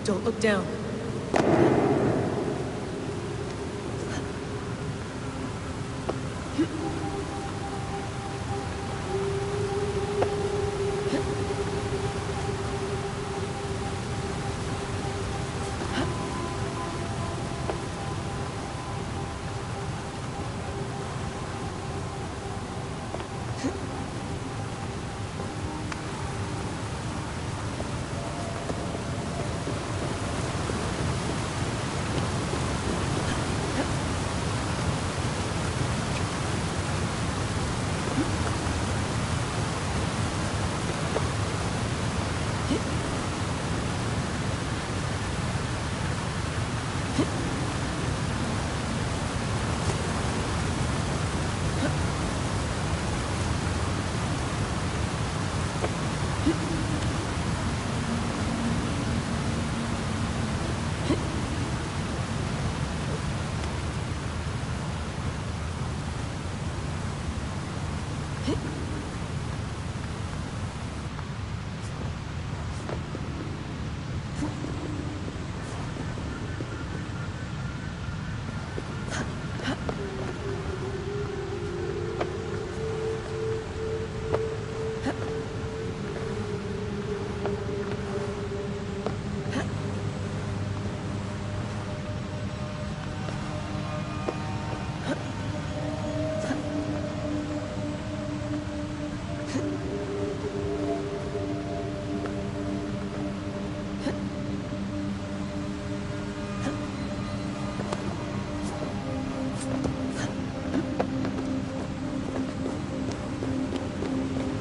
Don't look down.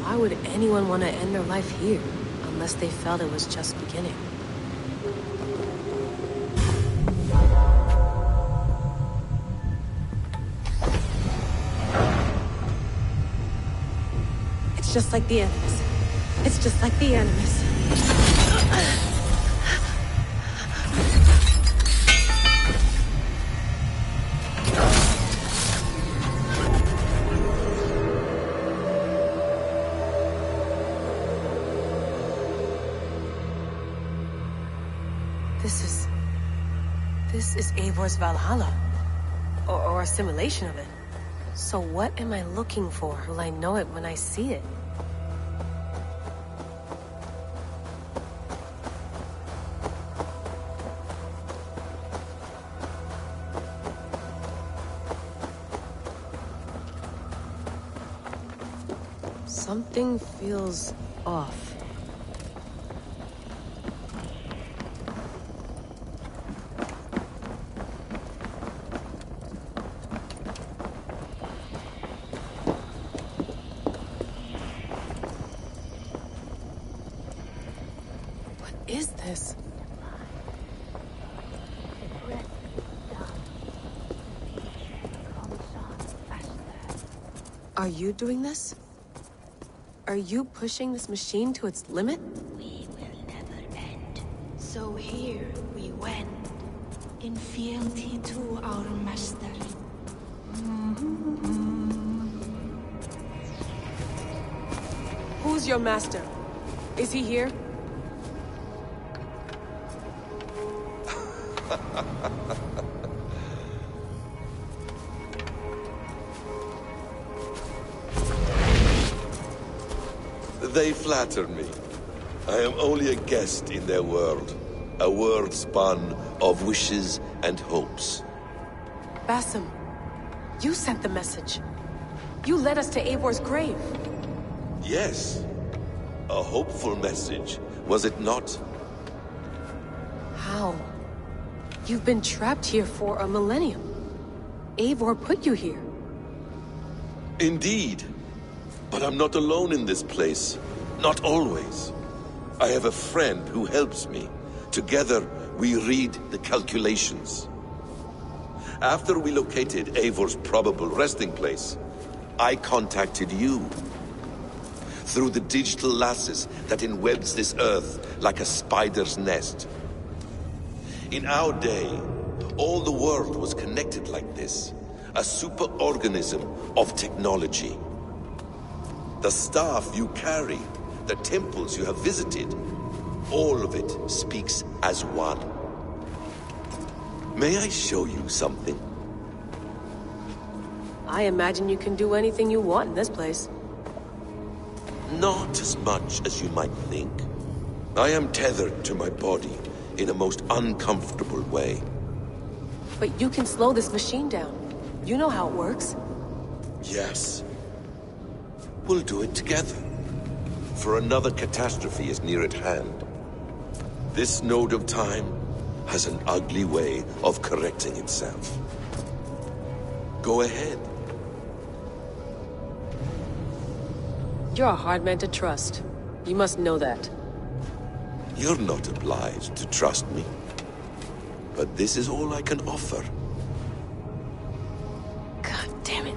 Why would anyone want to end their life here, unless they felt it was just beginning? It's just like the Animus. It's just like the Animus. This is Eivor's Valhalla. Or a simulation of it. So what am I looking for? Will I know it when I see it? Something feels off. Is this? Are you doing this? Are you pushing this machine to its limit? We will never end. So here we wend, in fealty to our master. Who's your master? Is he here? They flatter me. I am only a guest in their world. A world spun of wishes and hopes. Basim, you sent the message. You led us to Eivor's grave. Yes. A hopeful message, was it not? How? You've been trapped here for a millennium. Eivor put you here. Indeed. But I'm not alone in this place. Not always. I have a friend who helps me. Together, we read the calculations. After we located Eivor's probable resting place, I contacted you. Through the digital lasses that enwebs this earth like a spider's nest. In our day, all the world was connected like this. A superorganism of technology. The staff you carry, the temples you have visited, all of it speaks as one. May I show you something? I imagine you can do anything you want in this place. Not as much as you might think. I am tethered to my body in a most uncomfortable way. But you can slow this machine down. You know how it works. Yes. We'll do it together. For another catastrophe is near at hand. This node of time has an ugly way of correcting itself. Go ahead. You're a hard man to trust. You must know that. You're not obliged to trust me. But this is all I can offer. God damn it.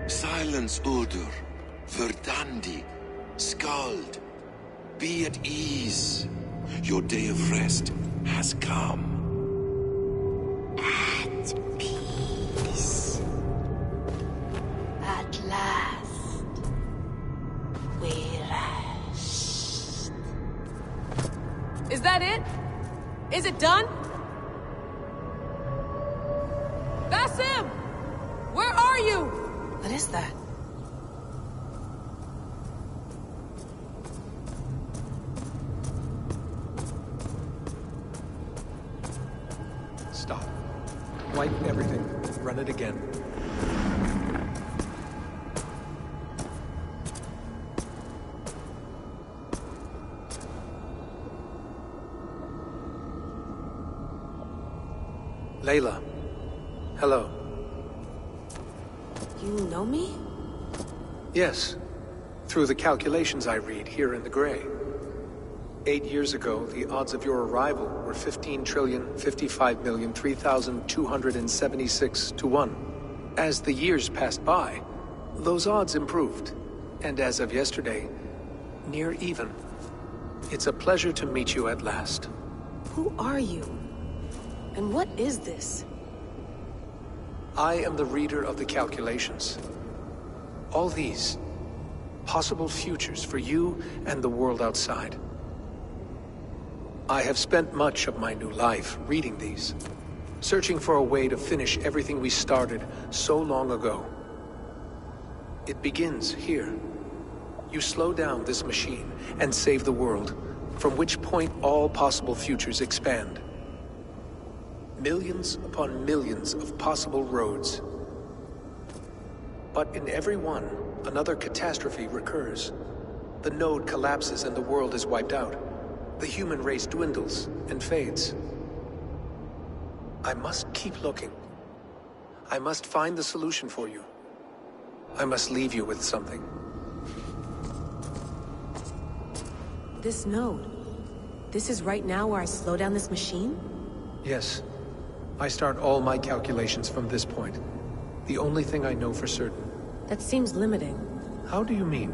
Silence, Uldur. Verdandi. Skald. Be at ease. Your day of rest has come. At peace. At last. We rest. Is that it? Is it done? Basim! Where are you? What is that? Stop. Wipe everything. Run it again. Layla. Hello. You know me? Yes. Through the calculations I read here in the gray. 8 years ago, the odds of your arrival were 15,055,003,276 to 1. As the years passed by, those odds improved. And as of yesterday, near even. It's a pleasure to meet you at last. Who are you? And what is this? I am the reader of the calculations. All these, possible futures for you and the world outside. I have spent much of my new life reading these, searching for a way to finish everything we started so long ago. It begins here. You slow down this machine and save the world, from which point all possible futures expand. Millions upon millions of possible roads. But in every one, another catastrophe recurs. The node collapses and the world is wiped out. The human race dwindles and fades. I must keep looking. I must find the solution for you. I must leave you with something. This node. this is right now where I slow down this machine? Yes. I start all my calculations from this point. The only thing I know for certain. That seems limiting. How do you mean?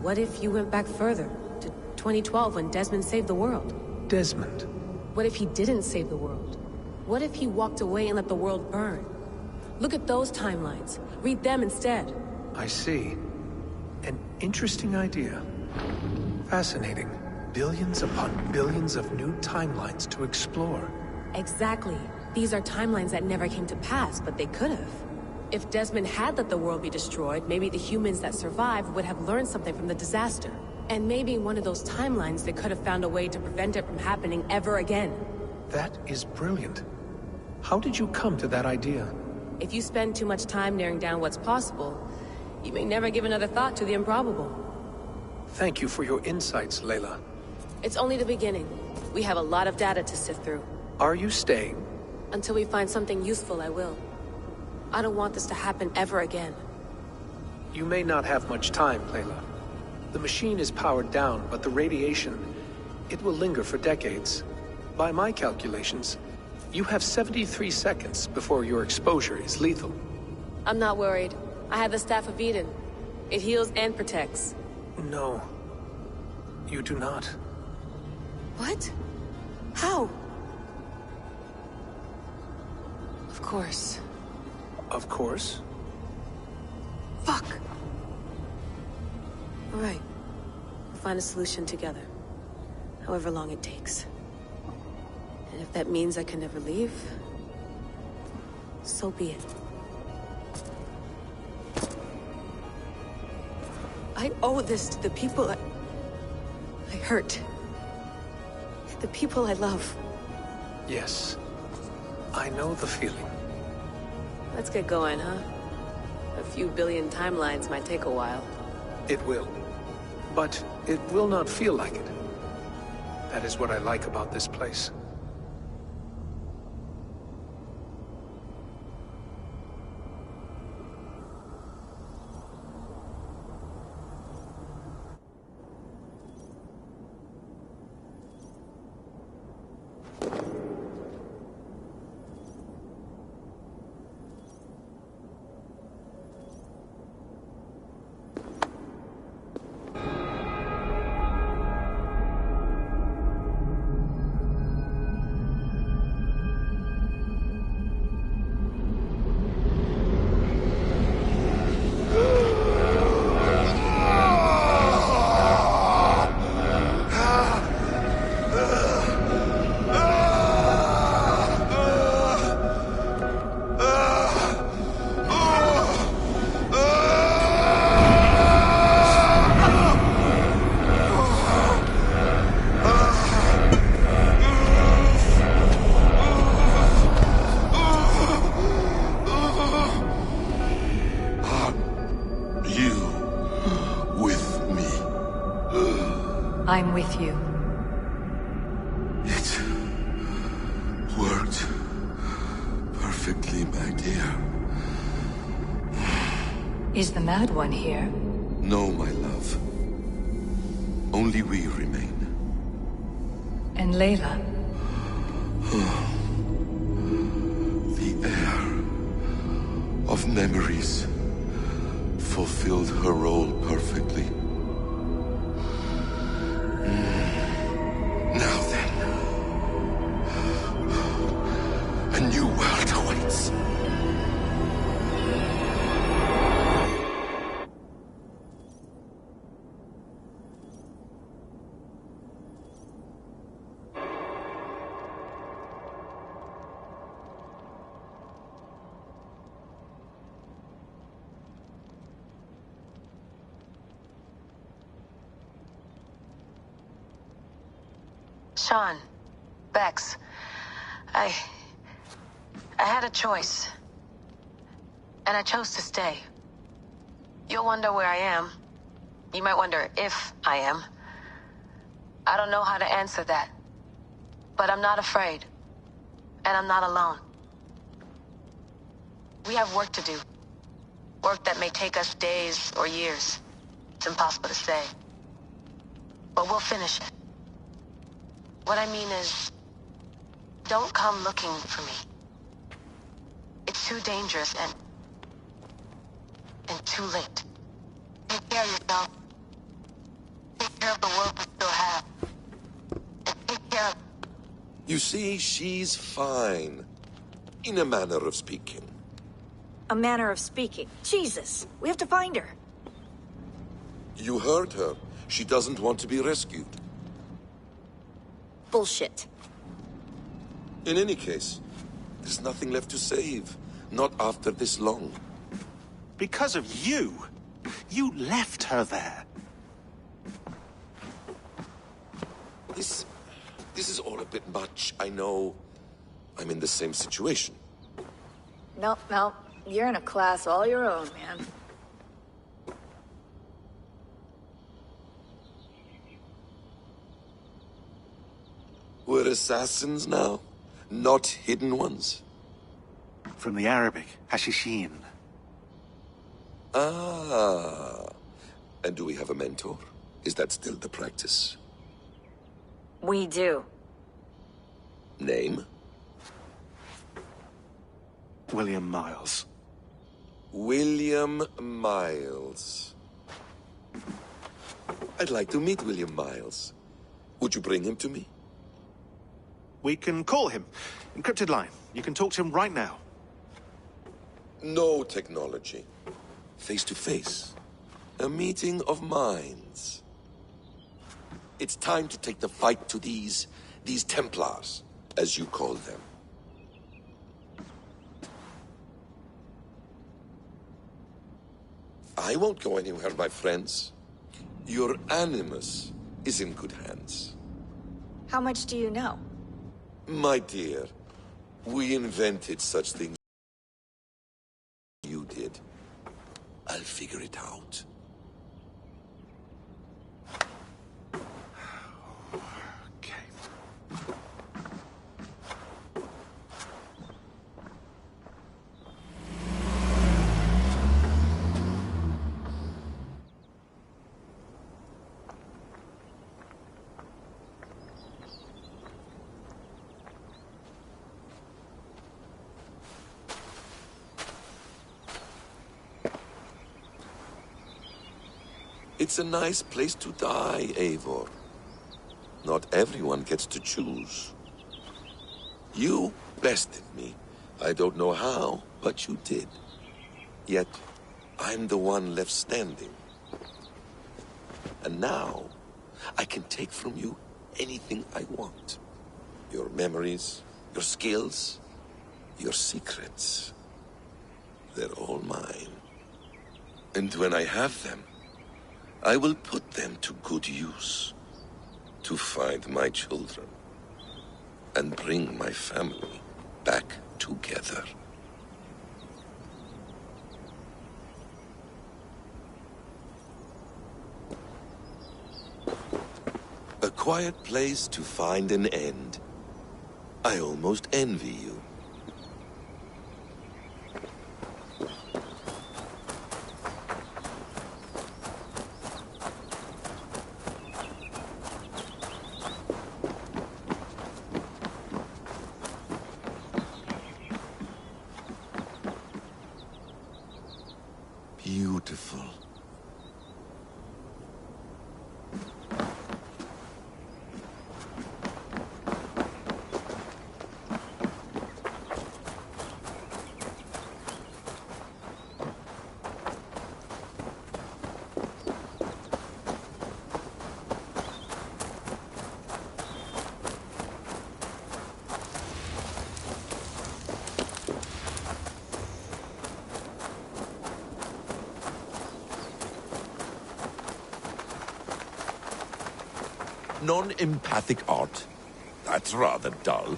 What if you went back further, to 2012 when Desmond saved the world? Desmond? What if he didn't save the world? What if he walked away and let the world burn? Look at those timelines. Read them instead. I see. An interesting idea. Fascinating. Billions upon billions of new timelines to explore. Exactly. These are timelines that never came to pass, but they could have. If Desmond had let the world be destroyed, maybe the humans that survived would have learned something from the disaster. And maybe in one of those timelines they could have found a way to prevent it from happening ever again. That is brilliant. How did you come to that idea? If you spend too much time narrowing down what's possible, you may never give another thought to the improbable. Thank you for your insights, Layla. It's only the beginning. We have a lot of data to sift through. Are you staying? Until we find something useful, I will. I don't want this to happen ever again. You may not have much time, Layla. The machine is powered down, but the radiation, it will linger for decades. By my calculations, you have 73 seconds before your exposure is lethal. I'm not worried. I have the Staff of Eden. It heals and protects. No. You do not. What? How? Of course. Of course? Fuck! Alright. We'll find a solution together. However long it takes. And if that means I can never leave, so be it. I owe this to the people I hurt. The people I love. Yes. I know the feeling. Let's get going, huh? A few billion timelines might take a while. It will. But it will not feel like it. That is what I like about this place. I'm with you. It worked perfectly, my dear. Is the Mad One here? No, my love. Only we remain. And Layla? The air of memories fulfilled her role perfectly. Now then, a new world awaits. Sean, Bex, I had a choice. And I chose to stay. You'll wonder where I am. You might wonder if I am. I don't know how to answer that. But I'm not afraid. And I'm not alone. We have work to do. Work that may take us days or years. It's impossible to say. But we'll finish it. What I mean is, don't come looking for me. It's too dangerous and too late. Take care of yourself. Take care of the world we still have. And take care of... You see, she's fine. In a manner of speaking. A manner of speaking. Jesus, we have to find her. You heard her. She doesn't want to be rescued. Bullshit. In any case, there's nothing left to save. Not after this long. Because of you. You left her there. This is all a bit much. I know I'm in the same situation. Nope. You're in a class all your own, man. We're assassins now, not hidden ones. From the Arabic, Hashishin. Ah. And do we have a mentor? Is that still the practice? We do. Name? William Miles. William Miles. I'd like to meet William Miles. Would you bring him to me? We can call him. Encrypted line. You can talk to him right now. No technology. Face to face. A meeting of minds. It's time to take the fight to these Templars, as you call them. I won't go anywhere, my friends. Your animus is in good hands. How much do you know? My dear, we invented such things you did. I'll figure it out. It's a nice place to die, Eivor. Not everyone gets to choose. You bested me. I don't know how, but you did. Yet, I'm the one left standing. And now, I can take from you anything I want. Your memories, your skills, your secrets. They're all mine. And when I have them, I will put them to good use. To find my children. And bring my family back together. A quiet place to find an end. I almost envy you. Beautiful. Non-empathic art? That's rather dull.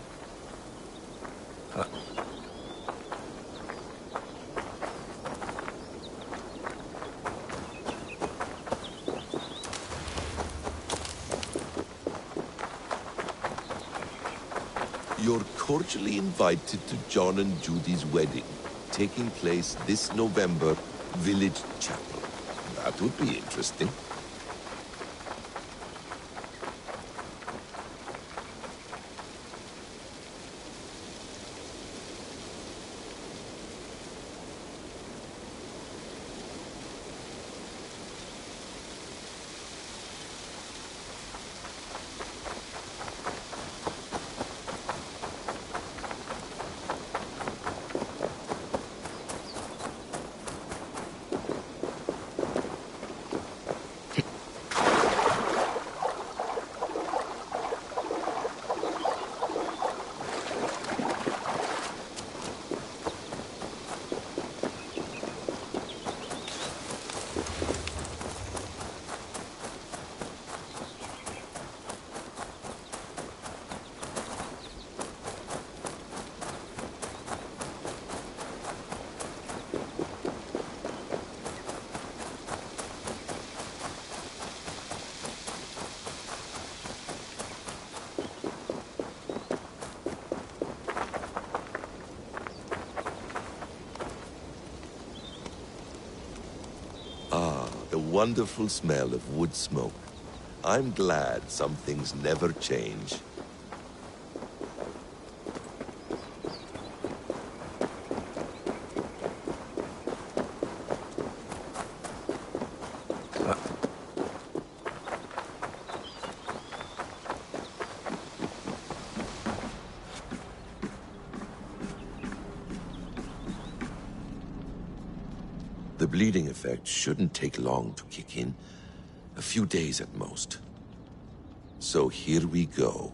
You're cordially invited to John and Judy's wedding, taking place this November, Village Chapel. That would be interesting. wonderful smell of wood smoke. I'm glad some things never change. The bleeding effect shouldn't take long to kick in. A few days at most. So here we go.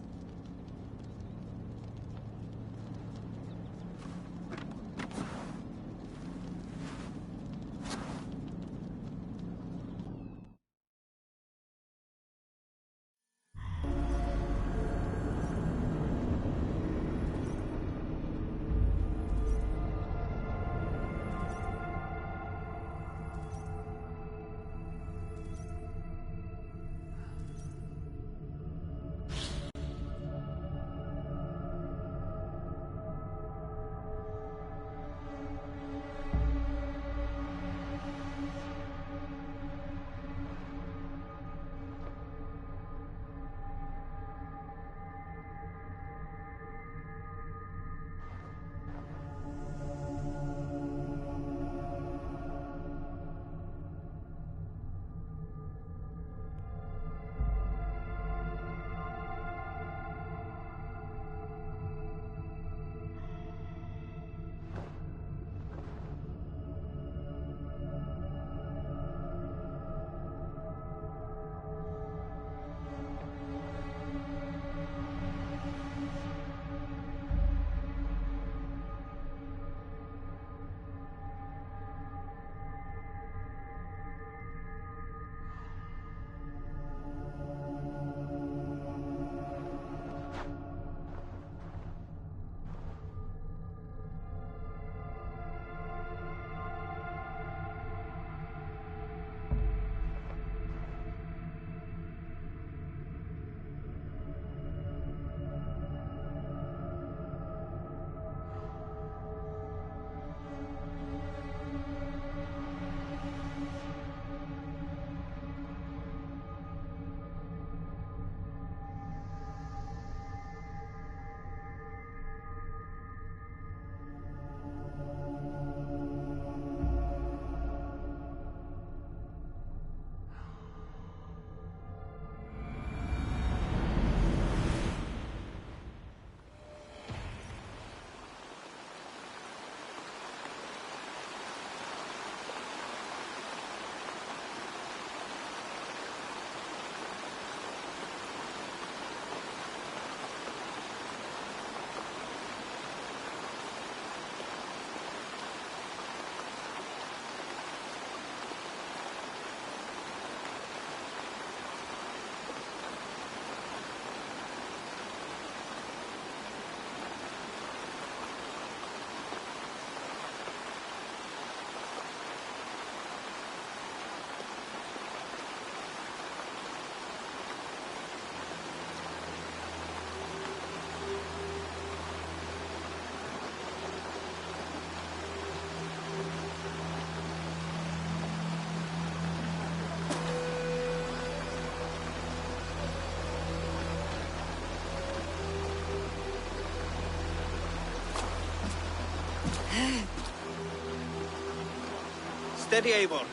Steady, Eivor.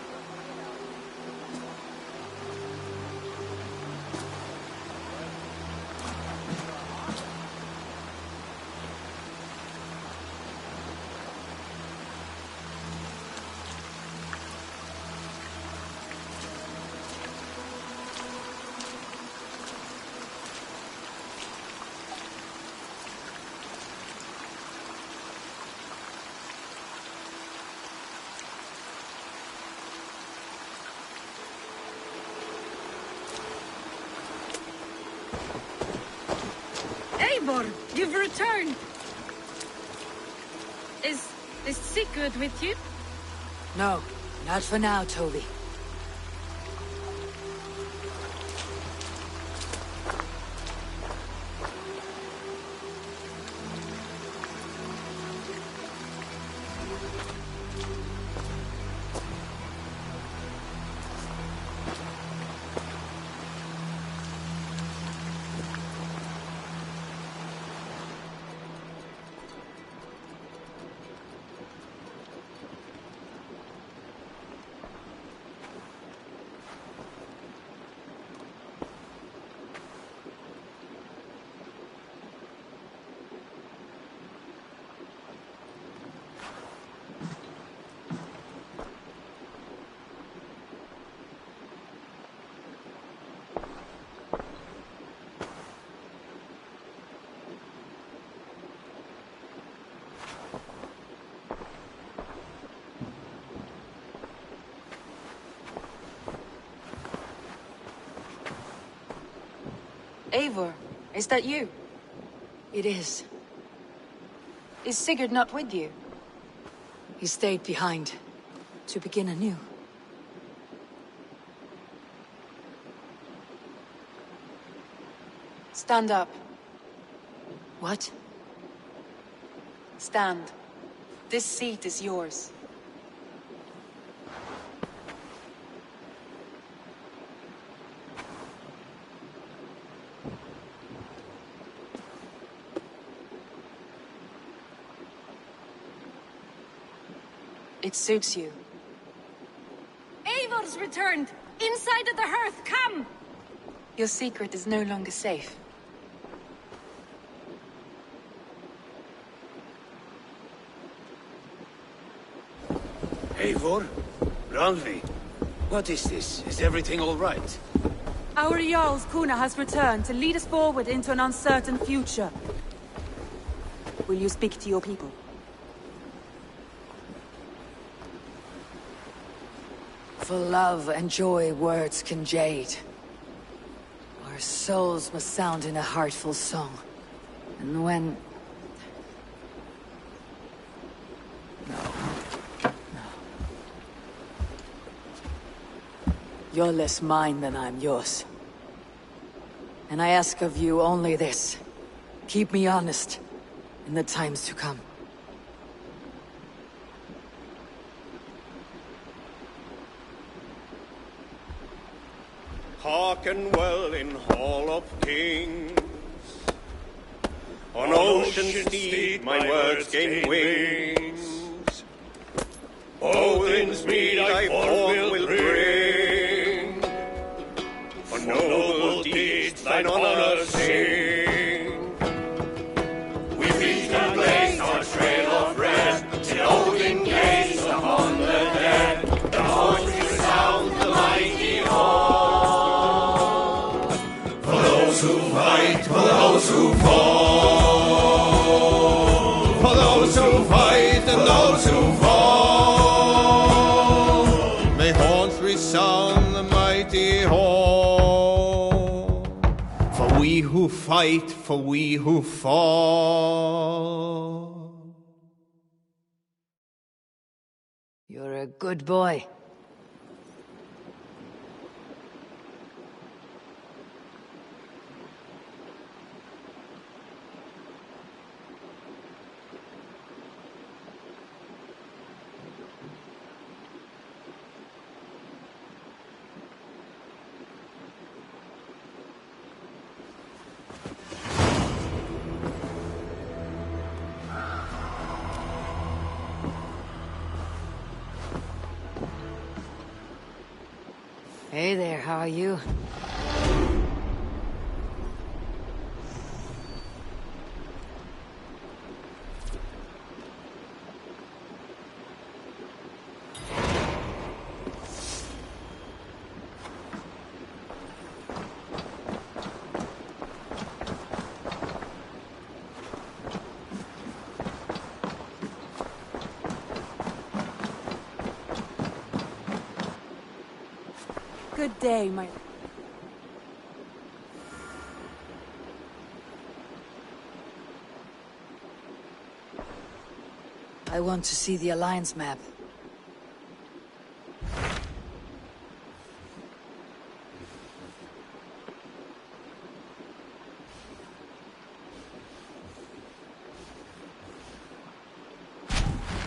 Eivor, you've returned. Is Sigurd with you? No, not for now, Toby. Eivor, is that you? It is. Is Sigurd not with you? He stayed behind, to begin anew. Stand up. What? Stand. This seat is yours. It suits you. Eivor's returned! Inside of the hearth, come! Your secret is no longer safe. Eivor? Ralvi? What is this? Is everything all right? Our Jarl's Kuna has returned to lead us forward into an uncertain future. Will you speak to your people? For love and joy words can jade. Our souls must sound in a heartful song. And when... No. You're less mine than I'm yours. And I ask of you only this. Keep me honest in the times to come. Hearken well in Hall of Kings. On ocean steed my words gain wings. Odin's mead I forth will bring. For noble deeds thine honor sing. We reach and place our trail of red, till Odin gaze upon the dead. The voice resounds the mighty hall. For those who fight, for those who fall. For those who fight and those who fall. May horns resound the mighty hall. For we who fight, for we who fall. You're a good boy. Hey there, how are you? Good day, my... I want to see the Alliance map.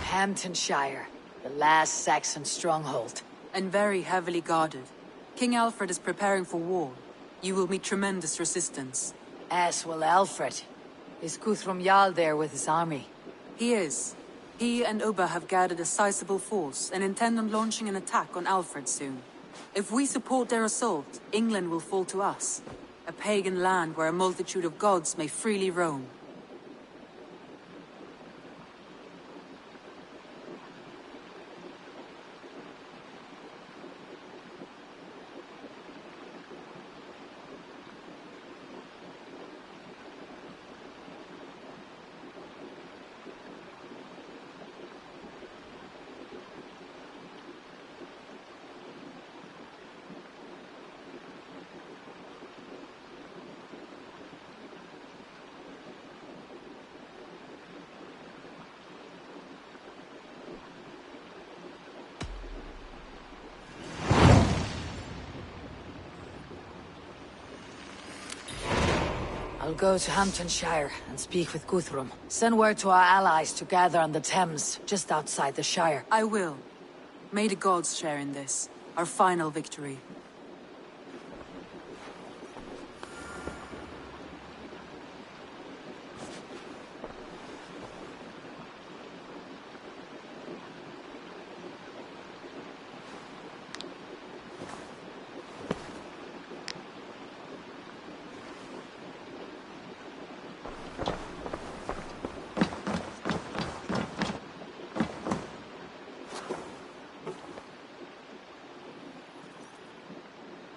Hamptonshire, the last Saxon stronghold. And very heavily guarded. King Alfred is preparing for war. You will meet tremendous resistance. As will Alfred. Is Guthrum Jarl there with his army? He is. He and Ubba have gathered a sizable force and intend on launching an attack on Alfred soon. If we support their assault, England will fall to us. A pagan land where a multitude of gods may freely roam. I'll go to Hamptonshire and speak with Guthrum. Send word to our allies to gather on the Thames, just outside the Shire. I will. May the gods share in this, our final victory.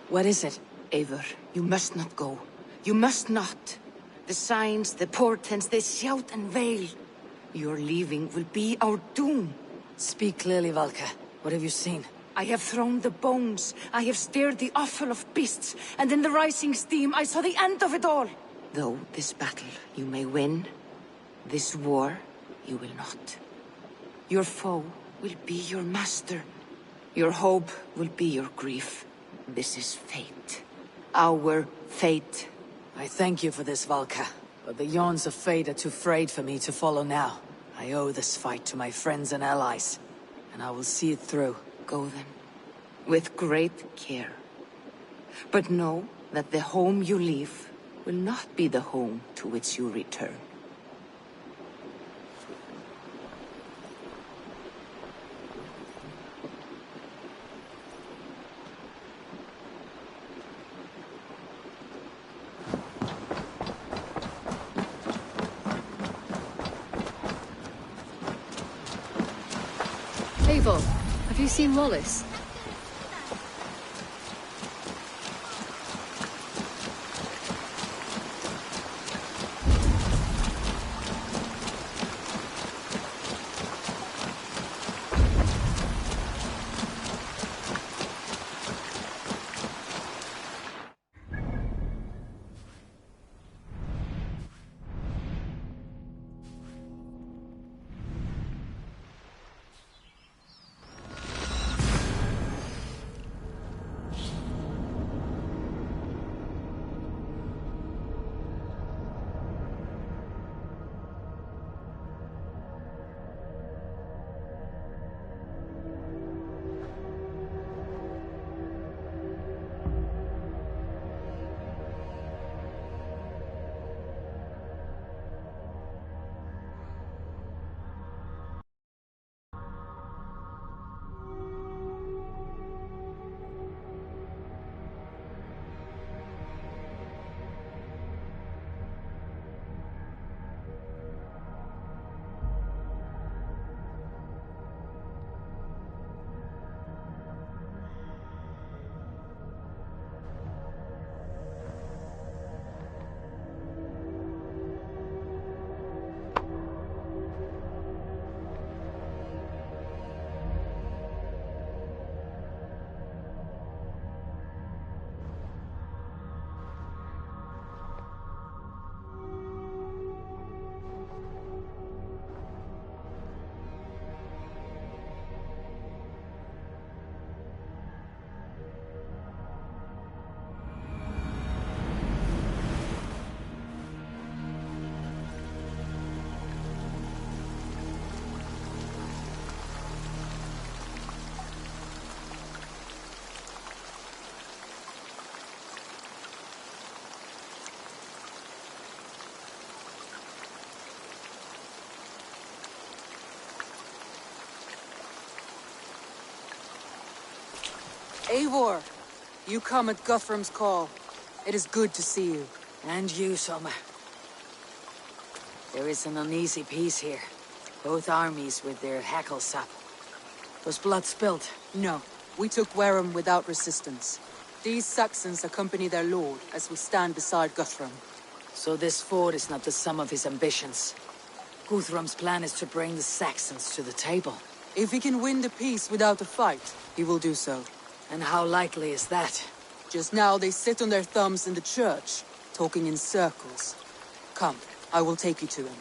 What is it? Eivor, you must not go. You must not. The signs, the portents, they shout and wail. Your leaving will be our doom. Speak clearly, Valka. What have you seen? I have thrown the bones. I have stirred the offal of beasts. And in the rising steam, I saw the end of it all. Though this battle you may win, this war you will not. Your foe will be your master. Your hope will be your grief. This is fate. Our fate. I thank you for this, Valka. But the yawns of fate are too frayed for me to follow now. I owe this fight to my friends and allies. And I will see it through. Go then. With great care. But know that the home you leave will not be the home to which you return. Eivor, have you seen Wallace? Eivor, you come at Guthrum's call. It is good to see you. And you, Summer. There is an uneasy peace here. Both armies with their hackles up. Was blood spilled? No, we took Wareham without resistance. These Saxons accompany their lord as we stand beside Guthrum. So this fort is not the sum of his ambitions. Guthrum's plan is to bring the Saxons to the table. If he can win the peace without a fight, he will do so. And how likely is that? Just now they sit on their thumbs in the church, talking in circles. Come, I will take you to them.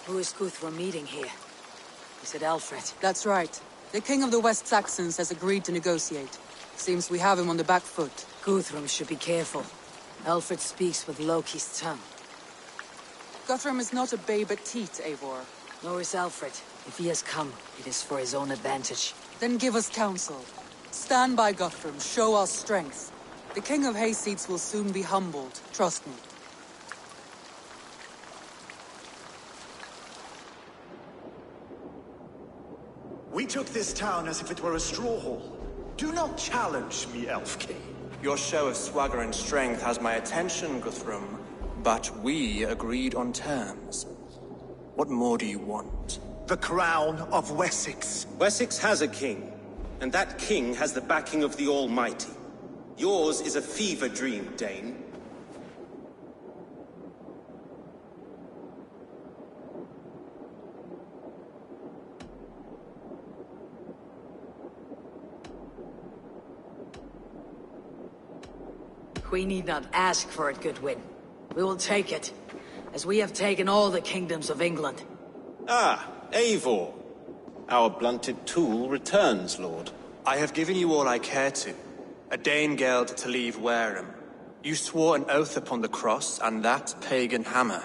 Who is Guthrum meeting here? Is it Alfred? That's right. The King of the West Saxons has agreed to negotiate. Seems we have him on the back foot. Guthrum should be careful. Alfred speaks with Loki's tongue. Guthrum is not a babe at teat, Eivor. Nor is Alfred. If he has come, it is for his own advantage. Then give us counsel. Stand by Guthrum, show our strength. The King of Hayseeds will soon be humbled, trust me. We took this town as if it were a straw hall. Do not challenge me, Elf King. Your show of swagger and strength has my attention, Guthrum. But we agreed on terms. What more do you want? The crown of Wessex. Wessex has a king, and that king has the backing of the Almighty. Yours is a fever dream, Dane. We need not ask for it, Goodwin. We will take it, as we have taken all the kingdoms of England. Ah, Eivor. Our blunted tool returns, Lord. I have given you all I care to. A Danegeld to leave Wareham. You swore an oath upon the cross, and that pagan hammer.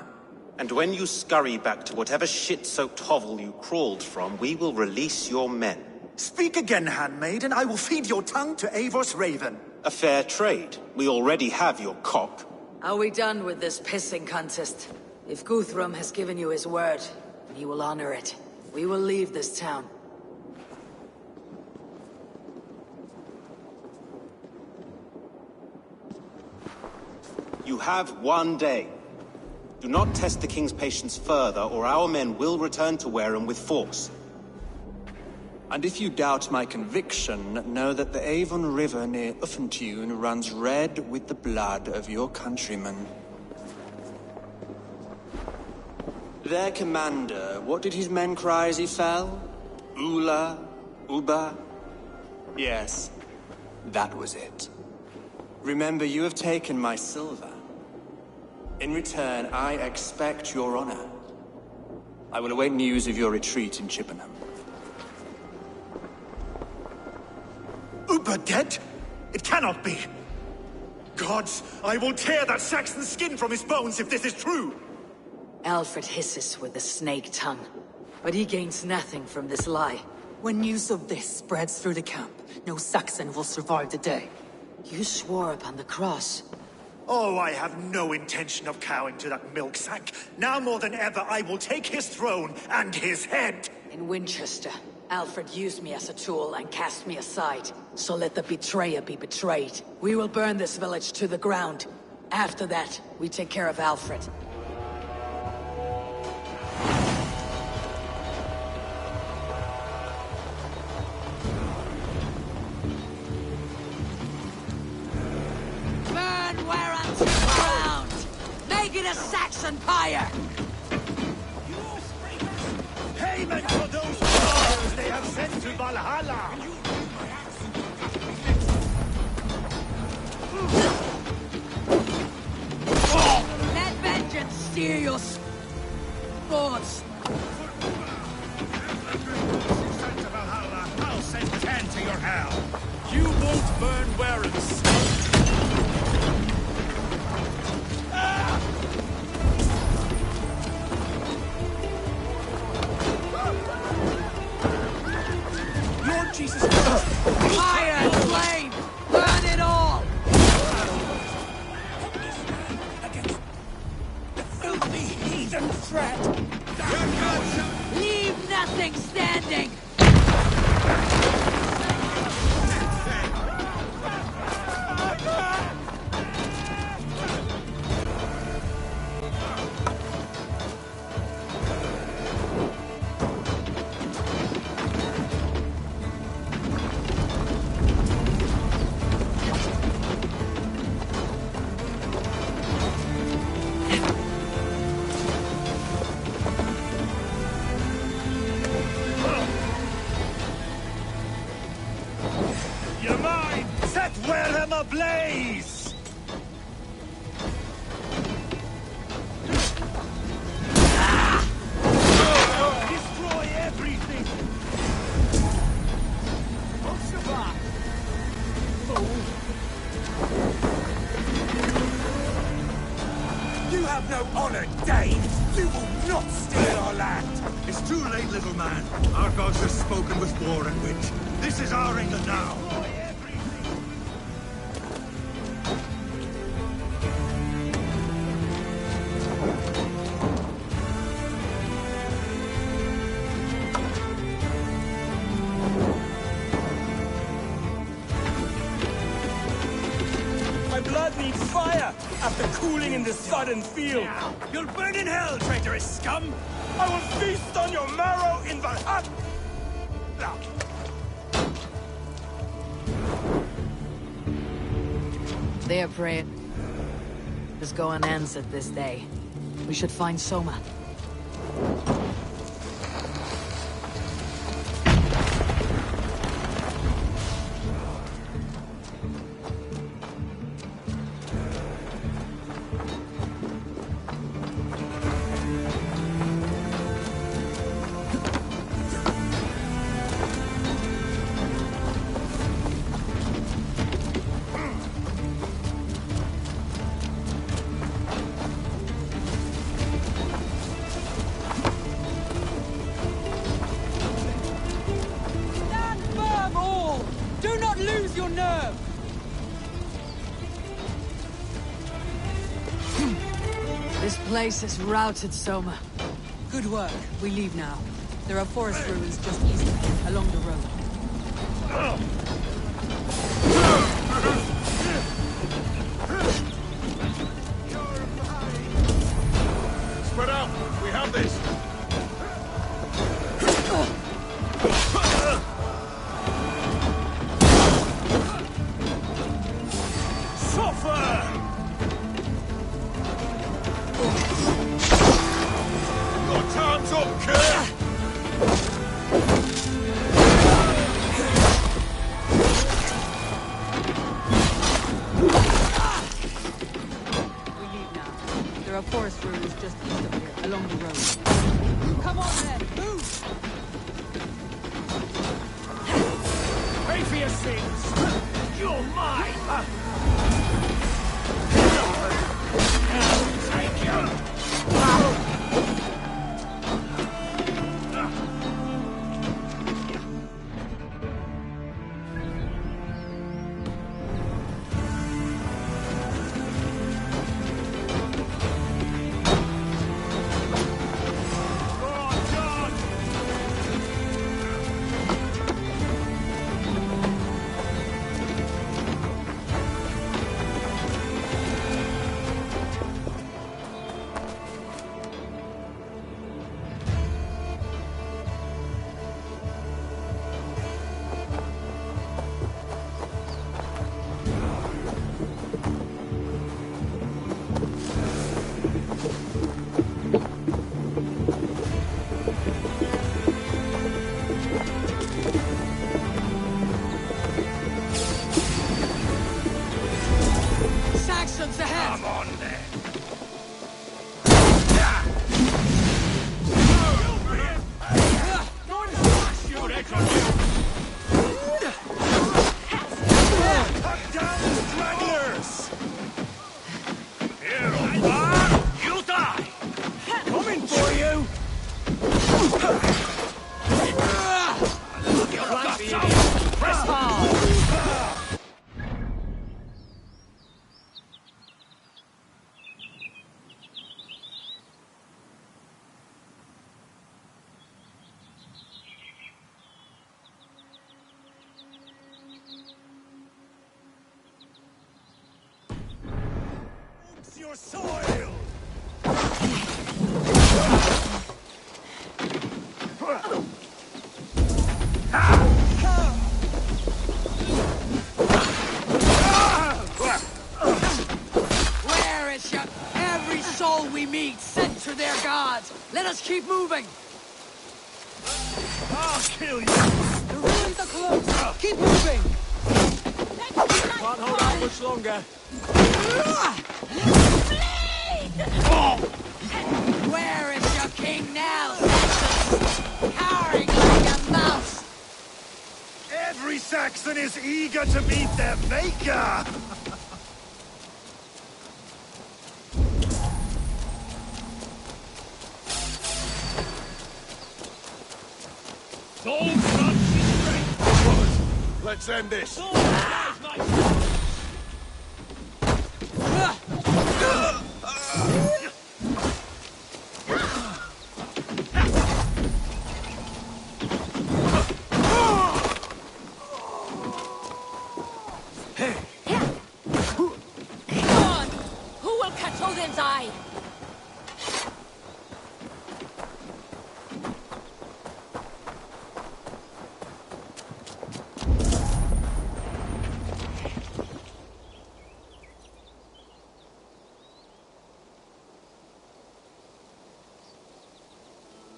And when you scurry back to whatever shit-soaked hovel you crawled from, we will release your men. Speak again, handmaid, and I will feed your tongue to Eivor's raven. A fair trade. We already have your cock. Are we done with this pissing contest? If Guthrum has given you his word, he will honor it. We will leave this town. You have 1 day. Do not test the king's patience further, or our men will return to Wareham with force. And if you doubt my conviction, know that the Avon River near Uffentune runs red with the blood of your countrymen. Their commander, what did his men cry as he fell? Ula? Uba? Yes, that was it. Remember, you have taken my silver. In return, I expect your honor. I will await news of your retreat in Chippenham. Uber dead? It cannot be. Gods, I will tear that Saxon skin from his bones if this is true! Alfred hisses with a snake tongue, but he gains nothing from this lie. When news of this spreads through the camp, no Saxon will survive the day. You swore upon the cross. Oh, I have no intention of cowing to that milk sack. Now more than ever, I will take his throne and his head! In Winchester, Alfred used me as a tool and cast me aside. So let the betrayer be betrayed. We will burn this village to the ground. After that, we take care of Alfred. Burn Wareham to the ground! Make it a Saxon pyre! Payment for those warriors they have sent to Valhalla! Let vengeance steer your thoughts! Sent to Valhalla, I'll send 10 to your hell! You won't burn Warehams! Lord Jesus Christ! Fire and flame! Burn it all! Against the filthy heathen threat! Leave nothing standing! You're mine! Set Wareham ablaze! It's too late, little man. Our gods have spoken with war and wit. This is our England now. My blood needs fire after cooling in the sodden field. You'll burn in hell, traitorous scum! I will feast on your marrow in Valhalla! Their prayer is go unanswered this day. We should find Soma. Stand firm, all! Do not lose your nerve! This place is routed, Soma. Good work. We leave now. There are forest ruins just east of here, along the road. Spread out! We have this! Suffer! Your time's up, kid! We leave now. There are forest ruins just east of here, along the road. Come on then, move! Pay for your sins! You're mine! Take you! Saxons ahead! Come on then! Shoot eggs on you! Cut down the stragglers! Here, old man! You die! Coming for you! You're guts out! Press hard! It's your soil! Where is your... Every soul we meet sent to their gods! Let us keep moving! I'll kill you! The ruins are close! Keep moving! Can't hold out much longer. Where is your king now, Saxons? Cowering like a mouse! Every Saxon is eager to meet their maker! Soul such strength! Let's end this!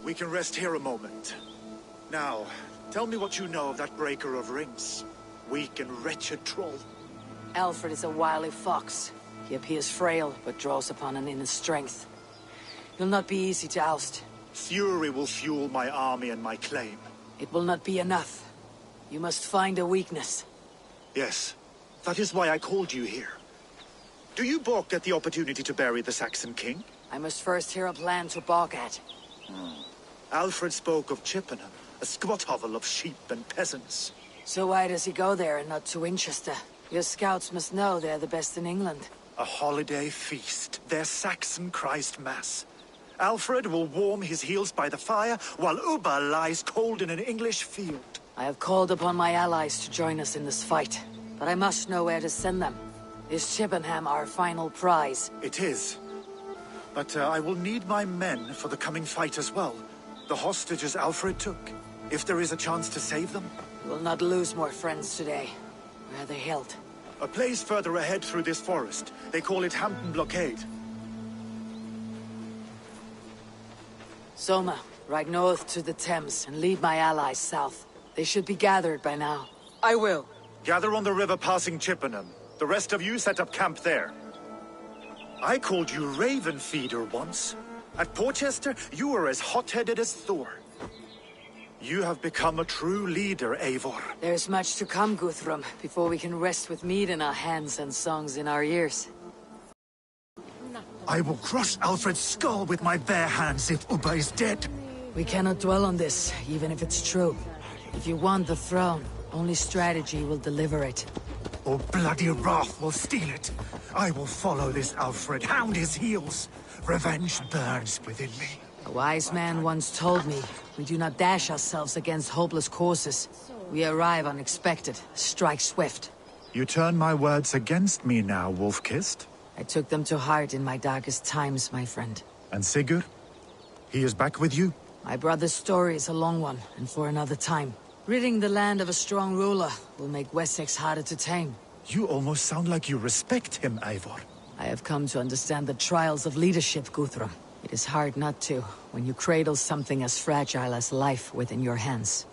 We can rest here a moment. Now, tell me what you know of that breaker of rings. Weak and wretched troll. Alfred is a wily fox. He appears frail, but draws upon an inner strength. He'll not be easy to oust. Fury will fuel my army and my claim. It will not be enough. You must find a weakness. Yes, that is why I called you here. Do you balk at the opportunity to bury the Saxon king? I must first hear a plan to balk at. Alfred spoke of Chippenham, a squat hovel of sheep and peasants. So why does he go there and not to Winchester? Your scouts must know they're the best in England. A holiday feast, their Saxon Christ Mass. Alfred will warm his heels by the fire, while Ubba lies cold in an English field. I have called upon my allies to join us in this fight, but I must know where to send them. Is Chippenham our final prize? It is. But I will need my men for the coming fight as well. The hostages Alfred took. If there is a chance to save them. We will not lose more friends today. Where are they held? A place further ahead through this forest. They call it Hampton Blockade. Soma, ride north to the Thames and lead my allies south. They should be gathered by now. I will. Gather on the river passing Chippenham. The rest of you set up camp there. I called you Raven Feeder once. At Porchester, you were as hot-headed as Thor. You have become a true leader, Eivor. There's much to come, Guthrum, before we can rest with mead in our hands and songs in our ears. I will crush Alfred's skull with my bare hands if Ubba is dead. We cannot dwell on this, even if it's true. If you want the throne, only strategy will deliver it. Or bloody wrath will steal it. I will follow this Alfred, hound his heels. Revenge burns within me. A wise man once told me, we do not dash ourselves against hopeless courses. We arrive unexpected, strike swift. You turn my words against me now, Wolf-Kissed? I took them to heart in my darkest times, my friend. And Sigurd? He is back with you? My brother's story is a long one, and for another time. Ridding the land of a strong ruler will make Wessex harder to tame. You almost sound like you respect him, Eivor. I have come to understand the trials of leadership, Guthrum. It is hard not to, when you cradle something as fragile as life within your hands.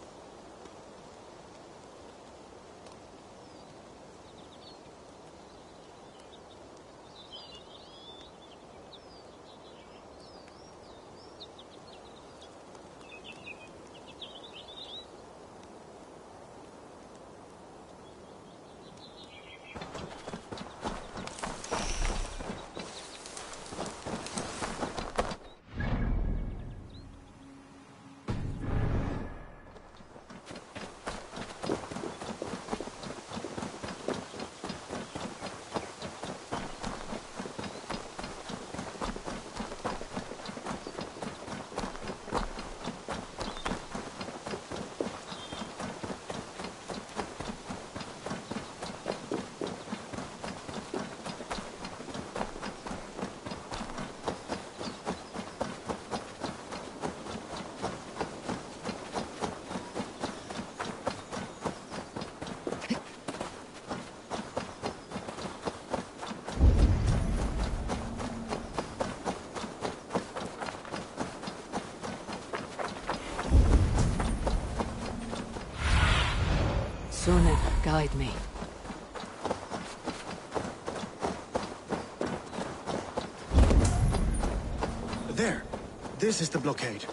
Sune, guide me. There. This is the blockade.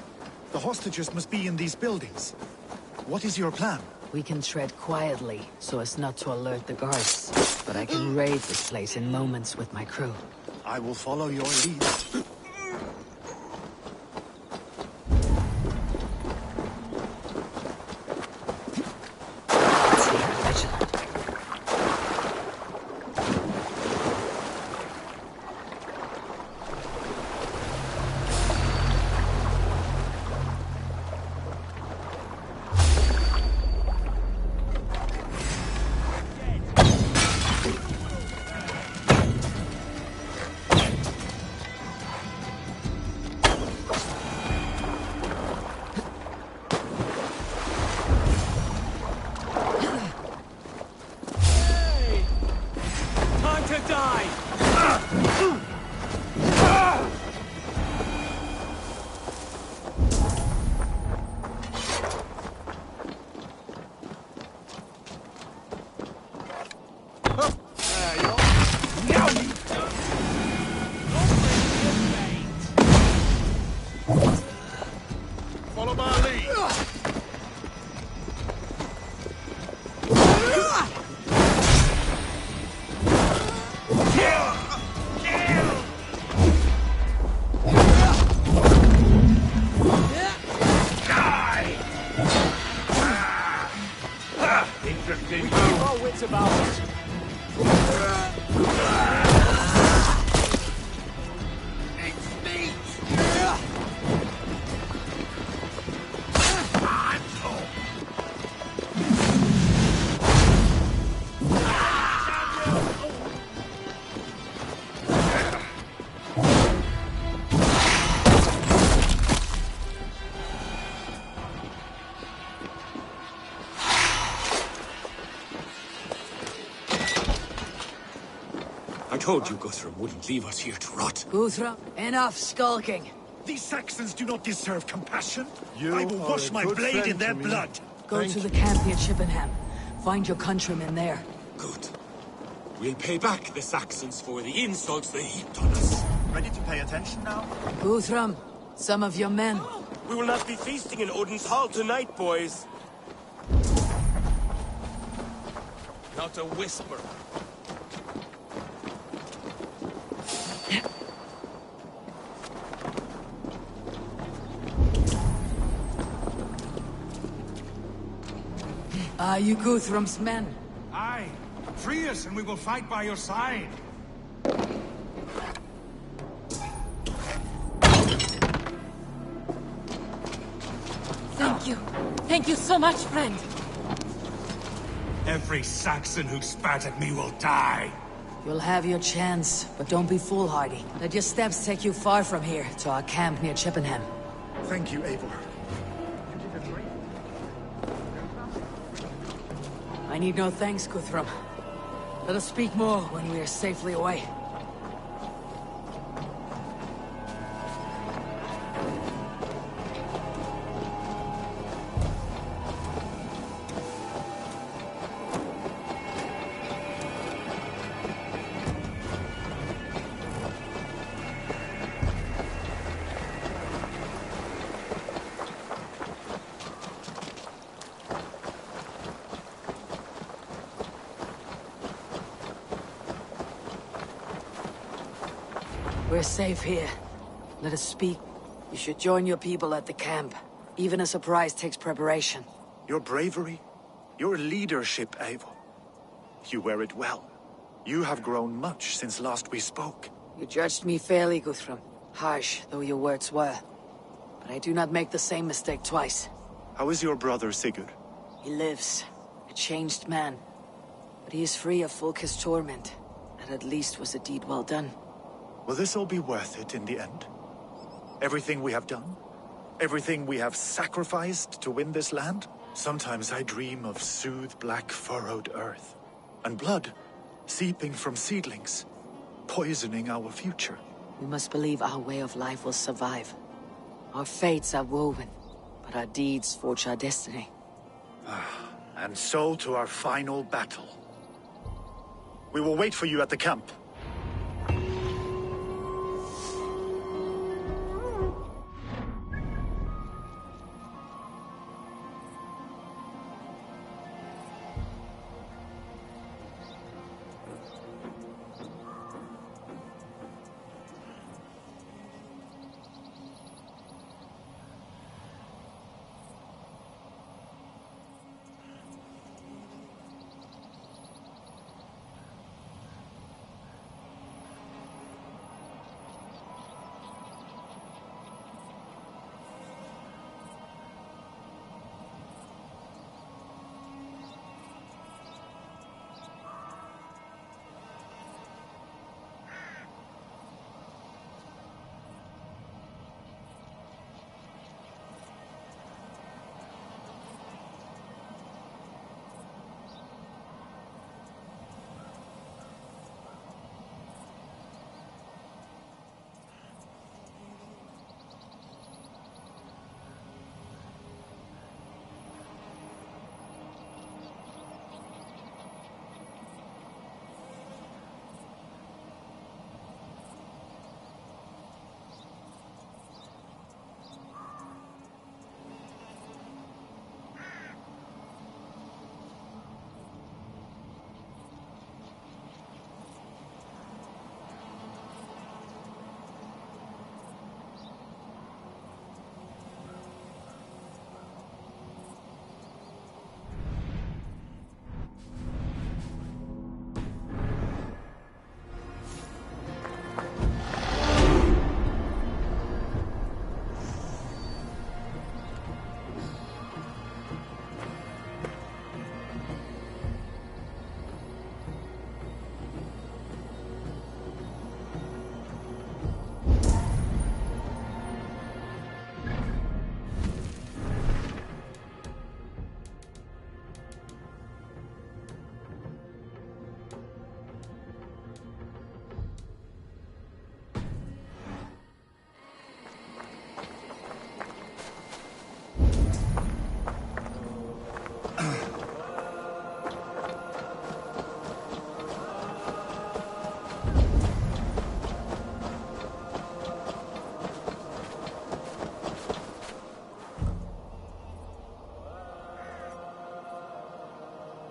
The hostages must be in these buildings. What is your plan? We can tread quietly, so as not to alert the guards. But I can raid this place in moments with my crew. I will follow your lead. Interesting. We keep our wits about us. I told you Guthrum wouldn't leave us here to rot. Guthrum, enough skulking. These Saxons do not deserve compassion. I will wash my blade in their blood. Go to the camp near Chippenham. Find your countrymen there. Good. We'll pay back the Saxons for the insults they heaped on us. Ready to pay attention now? Guthrum, some of your men. We will not be feasting in Odin's hall tonight, boys. Not a whisper. Are you Guthrum's men? Aye. Free us and we will fight by your side. Thank you. Thank you so much, friend. Every Saxon who spat at me will die. You'll have your chance, but don't be foolhardy. Let your steps take you far from here, to our camp near Chippenham. Thank you, Eivor. I need no thanks, Guthrum. Let us speak more when we are safely away. We're safe here. Let us speak. You should join your people at the camp. Even a surprise takes preparation. Your bravery, your leadership, Eivor. You wear it well. You have grown much since last we spoke. You judged me fairly, Guthrum. Harsh though your words were. But I do not make the same mistake twice. How is your brother, Sigurd? He lives. A changed man. But he is free of Fulke's torment. That at least was a deed well done. Will this all be worth it in the end? Everything we have done? Everything we have sacrificed to win this land? Sometimes I dream of soothed black furrowed earth. And blood seeping from seedlings, poisoning our future. We must believe our way of life will survive. Our fates are woven, but our deeds forge our destiny. And so to our final battle. We will wait for you at the camp.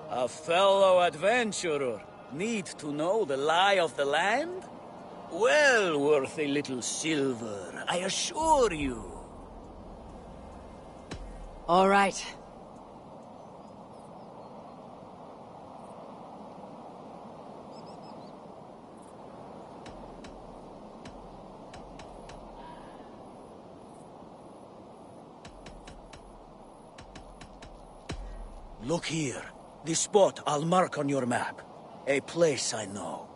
A fellow adventurer need to know the lie of the land? Well worth a little silver, I assure you. All right. Look here. This spot I'll mark on your map. A place I know.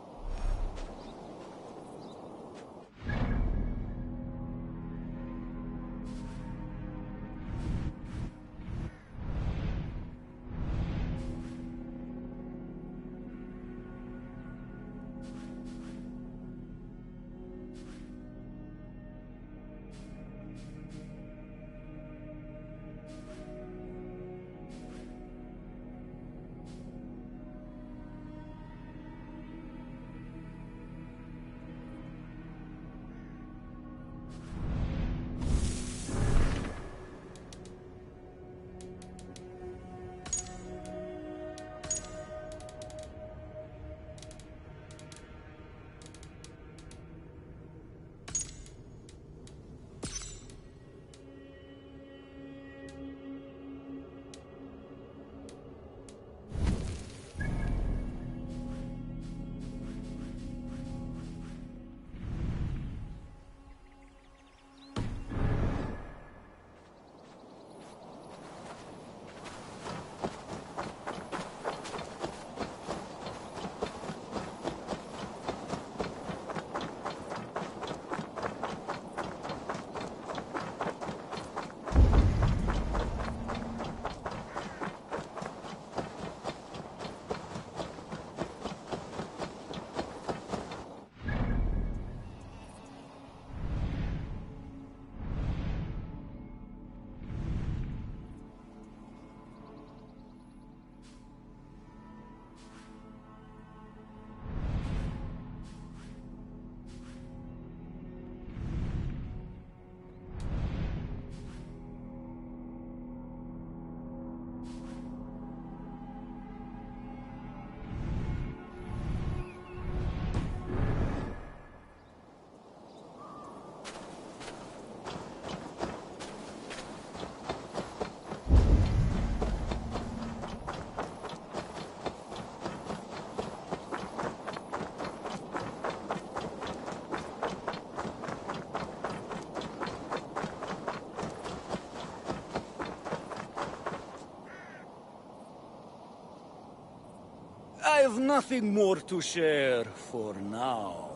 I have nothing more to share for now.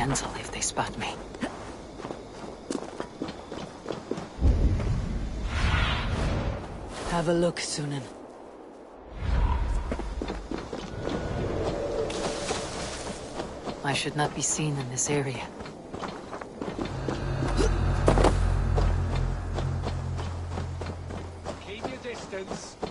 gentle if they spot me. Have a look, Sunan. I should not be seen in this area. Keep your distance.